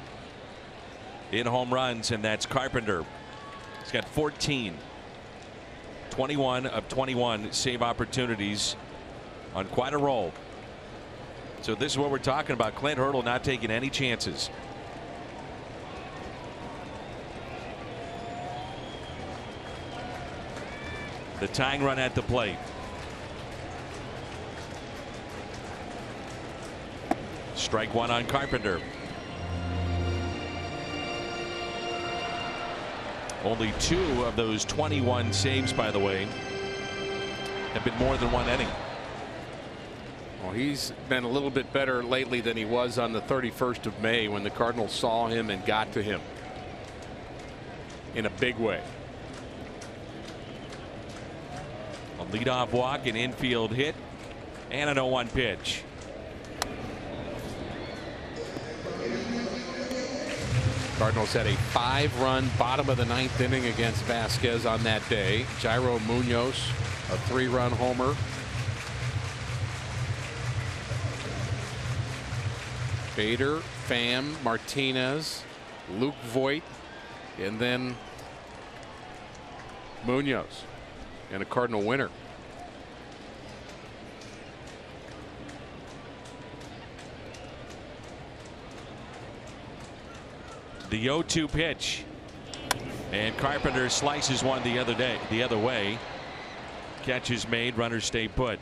in home runs, and that's Carpenter. He's got 14. 21 of 21 save opportunities on quite a roll. So this is what we're talking about. Clint Hurdle not taking any chances. The tying run at the plate. Strike 1 on Carpenter. Only 2 of those 21 saves, by the way, have been more than 1 inning. Well, he's been a little bit better lately than he was on the 31st of May when the Cardinals saw him and got to him in a big way. A leadoff walk, an infield hit, and an 0-1 pitch. Cardinals had a 5-run bottom of the 9th inning against Vasquez on that day. Jairo Munoz, a 3-run homer. Bader, Pham, Martinez, Luke Voigt, and then Munoz, and a Cardinal winner. The 0-2 pitch, and Carpenter slices one the other way. Catch is made, runners stay put.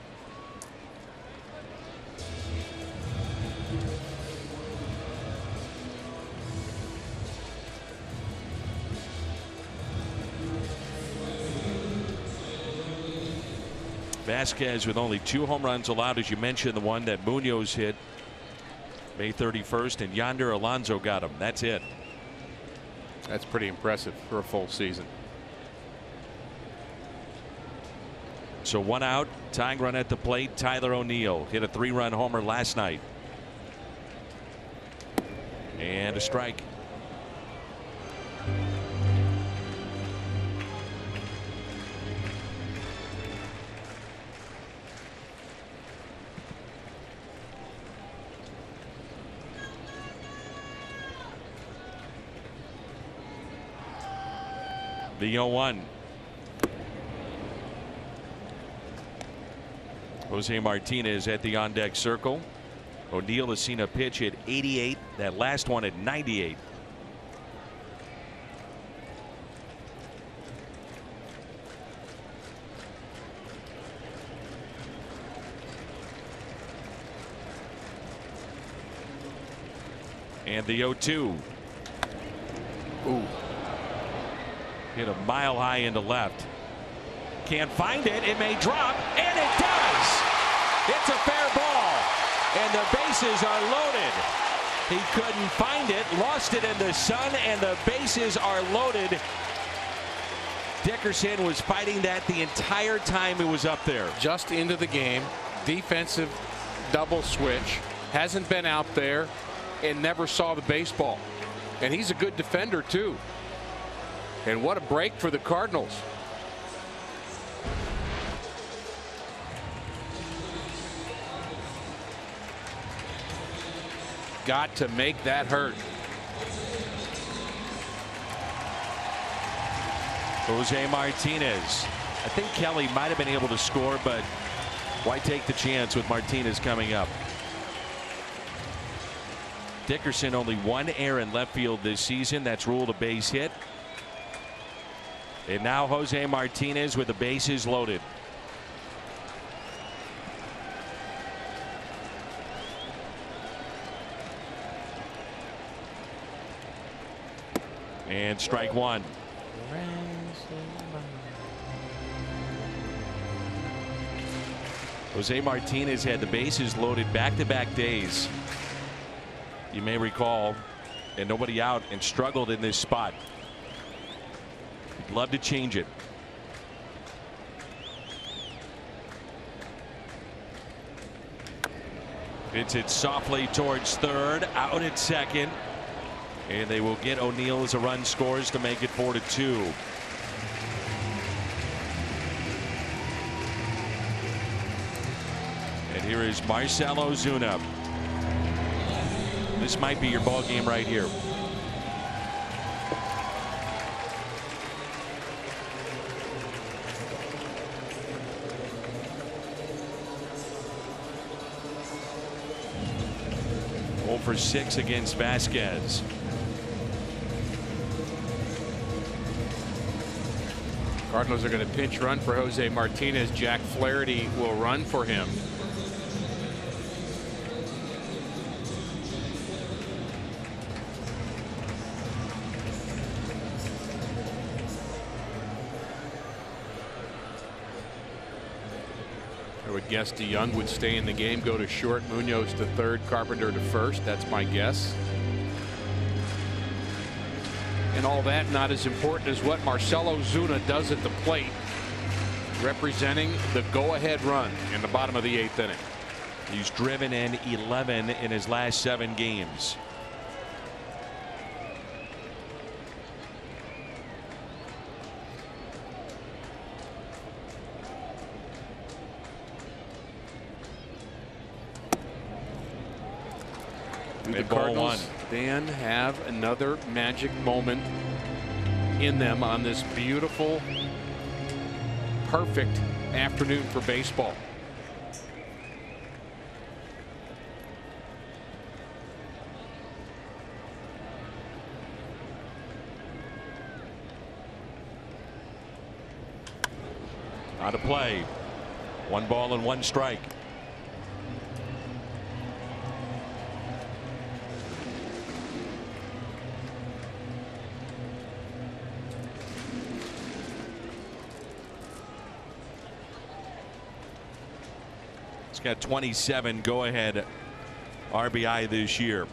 Vasquez with only 2 home runs allowed, as you mentioned, the one that Munoz hit May 31st, and Yonder Alonso got him. That's it. That's pretty impressive for a full season. So 1 out, tying run at the plate. Tyler O'Neill hit a 3-run homer last night. And a strike. The 0-1. Jose Martinez at the on deck circle. O'Neill has seen a pitch at 88, that last one at 98. And the 0-2. Ooh. Hit a mile high into left. Can't find it. It may drop, and it does. It's a fair ball, and the bases are loaded. He couldn't find it, lost it in the sun, and the bases are loaded. Dickerson was fighting that the entire time it was up there. Just into the game, defensive double switch, hasn't been out there and never saw the baseball. And he's a good defender too. And what a break for the Cardinals. Got to make that hurt. Jose Martinez. I think Kelly might have been able to score, but why take the chance with Martinez coming up? Dickerson only one error in left field this season. That's ruled a base hit. And now Jose Martinez with the bases loaded. And strike one. Jose Martinez had the bases loaded back-to-back days. You may recall, and nobody out, and struggled in this spot. He'd love to change it. It's hit softly towards third, out at second. And they will get O'Neill as a run scores to make it 4-2. And here is Marcell Ozuna. This might be your ball game right here. For 6 against Vasquez. Cardinals are going to pinch run for Jose Martinez. Jack Flaherty will run for him. I would guess DeYoung would stay in the game, go to short, Munoz to third, Carpenter to first. That's my guess. And all that not as important as what Marcell Ozuna does at the plate, representing the go-ahead run in the bottom of the 8th inning. He's driven in 11 in his last 7 games. The Cardinals, Dan, have another magic moment in them on this beautiful, perfect afternoon for baseball. Out of play. 1 ball and 1 strike. Got 27 go-ahead RBI this year.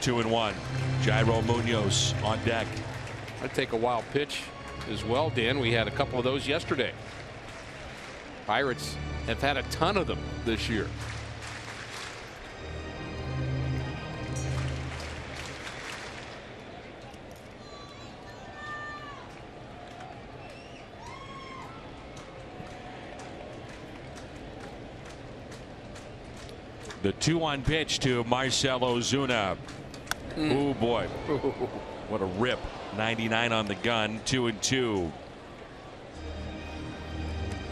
Two and 1. Jairo Munoz on deck. I'd take a wild pitch as well, Dan. We had a couple of those yesterday. Pirates have had a ton of them this year. The 2-1 pitch to Marcell Ozuna. Oh boy. What a rip. 99 on the gun. 2-2.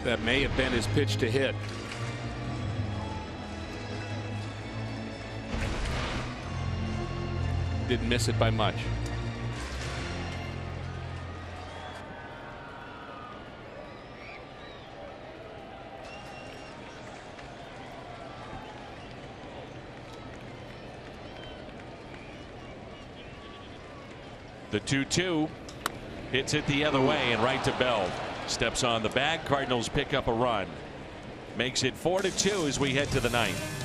That may have been his pitch to hit. Didn't miss it by much. The 2-2 hits it the other way and right to Bell. Steps on the bag. Cardinals pick up a run. Makes it 4-2 as we head to the ninth.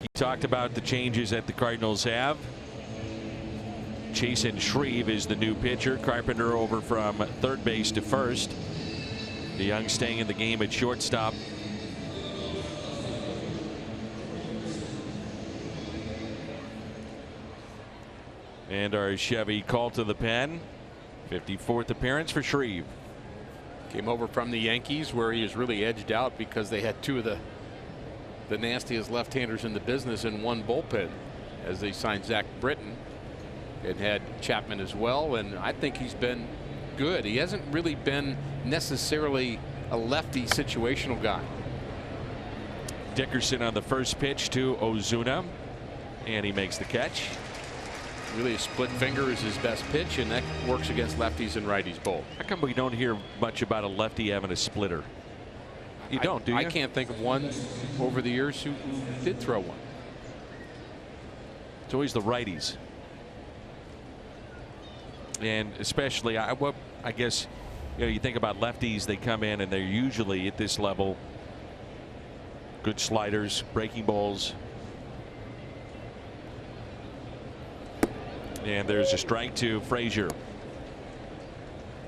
You talked about the changes that the Cardinals have. Chasen Shreve is the new pitcher. Carpenter over from third base to first. DeYoung staying in the game at shortstop. And our Chevy call to the pen. 54th appearance for Shreve. Came over from the Yankees, where he is really edged out because they had two of the nastiest left-handers in the business in one bullpen, as they signed Zach Britton and had Chapman as well. And I think he's been good. He hasn't really been necessarily a lefty situational guy. Dickerson on the first pitch to Ozuna, and he makes the catch. Really, a split finger is his best pitch, and that works against lefties and righties both. How come we don't hear much about a lefty having a splitter? You don't, do you? I can't think of one over the years who did throw one. It's always the righties. And especially, I guess, you think about lefties, they come in and they're usually at this level. Good sliders, breaking balls. And there's a strike to Frazier.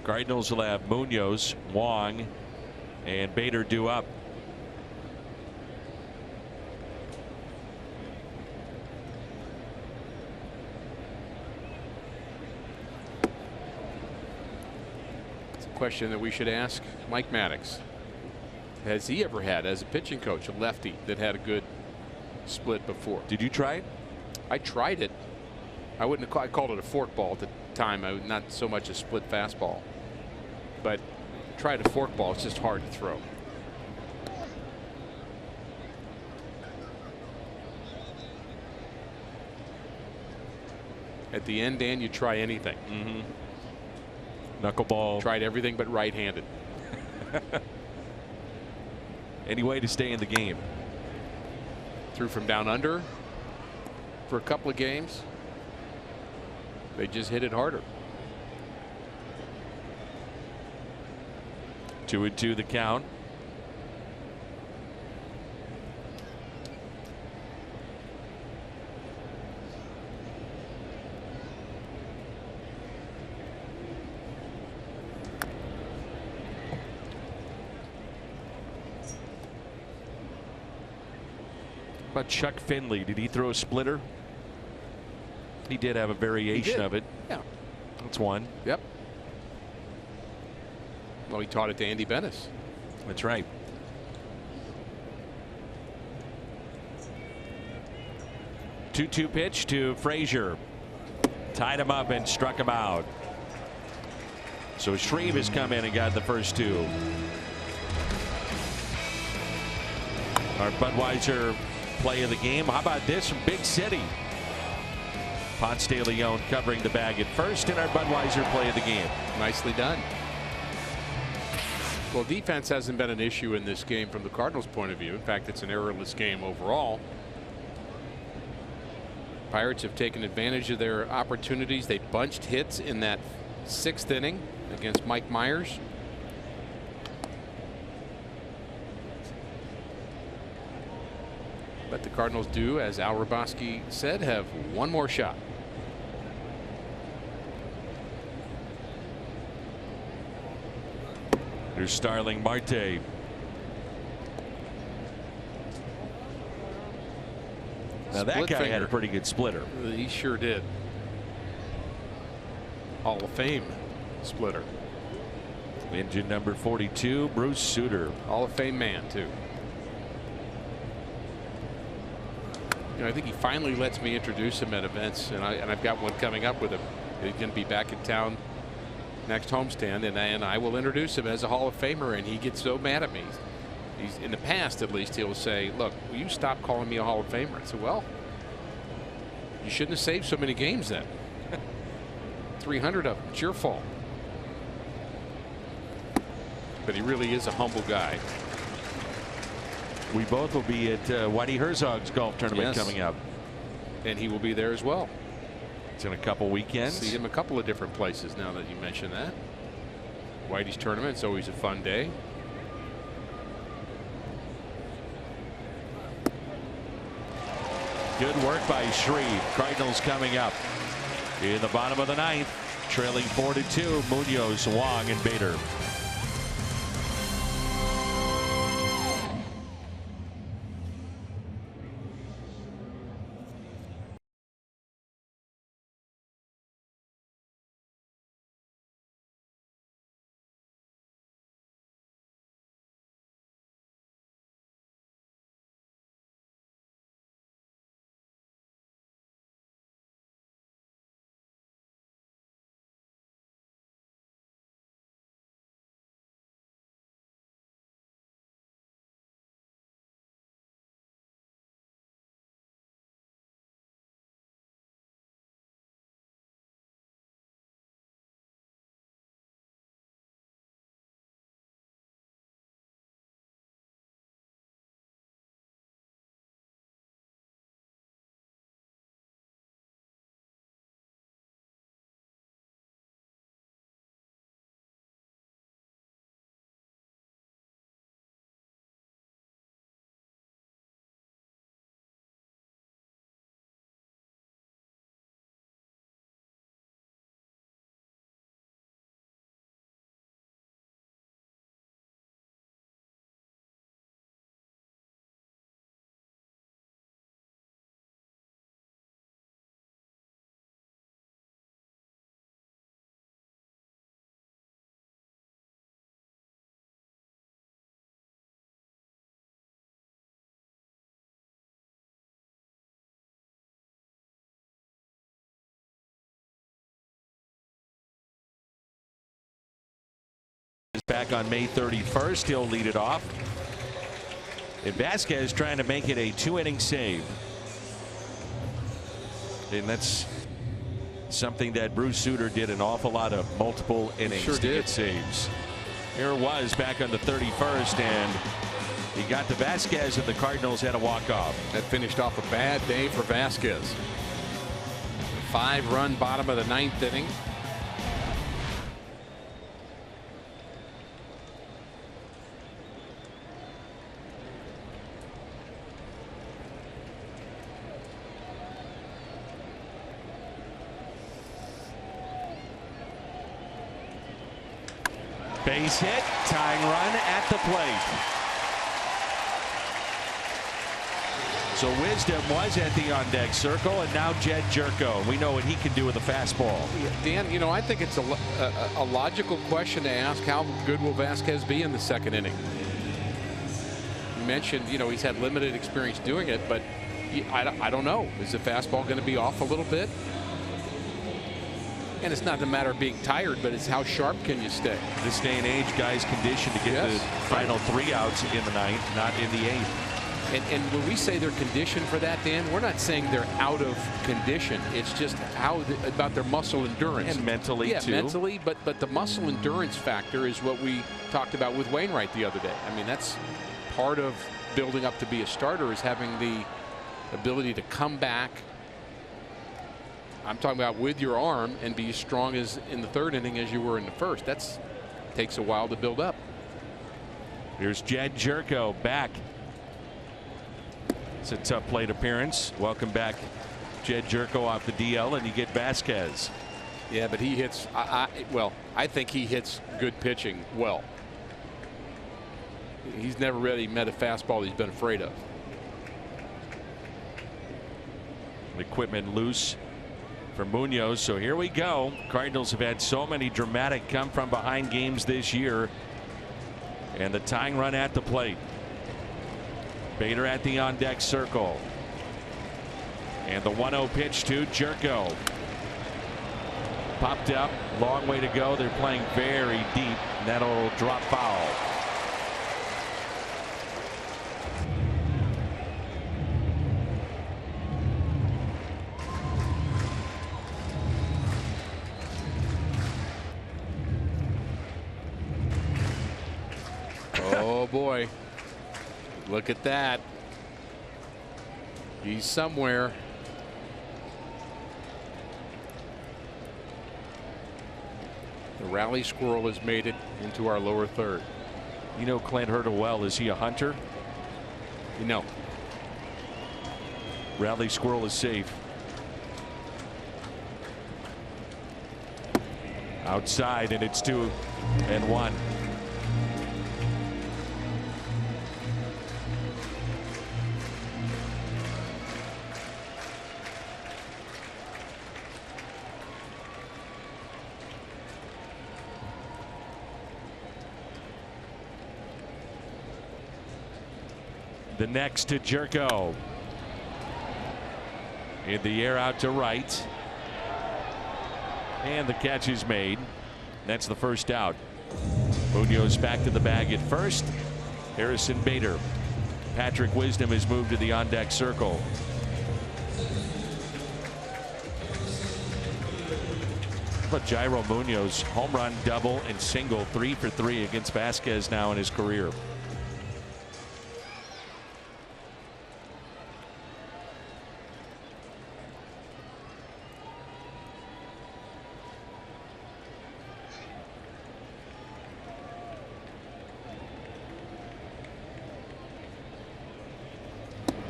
Cardinals will have Munoz, Wong, and Bader due up. It's a question that we should ask Mike Maddox. Has he ever had, as a pitching coach, a lefty that had a good split before? Did you try it? I tried it. I wouldn't have I called it a fork ball at the time. Not so much a split fastball, but tried a fork ball. It's just hard to throw. At the end, Dan, you try anything. Knuckleball. Tried everything but right-handed. Any way to stay in the game. Threw from down under for a couple of games. They just hit it harder. 2-2 the count. How about Chuck Finley? Did he throw a splitter? He did have a variation of it. Yeah. That's one. Yep. Well, he taught it to Andy Bennis. That's right. Two-two pitch to Frazier. Tied him up and struck him out. So Shreve has come in and got the first two. Our Budweiser play of the game. How about this from Big City? Ponce de Leon covering the bag at first in our Budweiser play of the game. Nicely done. Well, defense hasn't been an issue in this game from the Cardinals' point of view. In fact, it's an errorless game overall. Pirates have taken advantage of their opportunities. They bunched hits in that 6th inning against Mike Myers. But the Cardinals do, as Al Raboski said, have one more shot. There's Starling Marte. Now that guy had a pretty good splitter. He sure did. Hall of Fame splitter. Engine number 42, Bruce Sutter. Hall of Fame man, too. You know, I think he finally lets me introduce him at events, and I've got one coming up with him. He's going to be back in town next homestand, and I will introduce him as a Hall of Famer, and he gets so mad at me. He's, in the past, at least, he'll say, look, will you stop calling me a Hall of Famer? I said, well, you shouldn't have saved so many games then. 300 of them. It's your fault. But he really is a humble guy. We both will be at Whitey Herzog's golf tournament coming up. And he will be there as well. It's in a couple weekends. See him a couple of different places now that you mention that. Whitey's tournament is always a fun day. Good work by Shreve. Cardinals coming up in the bottom of the 9th, trailing 4-2. Munoz, Wong, and Bader. Back on May 31st. He'll lead it off. And Vasquez trying to make it a 2-inning save. And that's something that Bruce Sutter did an awful lot of, multiple innings to get saves. Here it was back on the 31st, and he got to Vasquez, and the Cardinals had a walk-off. That finished off a bad day for Vasquez. 5-run bottom of the 9th inning. Base hit, tying run at the plate. So Wisdom was at the on-deck circle, and now Jed Jerko. We know what he can do with a fastball. Dan, you know, I think it's a logical question to ask, how good will Vasquez be in the second inning? You mentioned, you know, he's had limited experience doing it, but I don't know. Is the fastball going to be off a little bit? And it's not the matter of being tired, but it's how sharp can you stay. This day and age, guys conditioned to get the final 3 outs in the ninth, not in the 8th. And when we say they're conditioned for that, Dan, we're not saying they're out of condition. It's just about their muscle endurance. And mentally, too. Yeah, mentally, but the muscle endurance factor is what we talked about with Wainwright the other day. I mean, that's part of building up to be a starter, is having the ability to come back. I'm talking about with your arm and be as strong as in the 3rd inning as you were in the 1st. That takes a while to build up. Here's Jed Jerko back. It's a tough plate appearance. Welcome back, Jed Jerko off the DL, and you get Vasquez. Yeah, but he hits. I think he hits good pitching well. He's never really met a fastball he's been afraid of. Equipment loose for Munoz. So here we go. Cardinals have had so many dramatic come from behind games this year, and the tying run at the plate. Bader at the on deck circle, and the 1-0 pitch to Jerko. Popped up, long way to go. They're playing very deep, and that'll drop foul. Oh boy. Look at that. He's somewhere. The rally squirrel has made it into our lower 3rd. You know Clint Hurdle well. Is he a hunter? You know. Rally squirrel is safe. Outside, and it's 2-1. The next to Jerko. In the air out to right. And the catch is made. That's the first out. Munoz back to the bag at first. Harrison Bader. Patrick Wisdom has moved to the on deck circle. But Jairo Munoz, home run, double, and single, 3 for 3 against Vasquez now in his career.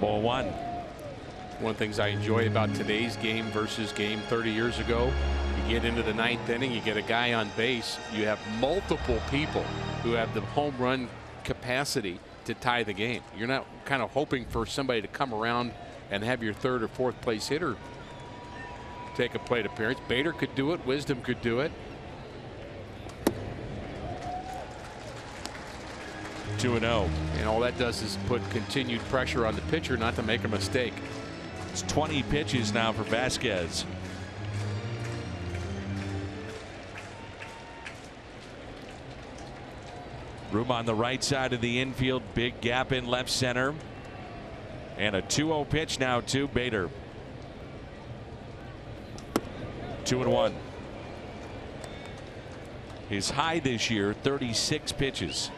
Ball 1. One of the things I enjoy about today's game versus game 30 years ago, you get into the 9th inning, you get a guy on base, you have multiple people who have the home run capacity to tie the game. You're not kind of hoping for somebody to come around and have your 3rd or 4th place hitter take a plate appearance. Bader could do it. Wisdom could do it. 2-0. And all that does is put continued pressure on the pitcher not to make a mistake. It's 20 pitches now for Vasquez. Room on the right side of the infield. Big gap in left center. And a 2-0 pitch now to Bader. 2-1. His high this year, 36 pitches.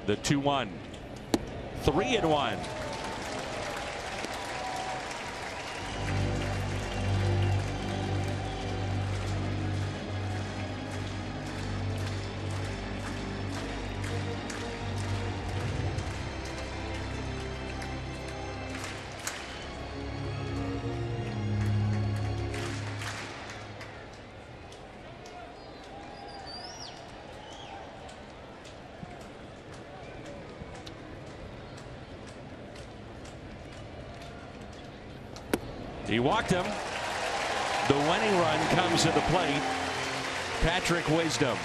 The 2-1. 3-1. He walked him. The winning run comes to the plate. Patrick Wisdom.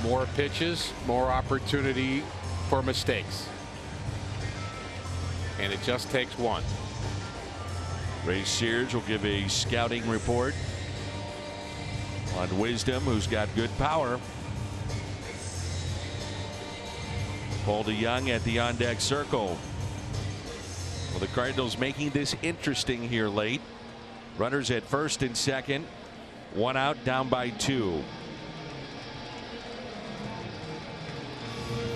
More pitches, more opportunity for mistakes. And it just takes one. Ray Sears will give a scouting report on Wisdom, who's got good power. Paul DeYoung at the on-deck circle. Well, the Cardinals making this interesting here late. Runners at first and second. One out, down by 2.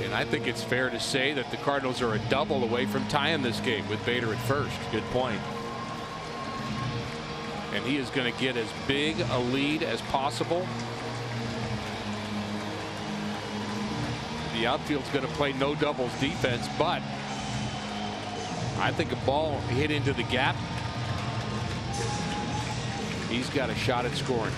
And I think it's fair to say that the Cardinals are a double away from tying this game with Bader at first. Good point. And he is going to get as big a lead as possible. The outfield's going to play no doubles defense, but I think a ball hit into the gap, he's got a shot at scoring.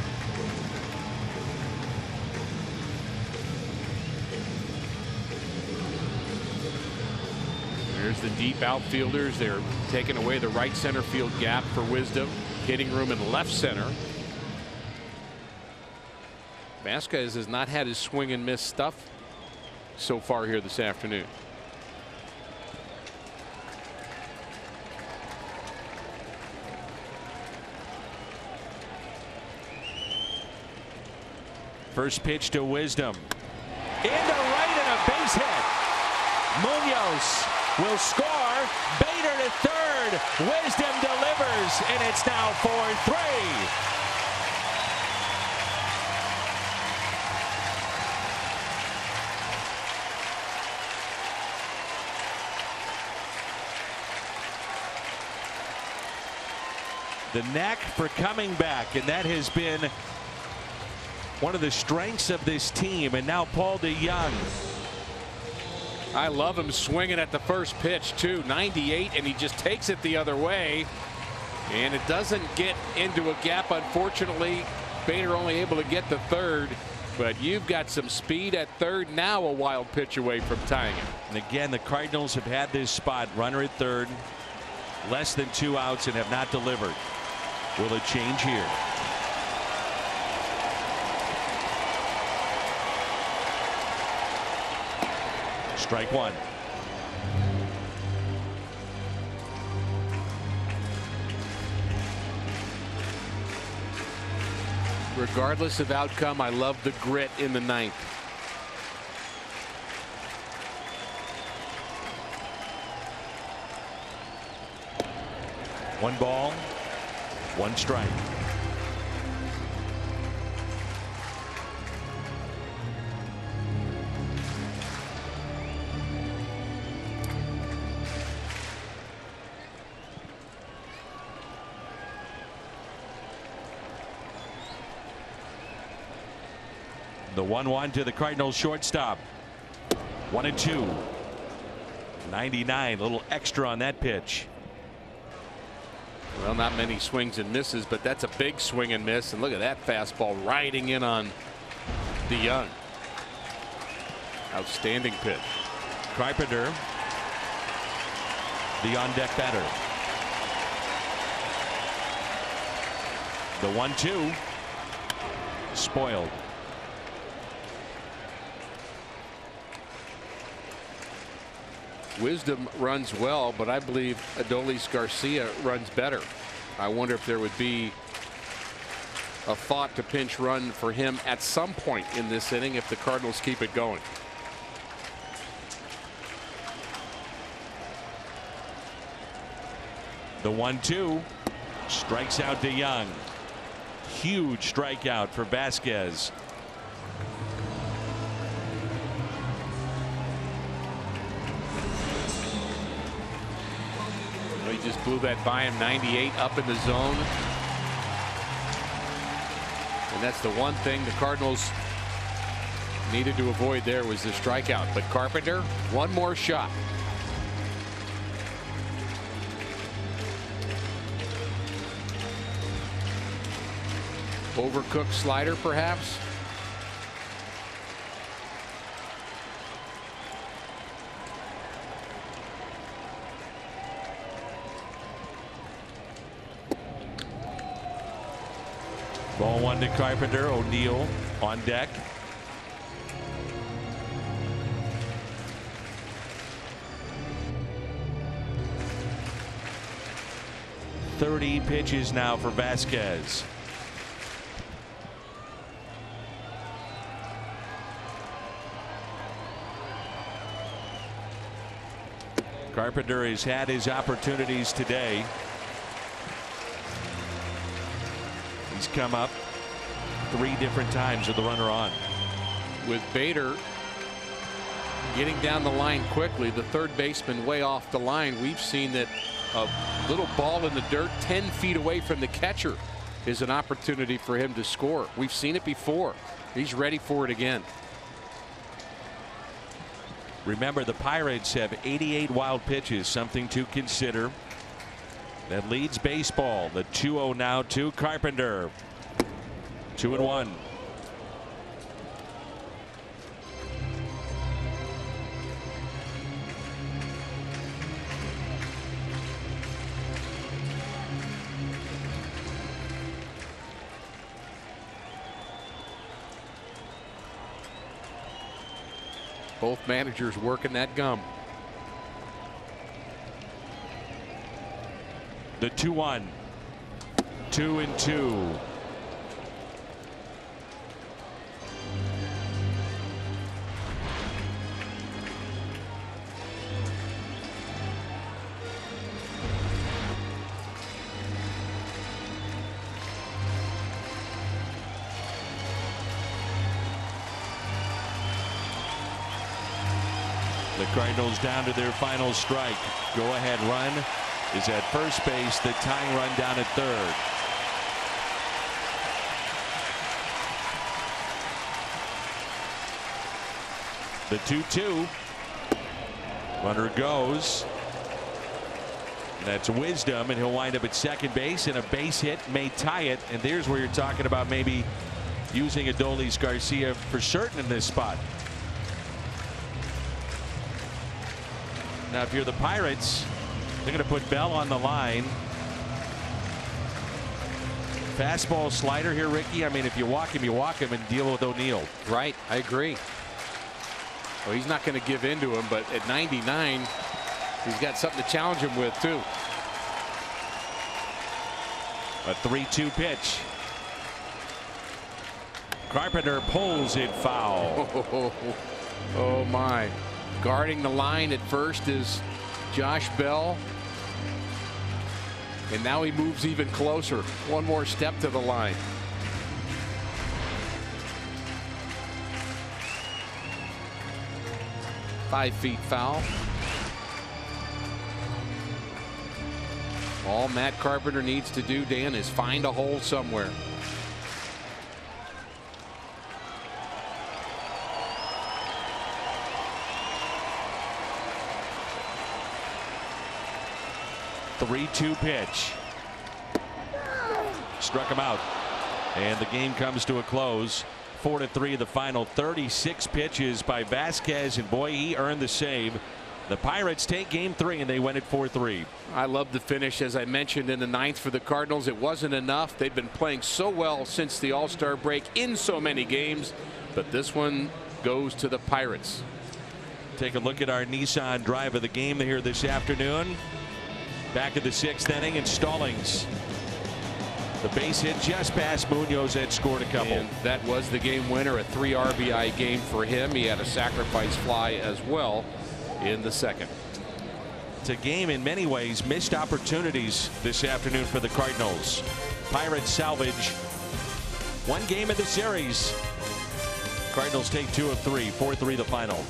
There's the deep outfielders. They're taking away the right center field gap for Wisdom. Hitting room in left center. Vasquez has not had his swing and miss stuff so far here this afternoon. First pitch to Wisdom. Into right and a base hit. Munoz will score. Bader to third. Wisdom delivers, and it's now 4-3. The knack for coming back, and that has been one of the strengths of this team. And now Paul DeYoung. I love him swinging at the first pitch too. 98, and he just takes it the other way, and it doesn't get into a gap. Unfortunately, Bader only able to get the third, but you've got some speed at third. Now a wild pitch away from tying it. And again, the Cardinals have had this spot, runner at third, less than 2 outs, and have not delivered. Will it change here? Strike one. Regardless of outcome, I love the grit in the ninth. One ball, one strike. The 1-1 to the Cardinals shortstop. 1-2. 99, a little extra on that pitch. Well, not many swings and misses, but that's a big swing and miss. And look at that fastball riding in on DeYoung. Outstanding pitch. Carpenter, the on-deck batter. The 1-2, spoiled. Wisdom runs well, but I believe Adolis Garcia runs better. I wonder if there would be a thought to pinch run for him at some point in this inning if the Cardinals keep it going. The 1-2 strikes out DeYoung. Huge strikeout for Vasquez. He just blew that by him. 98 up in the zone. And that's the one thing the Cardinals needed to avoid there was the strikeout. But Carpenter, one more shot. Overcooked slider, perhaps. Ball one to Carpenter. O'Neill on deck. .30 pitches now for Vasquez. Carpenter has had his opportunities today. He's come up 3 different times with the runner on. With Bader getting down the line quickly, the third baseman way off the line, we've seen that a little ball in the dirt 10 feet away from the catcher is an opportunity for him to score. We've seen it before. He's ready for it again. Remember, the Pirates have 88 wild pitches, something to consider. That leads baseball. The 2-0 now to Carpenter. 2-1. Both managers working that gum. The 2-1. 2-2. The Cardinals down to their final strike. Go ahead run is at first base. The tying run down at third. The 2-2. Runner goes. That's Wisdom, and he'll wind up at second base, and a base hit may tie it. And there's where you're talking about maybe using Adolis Garcia for certain in this spot. Now, if you're the Pirates, they're going to put Bell on the line. Fastball slider here, Ricky. I mean, if you walk him, and deal with O'Neill. Right. I agree. Well, he's not going to give in to him, but at 99, he's got something to challenge him with, too. A 3-2 pitch. Carpenter pulls it foul. Oh my. Guarding the line at first is Josh Bell. And now he moves even closer. One more step to the line. Five feet foul. All Matt Carpenter needs to do, Dan, is find a hole somewhere. The 3-2 pitch. Struck him out. And the game comes to a close. 4-3 the final. 36 pitches by Vasquez, and boy, he earned the save. The Pirates take game 3, and they win it 4-3. I love the finish, as I mentioned, in the ninth for the Cardinals. It wasn't enough. They've been playing so well since the All-Star break in so many games, but this one goes to the Pirates. Take a look at our Nissan drive of the game here this afternoon. Back in the 6th inning, and Stallings, the base hit just past Munoz, had scored a couple. And that was the game winner, a 3 RBI game for him. He had a sacrifice fly as well in the second. It's a game in many ways missed opportunities this afternoon for the Cardinals. Pirates salvage one game in the series. Cardinals take 2 of 3, 4-3 the final.